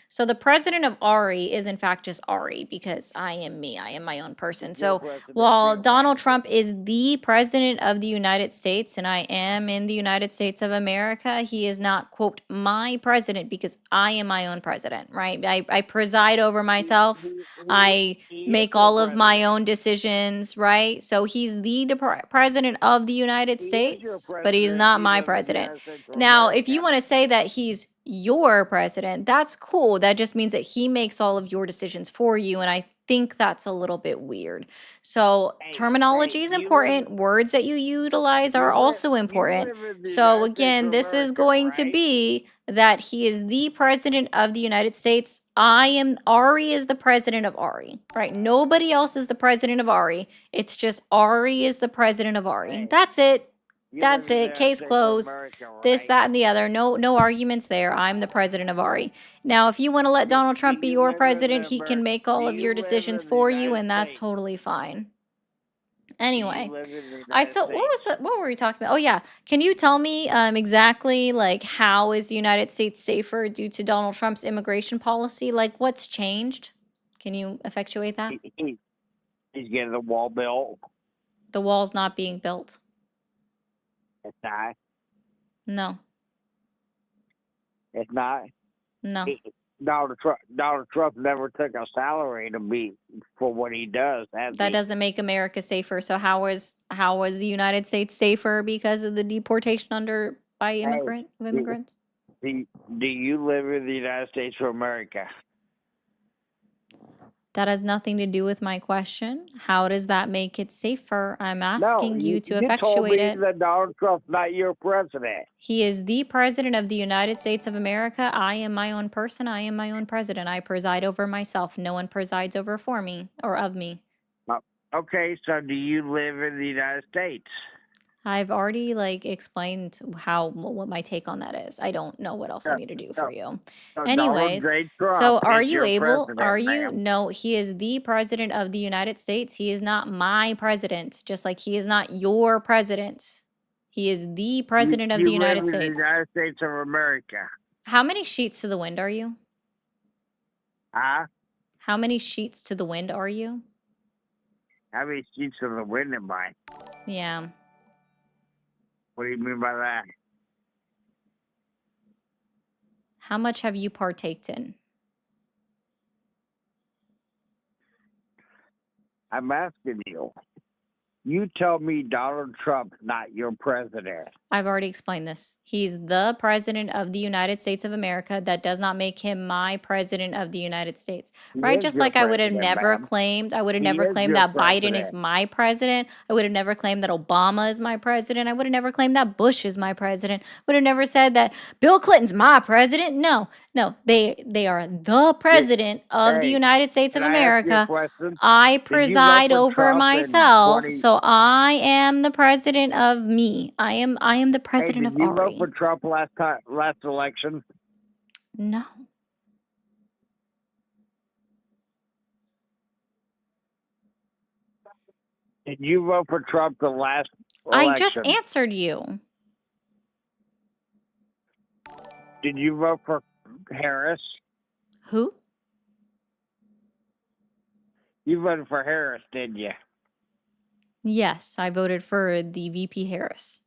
So the president of Ari is in fact just Ari because I am me. I am my own person. So while Donald Trump is the president of the United States and I am in the United States of America, he is not, quote, my president because I am my own president, right? I preside over myself. I make all of my own decisions, right? So he's the president of the United States, but he's not my president. Now, if you want to say that he's your president, that's cool. That just means that he makes all of your decisions for you. And I think that's a little bit weird. So Hey, terminology is you live important. Words that you utilize are you live also important. in the So United States again, of this is America, going to right? be that he is the president of the United States. Ari is the president of Ari, right? Nobody else is the president of Ari. It's just Ari is the president of Ari. Hey, That's it. you That's live in the it. United Case States of closed. America, This, right? that, and the other. No arguments there. I'm the president of Ari. Now, if you want to let Donald Trump be you your live in president, the he can Amer- make all Do of you your live decisions in the for you, United and that's States? totally fine. Do you Anyway, live in the I United saw what was States? that? What were we talking about? Oh yeah, can you tell me exactly like how is the United States safer due to Donald Trump's immigration policy? Like what's changed? Can you effectuate that? He's getting the wall built. The wall's not being built. It's not. No, It's not. no. Donald Trump never took a salary to be for what he does, has That he? doesn't make America safer. So how was the United States safer because of the deportation by Hey, immigrants? do you live in the United States of America? That has nothing to do with my question. How does that make it safer? I'm No, asking you to you told effectuate me it. that Donald Trump's not your president. He is the president of the United States of America. I am my own person. I am my own president. I preside over myself. No one presides over for me or of me. Okay, so do you live in the United States? I've already explained what my take on that is. I don't know what else I need to do for you. So Donald Anyways, J. so Trump are is you your able, president, ma'am. no, he is the president of the United States. He is not my president, just like he is not your president. He is the president of the You live United in the States. United States of America. How many sheets to the wind are you? Huh? How many sheets to the wind are you? How many sheets of the wind am I? Yeah. What do you mean by that? How much have you partaked in? I'm asking you. You tell me Donald Trump's not your president. I've already explained this. He's the president of the United States of America. That does not make him my president of the United States, He right? is Just your like I would have president, never ma'am. claimed, He is your that Biden is president. my president. I would have never claimed that Obama is my president. I would have never claimed that Bush is my president. Would have never said that Bill Clinton's my president. No, they are the president of the Hey, United States of can I ask you a America. question? I Did you vote preside for over Trump in myself, 20? so I am the president of me. I am the Hey, president did of you vote for Ari. Trump last election? No. Did you vote for Trump the last I just election? answered you. Did you vote for Harris? Who? You voted for Harris, didn't you? Yes, I voted for the VP Harris.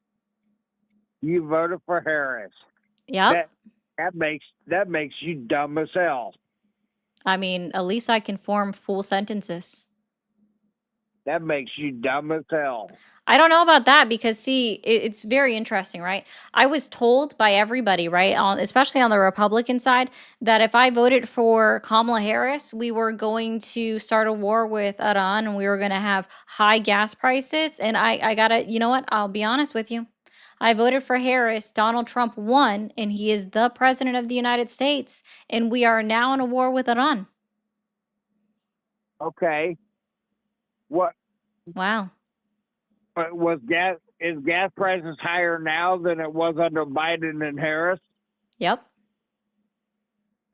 You voted for Harris. Yep. That makes you dumb as hell. I mean, at least I can form full sentences. That makes you dumb as hell. I don't know about that because, see, it's very interesting, right? I was told by everybody, right, especially on the Republican side, that if I voted for Kamala Harris, we were going to start a war with Iran and we were going to have high gas prices. And I got to, you know what? I'll be honest with you. I voted for Harris. Donald Trump won, and he is the president of the United States. And we are now in a war with Iran. Okay. What? Wow. Is gas prices higher now than it was under Biden and Harris? Yep.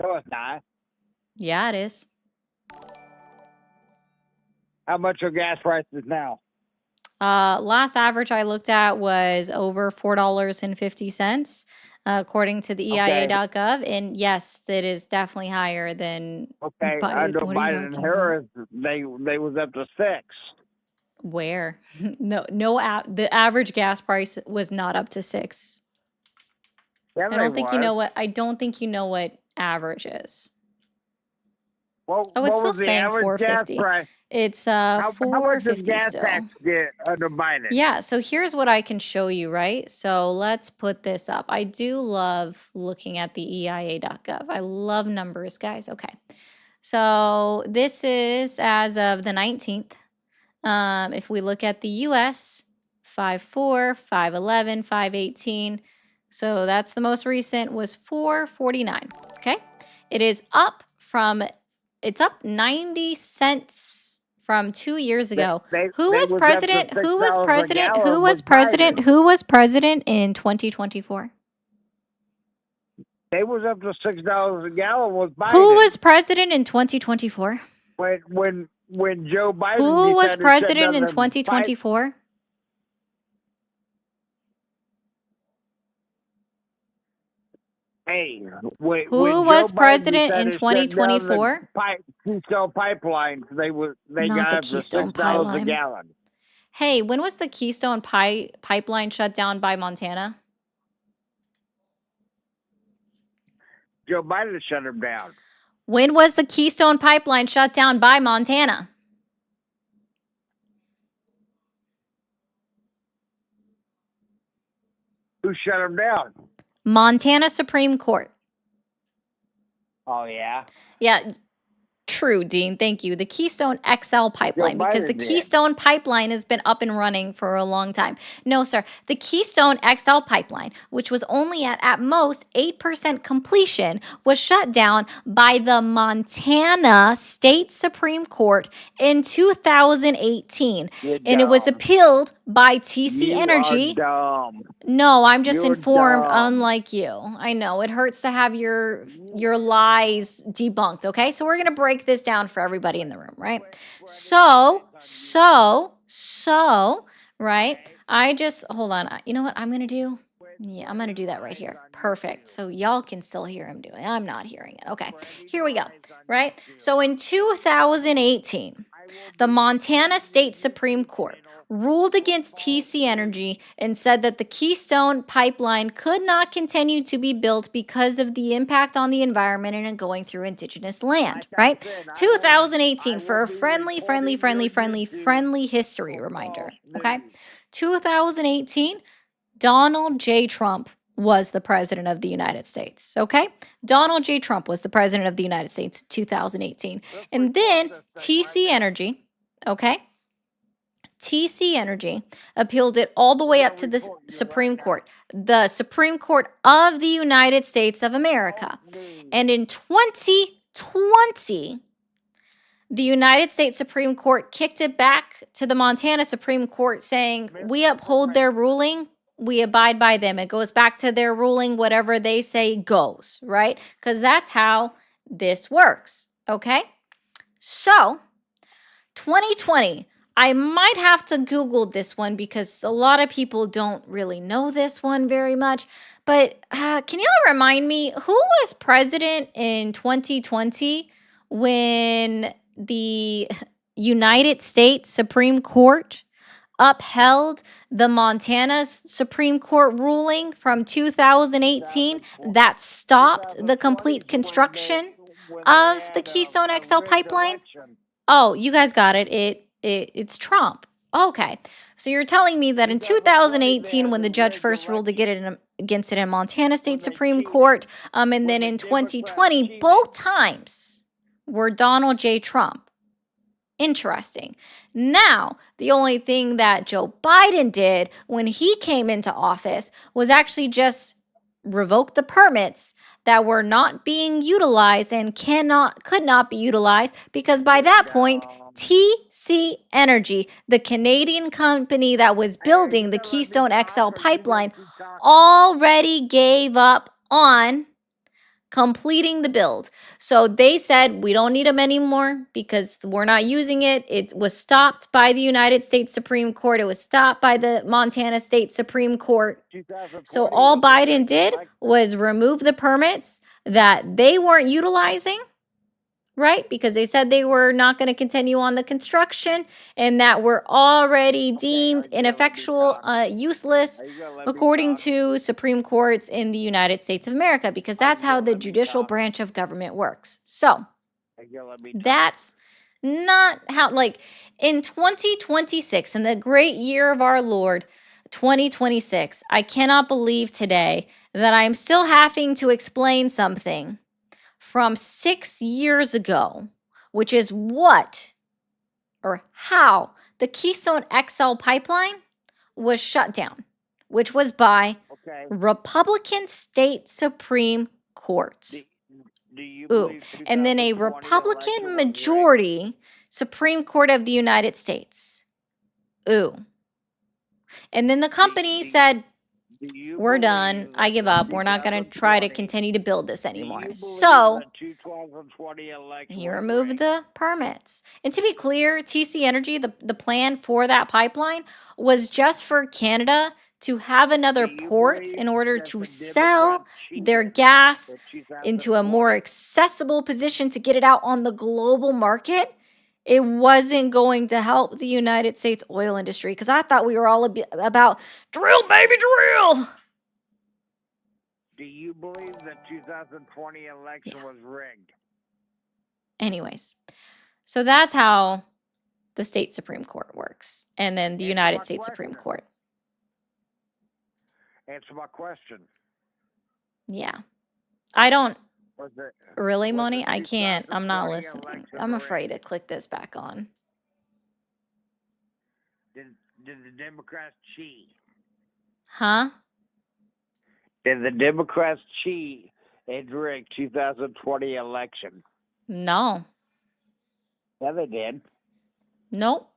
No, it's not. Yeah, it is. How much are gas prices now? Last average I looked at was over $4.50, according to the EIA.gov. And yes, that is definitely higher than Okay, Biden. under What are you Biden and talking about? Harris, they was up to 6. Where? The average gas price was not up to 6. Yeah, I they don't think you know was. what average is. What Oh, it's still was the saying average gas 450. price? It's How much does 450 gas still. tax get under Biden? Yeah, so here's what I can show you, right? So let's put this up. I do love looking at the EIA.gov. I love numbers, guys. Okay. So this is as of the 19th. If we look at the US, 5.4, 5.11, 5.18. So that's the most recent was 4.49. Okay. It's up 90 cents from 2 years ago. Who They was was up to president? Who was $6 a president? Who gallon was with president? Biden. Who was president in 2024? They was up to $6 a gallon with Biden. Who was president in 2024? When Joe Biden Who was decided to shut president down in the pipe. 2024? Hey, when Who Joe was Biden president in decided to shut down the 2024? Keystone pipelines, they Not got the up to Keystone $6 a Pipeline. gallon. Hey, when was the Keystone Pipeline shut down by Montana? Joe Biden shut them down. When was the Keystone Pipeline shut down by Montana? Who shut them down? Montana Supreme Court. Oh yeah. Yeah, true, Dean. Thank you. The Keystone XL pipeline, because the Biden did. Keystone pipeline has been up and running for a long time. No, sir. The Keystone XL pipeline, which was only at most 8% completion, was shut down by the Montana State Supreme Court in 2018. And it was appealed by TC You Energy. are dumb. No, I'm just You're informed, dumb. unlike you. I know it hurts to have your lies debunked. Okay, so we're gonna break this down for everybody in the room, right? So, right? I just hold on. You know what I'm gonna do? Yeah, I'm gonna do that right here. Perfect. So y'all can still hear him doing. I'm not hearing it. Okay, here we go. Right. So in 2018, the Montana State Supreme Court ruled against TC Energy and said that the Keystone Pipeline could not continue to be built because of the impact on the environment and going through indigenous land, right? 2018 for a friendly history reminder, okay? 2018, Donald J. Trump was the president of the United States, okay? Donald J. Trump was the president of the United States in 2018. And then TC Energy, okay? TC Energy appealed it all the way up to the Supreme Court, the Supreme Court of the United States of America. And in 2020, the United States Supreme Court kicked it back to the Montana Supreme Court saying, we uphold their ruling, we abide by them. It goes back to their ruling, whatever they say goes, right? Because that's how this works, okay? So, 2020, I might have to Google this one because a lot of people don't really know this one very much. But can y'all remind me who was president in 2020 when the United States Supreme Court upheld the Montana Supreme Court ruling from 2018 that stopped the complete construction of the Keystone XL pipeline? Oh, you guys got it. It's Trump. Okay. So you're telling me that in 2018, when the judge first ruled against it in Montana State Supreme Court, and then in 2020, both times were Donald J. Trump. Interesting. Now, the only thing that Joe Biden did when he came into office was actually just revoke the permits that were not being utilized and could not be utilized because by that point, TC Energy, the Canadian company that was building the Keystone XL pipeline, already gave up on completing the build. So they said, we don't need them anymore because we're not using it. It was stopped by the United States Supreme Court. It was stopped by the Montana State Supreme Court. So all Biden did was remove the permits that they weren't utilizing, right? Because they said they were not going to continue on the construction and that were already deemed ineffectual, useless, according to Supreme Courts in the United States of America, because that's how the judicial branch of government works. So that's not how, like in 2026, in the great year of our Lord, 2026, I cannot believe today that I'm still having to explain something from 6 years ago, which is what or how the Keystone XL pipeline was shut down, which was by Okay. Republican state Supreme Court. Do you Ooh, believe and then a 2020 election Republican was rigged? majority Supreme Court of the United States. Ooh. And then the company said, Do you we're believe done. I that give the up. We're not going to try to 2020 continue to build this Do anymore. you believe So the 2020 election he was removed rigged? the permits. And to be clear, TC Energy, the plan for that pipeline was just for Canada to have another Do you port believe in order that to the sell Democrats their cheated gas in into a more 2020? accessible position to get it out on the global market? It wasn't going to help the United States oil industry because I thought we were all about drill, baby, drill. Do you believe the 2020 election was rigged? Anyways, so that's how the state Supreme Court works. And then the Answer United my States Supreme question. Court. Answer my question. Yeah. I don't Was it really, was Moni. the I can't. I'm not 2020 listening. election I'm afraid to rigged? click this back on. Did the Democrats cheat? Huh? Did the Democrats cheat and rig 2020 election? No. Yeah, they did. Nope.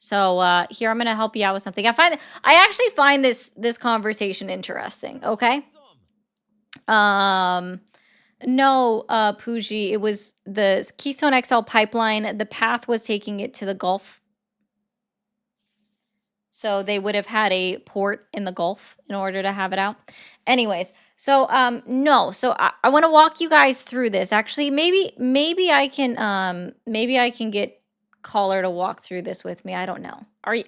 So here I'm going to help you out with something. I actually find this conversation interesting, okay? No, Pooji, it was the Keystone XL pipeline. The path was taking it to the Gulf. So they would have had a port in the Gulf in order to have it out. Anyways, so no, so I want to walk you guys through this. Actually, maybe I can get caller to walk through this with me. I don't know.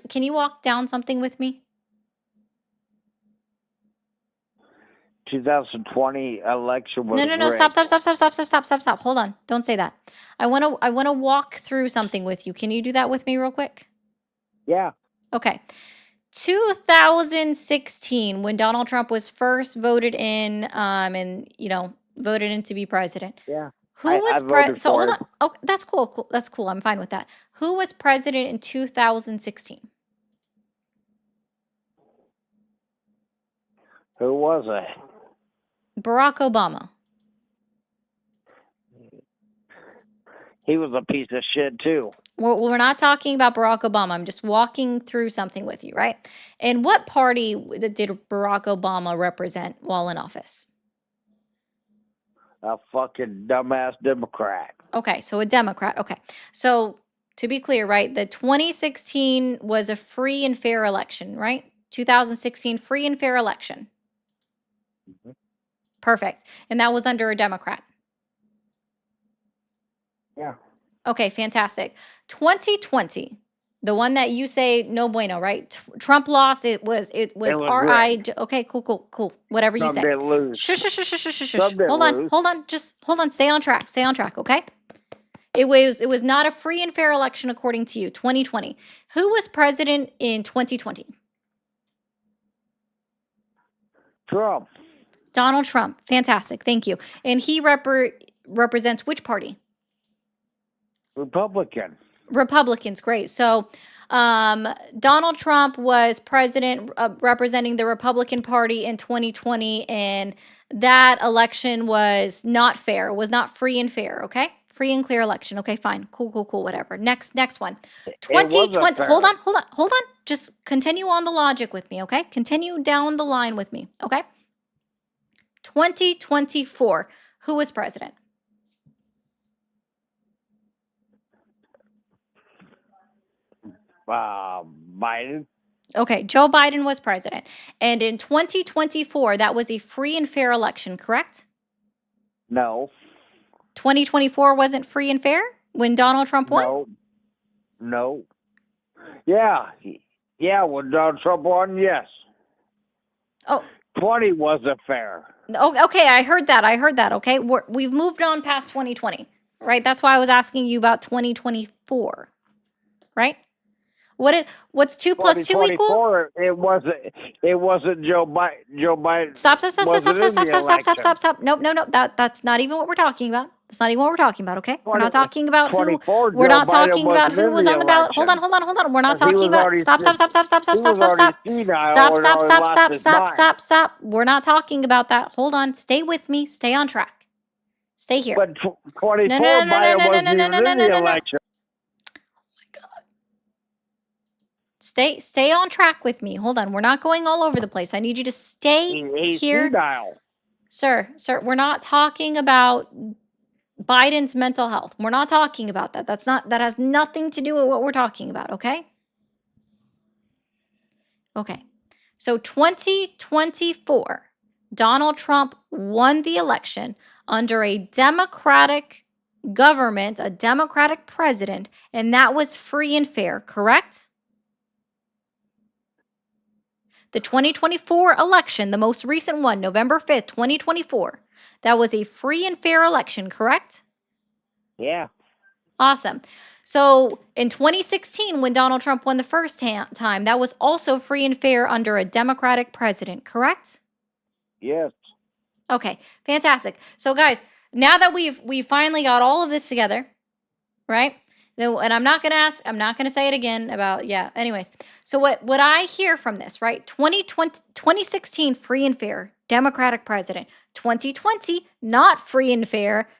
Can you walk down something with me? 2020 election was No. rigged. Stop. Hold on. Don't say that. I want to walk through something with you. Can you do that with me real quick? Yeah. Okay. 2016, when Donald Trump was first voted in, and voted in to be president. Yeah. Who I was voted so for hold him. on. Oh, that's cool. That's cool. I'm fine with that. Who was president in 2016? Who was it? Barack Obama. He was a piece of shit too. We're not talking about Barack Obama. I'm just walking through something with you, right? And what party did Barack Obama represent while in office? A fucking dumbass Democrat. Okay, so a Democrat. Okay. So to be clear, right, the 2016 was a free and fair election, right? 2016 free and fair election. Mm-hmm. Perfect. And that was under a Democrat. Yeah. Okay, fantastic. 2020, the one that you say no bueno, right? Trump lost. It was rigged. Okay, cool. Whatever you Trump say. didn't lose. Shush. Trump didn't lose. Hold on. Just hold on. Stay on track. Okay? It was not a free and fair election according to you. 2020. Who was president in 2020? Trump. Donald Trump. Fantastic. Thank you. And he represents which party? Republican. Republicans. Great. So Donald Trump was president representing the Republican Party in 2020, and that election was not fair. It was not free and fair. Okay. Free and clear election. Okay, fine. Cool. Whatever. Next one. 2020. Hold on. Just continue on the logic with me. Okay. Continue down the line with me. Okay. 2024. Who was president? Biden. Okay, Joe Biden was president. And in 2024, that was a free and fair election, correct? No. 2024 wasn't free and fair when Donald Trump won? No. Yeah. Yeah, when Donald Trump won, yes. Oh. 20 wasn't fair. Oh, okay, I heard that. Okay, we've moved on past 2020, right? That's why I was asking you about 2024, right? What's 2 plus 2 equal? 2024, it wasn't Joe Biden Stop. wasn't in the election. Nope. That's not even what we're talking about. That's not even what we're talking about, okay? We're not 20 talking about who 24, we're Joe not Biden talking about wasn't who in was the on the ballot. Hold on. election We're not because he talking was about already stop. he was already senile and already lost his mind. Stop. We're not talking about that. Hold on. Stay with me. Stay on track. Stay here. But No, 24, no, no, no, no, Biden no, no, wasn't no, no, even no, in no, the no, no. election. Stay on track with me. Hold on. We're not going all over the place. I need you to stay He's here. senile. Sir, we're not talking about Biden's mental health. We're not talking about that. That has nothing to do with what we're talking about, okay? Okay. So 2024, Donald Trump won the election under a Democratic government, a Democratic president, and that was free and fair, correct? The 2024 election, the most recent one, November 5th, 2024, that was a free and fair election, correct? Yeah. Awesome. So in 2016, when Donald Trump won the first time, that was also free and fair under a Democratic president, correct? Yes. Okay, fantastic. So guys, now that we finally got all of this together, right? And I'm not gonna say it again about, yeah, anyways. So what I hear from this, right? 2016, free and fair, Democratic president. 2020, not free and fair,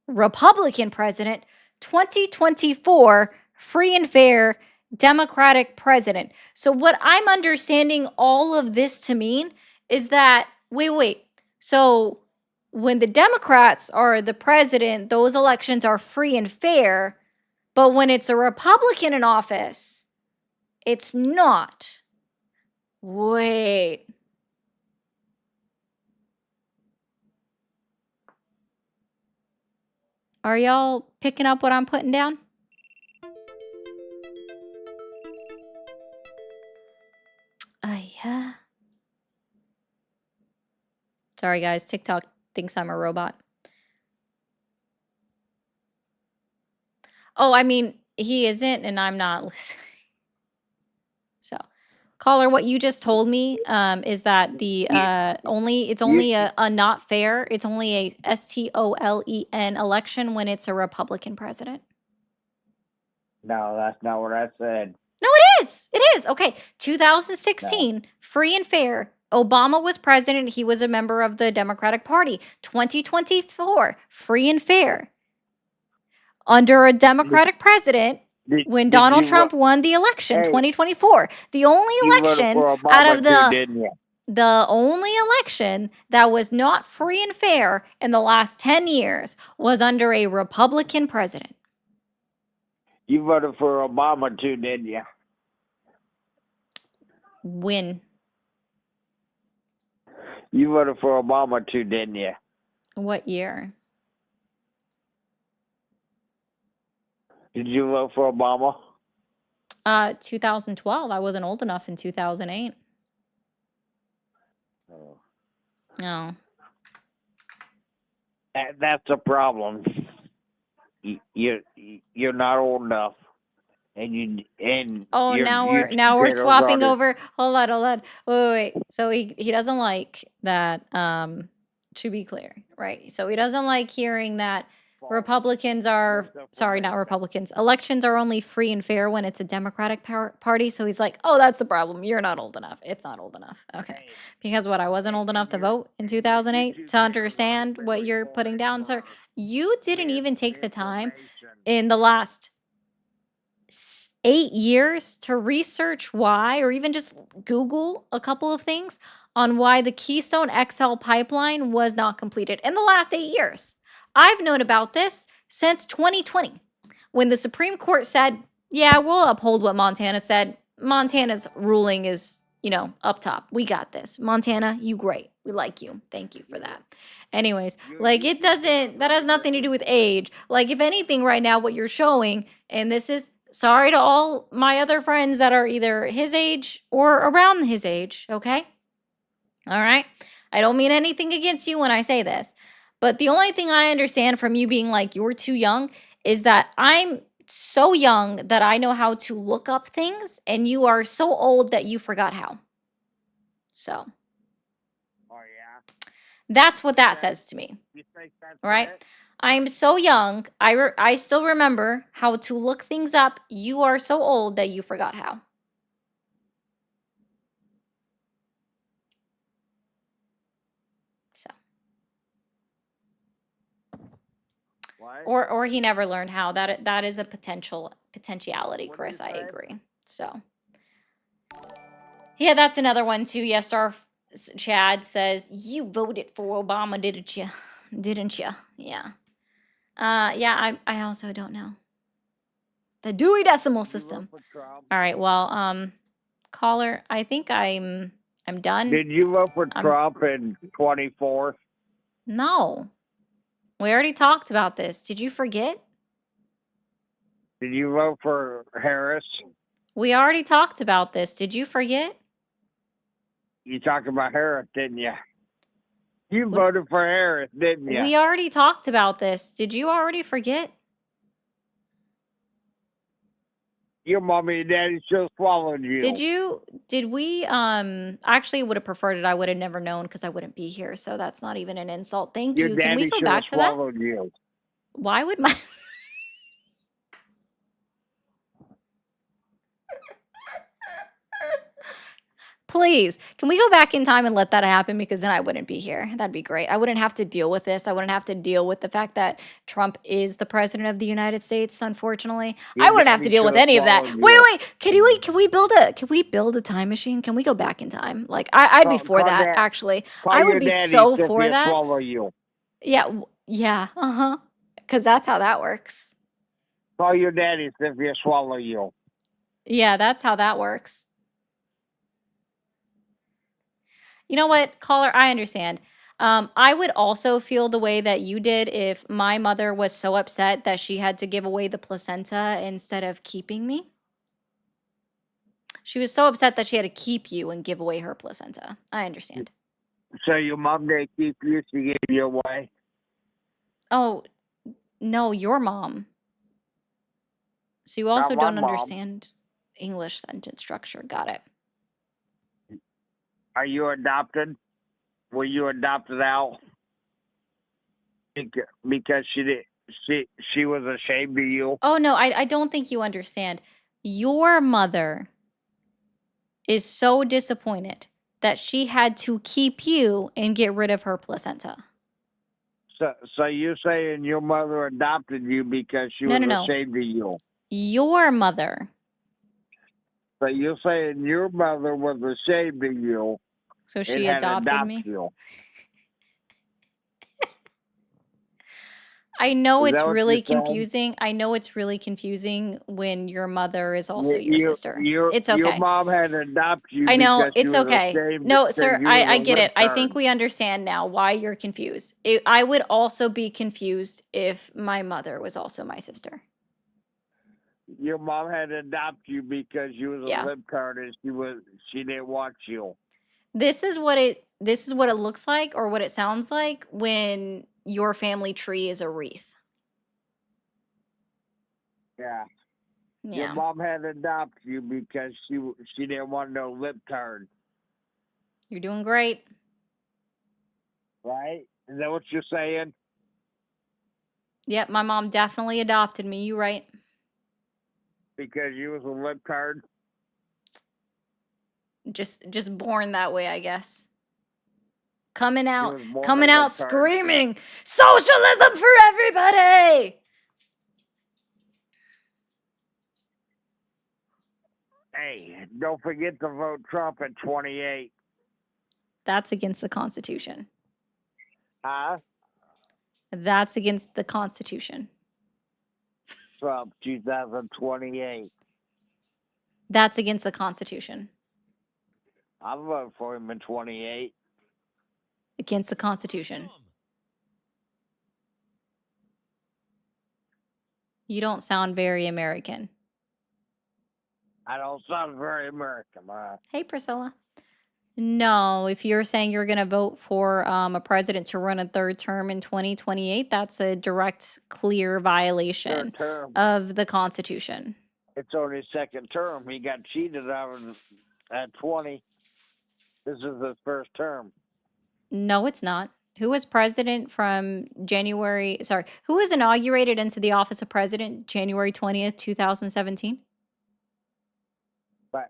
Republican president. 2024, free and fair, Democratic president. So what I'm understanding all of this to mean is that, wait. So when the Democrats are the president, those elections are free and fair. But when it's a Republican in office, it's not. Wait. Are y'all picking up what I'm putting down? Yeah. Sorry, guys. TikTok thinks I'm a robot. Oh, I mean, he isn't, and I'm not listening. So, caller, what you just told me is that the it's only a not fair. It's only a STOLEN election when it's a Republican president. No, that's not what I said. No, it is. It is. Okay. 2016, free and fair. Obama was president. He was a member of the Democratic Party. 2024, free and fair. Under a Democratic president, when Donald Trump won the election, 2024. The only election out of the only election that was not free and fair in the last 10 years was under a Republican president. You voted for Obama too, didn't you? When? You voted for Obama too, didn't you? What year? Did you vote for Obama? 2012. I wasn't old enough in 2008. Oh. No. That's a problem. You're not old enough, and now we're swapping over. Hold on. Wait. So he doesn't like that. To be clear, right? So he doesn't like hearing that Republicans are not Republicans. Elections are only free and fair when it's a Democratic party. So he's like, oh, that's the problem. You're not old enough. It's not old enough. Okay. Because I wasn't old enough to vote in 2008 to understand what you're putting down, sir. You didn't even take the time in the last 8 years to research why, or even just Google a couple of things on why the Keystone XL pipeline was not completed in the last 8 years. I've known about this since 2020, when the Supreme Court said, yeah, we'll uphold what Montana said. Montana's ruling is, up top. We got this. Montana, you great. We like you. Thank you for that. Anyways, that has nothing to do with age. Like, if anything, right now, what you're showing, and this is sorry to all my other friends that are either his age or around his age, okay? All right? I don't mean anything against you when I say this, but the only thing I understand from you being like, you're too young, is that I'm so young that I know how to look up things, and you are so old that you forgot how. So Oh yeah. that's what that says to me. You think that's Right? it? I'm so young. I still remember how to look things up. You are so old that you forgot how. So, What? or he never learned how. That is a potentiality, What did Chris. you I say? agree. So, yeah, that's another one too. Yes, Chad says you voted for Obama, didn't you? Didn't you? Yeah. Yeah. I also don't know the Dewey Decimal Did you vote System. for Trump? All right. Well, caller, I think I'm done. Did you vote for I'm Trump in 24? No. We already talked about this. Did you forget? Did you vote for Harris? We already talked about this. Did you forget? You talked about Harris, didn't you? You voted for Harris, didn't you? We already talked about this. Did you already forget? Your mommy and daddy still swallowed you. Did we actually would have preferred it. I would have never known because I wouldn't be here. So that's not even an insult. Thank Your you. Can we daddy go should have back to that? swallowed you. Why would my Please, can we go back in time and let that happen? Because then I wouldn't be here. That'd be great. I wouldn't have to deal with this. I wouldn't have to deal with the fact that Trump is the president of the United States, unfortunately. Your I wouldn't have to daddy deal should with have any of that. swallowed Wait, you. wait. Can we build a time machine? Can we go back in time? Like I'd be for that, actually. Call I would your be daddy so if for he'll that. swallow you. Yeah, yeah, uh-huh. Because that's how that works. Call your daddy if he'll swallow you. Yeah, that's how that works. You know what, caller? I understand. I would also feel the way that you did if my mother was so upset that she had to give away the placenta instead of keeping me. She was so upset that she had to keep you and give away her placenta. I understand. So your mom didn't keep you, she gave you away? Oh, no, your mom. So you Not also my don't mom. understand English sentence structure. Got it. Are you adopted? Were you adopted out? Because she was ashamed of you? Oh, no, I don't think you understand. Your mother is so disappointed that she had to keep you and get rid of her placenta. So you're saying your mother adopted you because she No, was no, no. ashamed of you? Your mother. So you're saying your mother was ashamed of you So and she had to adopted adopt me? you? I know Is it's that what really you're saying? confusing. I know it's really confusing when your mother is also your sister. Your It's okay. mom had to adopt you I know, because she it's was okay. ashamed No, because sir, you was I a get it. I think libtard. we understand now why you're confused. I would also be confused if my mother was also my sister. Your mom had to adopt you because you was a Yeah. libtard and she didn't want you. This is what it looks like or what it sounds like when your family tree is a wreath. Yeah. Your Yeah. mom had to adopt you because she didn't want no libtard, You're doing great. right? Is that what you're saying? Yep, my mom definitely adopted me. You right. Because you was a libtard? Just born that way, I guess. Coming You out was born a libtard. screaming, socialism for everybody. Hey, don't forget to vote Trump at 28. That's against the Constitution. Huh? That's against the Constitution. Trump 2028. That's against the Constitution. I'll vote for him in 28. Against the Constitution. You don't sound very American. I don't sound very American, huh? Hey, Priscilla. No, if you're saying you're going to vote for a president to run a third term in 2028, that's a direct, clear violation Third term. of the Constitution. It's only his second term. He got cheated out at 20. This is his first term. No, it's not. Who was president from who was inaugurated into the office of president January 20th, 2017? But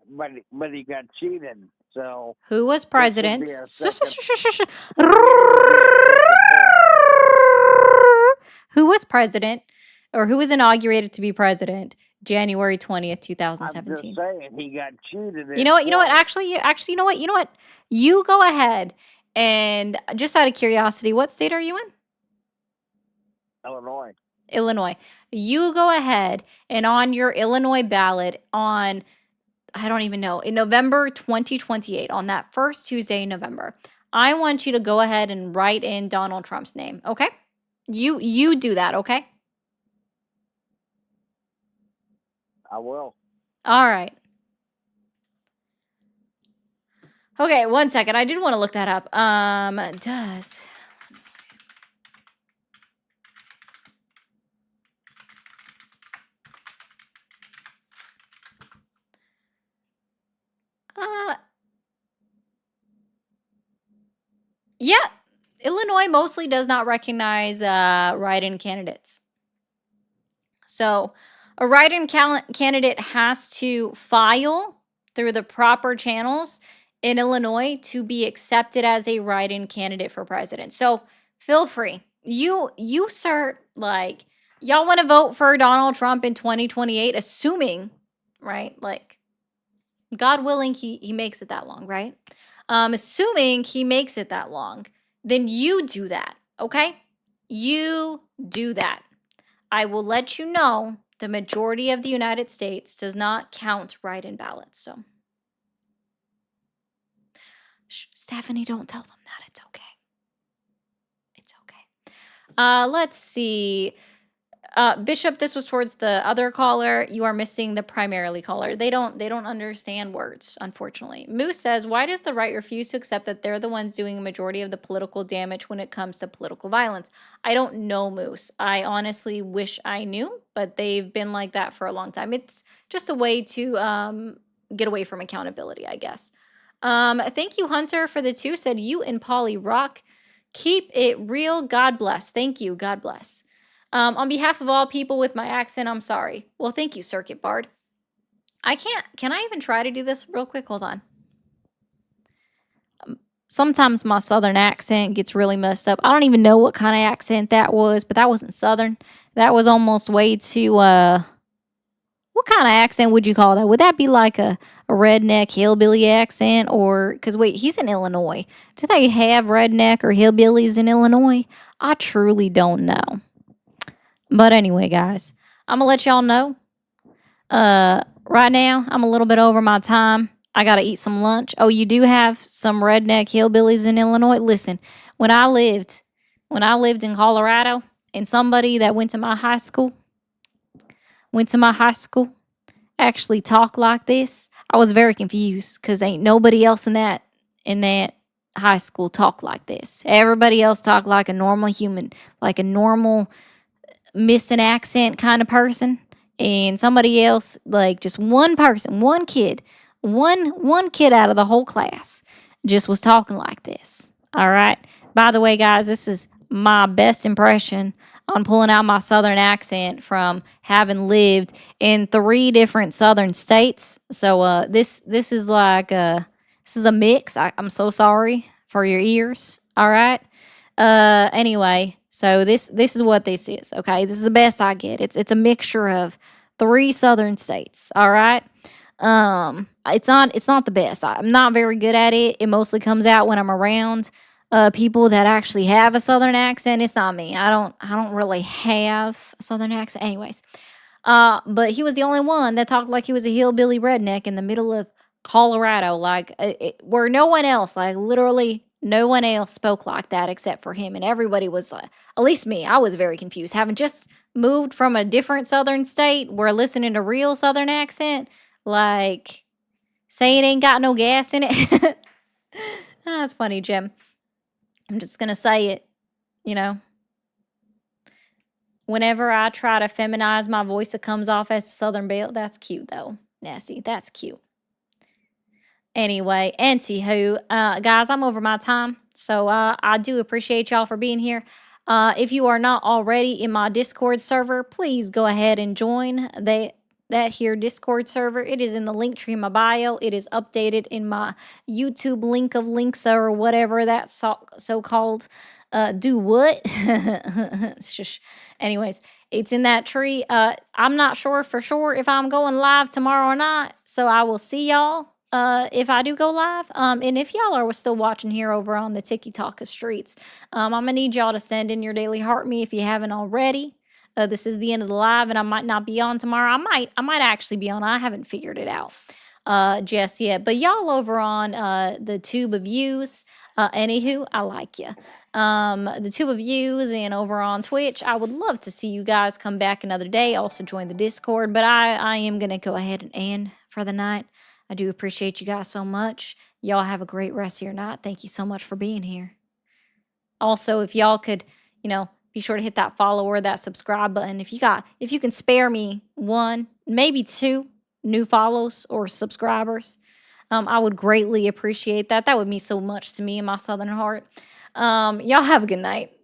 he got cheated. So Who was this would president? be a Shush, second. shush, shush, shush, shush. This would be a second term. Who was president or who was inaugurated to be president January 20th, I'm just 2017? saying he got cheated. You know what? You know what? Actually, you know what? You know what? You go ahead and just out of curiosity, what state are you in? Illinois. Illinois. You go ahead and on your Illinois ballot on, I don't even know, in November 2028, on that first Tuesday in November, I want you to go ahead and write in Donald Trump's name, okay? You do that, okay? I will. All right. Okay, one second. I did want to look that up. Does yeah, Illinois mostly does not recognize write-in candidates. So a write-in candidate has to file through the proper channels in Illinois to be accepted as a write-in candidate for president. So feel free. You sir, like, y'all want to vote for Donald Trump in 2028, assuming, right? Like, God willing, he makes it that long, right? Assuming he makes it that long, then you do that, okay? You do that. I will let you know the majority of the United States does not count write-in ballots. So, Stephanie, don't tell them that. It's okay. It's okay. Let's see. Bishop, this was towards the other caller. You are missing the primarily caller. They don't understand words, unfortunately. Moose says, why does the right refuse to accept that they're the ones doing a majority of the political damage when it comes to political violence? I don't know, Moose. I honestly wish I knew, but they've been like that for a long time. It's just a way to get away from accountability, I guess. Thank you, Hunter, for the 2. Said you and Polly rock. Keep it real. God bless. Thank you. God bless. On behalf of all people with my accent, I'm sorry. Well, thank you, Circuit Bard. Can I even try to do this real quick? Hold on. Sometimes my southern accent gets really messed up. I don't even know what kind of accent that was, but that wasn't southern. That was almost way too, what kind of accent would you call that? Would that be like a redneck hillbilly accent? Or, because wait, he's in Illinois. Do they have redneck or hillbillies in Illinois? I truly don't know. But anyway, guys, I'm gonna let y'all know. Right now, I'm a little bit over my time. I gotta eat some lunch. Oh, you do have some redneck hillbillies in Illinois? Listen, when I lived in Colorado, and somebody that went to my high school actually talked like this, I was very confused because ain't nobody else in that high school talked like this. Everybody else talked like a normal human, like a normal missing accent kind of person, and somebody else, like just one person, one kid out of the whole class just was talking like this. All right, by the way, guys, this is my best impression on pulling out my southern accent from having lived in 3 different southern states. So this is like this is a mix. I'm so sorry for your ears. All right. Anyway, so this is what this is, okay? This is the best I get. It's a mixture of 3 southern states, all right? It's not the best. I'm not very good at it. It mostly comes out when I'm around people that actually have a southern accent. It's not me. I don't really have a southern accent. Anyways, but he was the only one that talked like he was a hillbilly redneck in the middle of Colorado, like where no one else, like literally no one else spoke like that except for him. And everybody was like, at least me, I was very confused. Having just moved from a different southern state where listening to real southern accent, like say it ain't got no gas in it. That's funny, Jim. I'm just gonna say it, you know. Whenever I try to feminize my voice, it comes off as a Southern Belle. That's cute, though. Nasty. That's cute. Anyway, anywho, guys, I'm over my time. So I do appreciate y'all for being here. If you are not already in my Discord server, please go ahead and join that here Discord server. It is in the link tree in my bio. It is updated in my YouTube link of links or whatever that's so called. Do what? It's just, anyways, it's in that tree. I'm not sure for sure if I'm going live tomorrow or not. So I will see y'all if I do go live. And if y'all are still watching here over on the Tiki Talk Streets, I'm gonna need y'all to send in your daily heart me if you haven't already. This is the end of the live, and I might not be on tomorrow. I might actually be on. I haven't figured it out just yet. But y'all over on the Tube of Views, anywho, I like you. The Tube of Views and over on Twitch, I would love to see you guys come back another day. Also join the Discord. But I am gonna go ahead and end for the night. I do appreciate you guys so much. Y'all have a great rest of your night. Thank you so much for being here. Also, if y'all could, be sure to hit that follow or that subscribe button. If you can spare me 1, maybe 2 new follows or subscribers, I would greatly appreciate that. That would mean so much to me and my Southern heart. Y'all have a good night.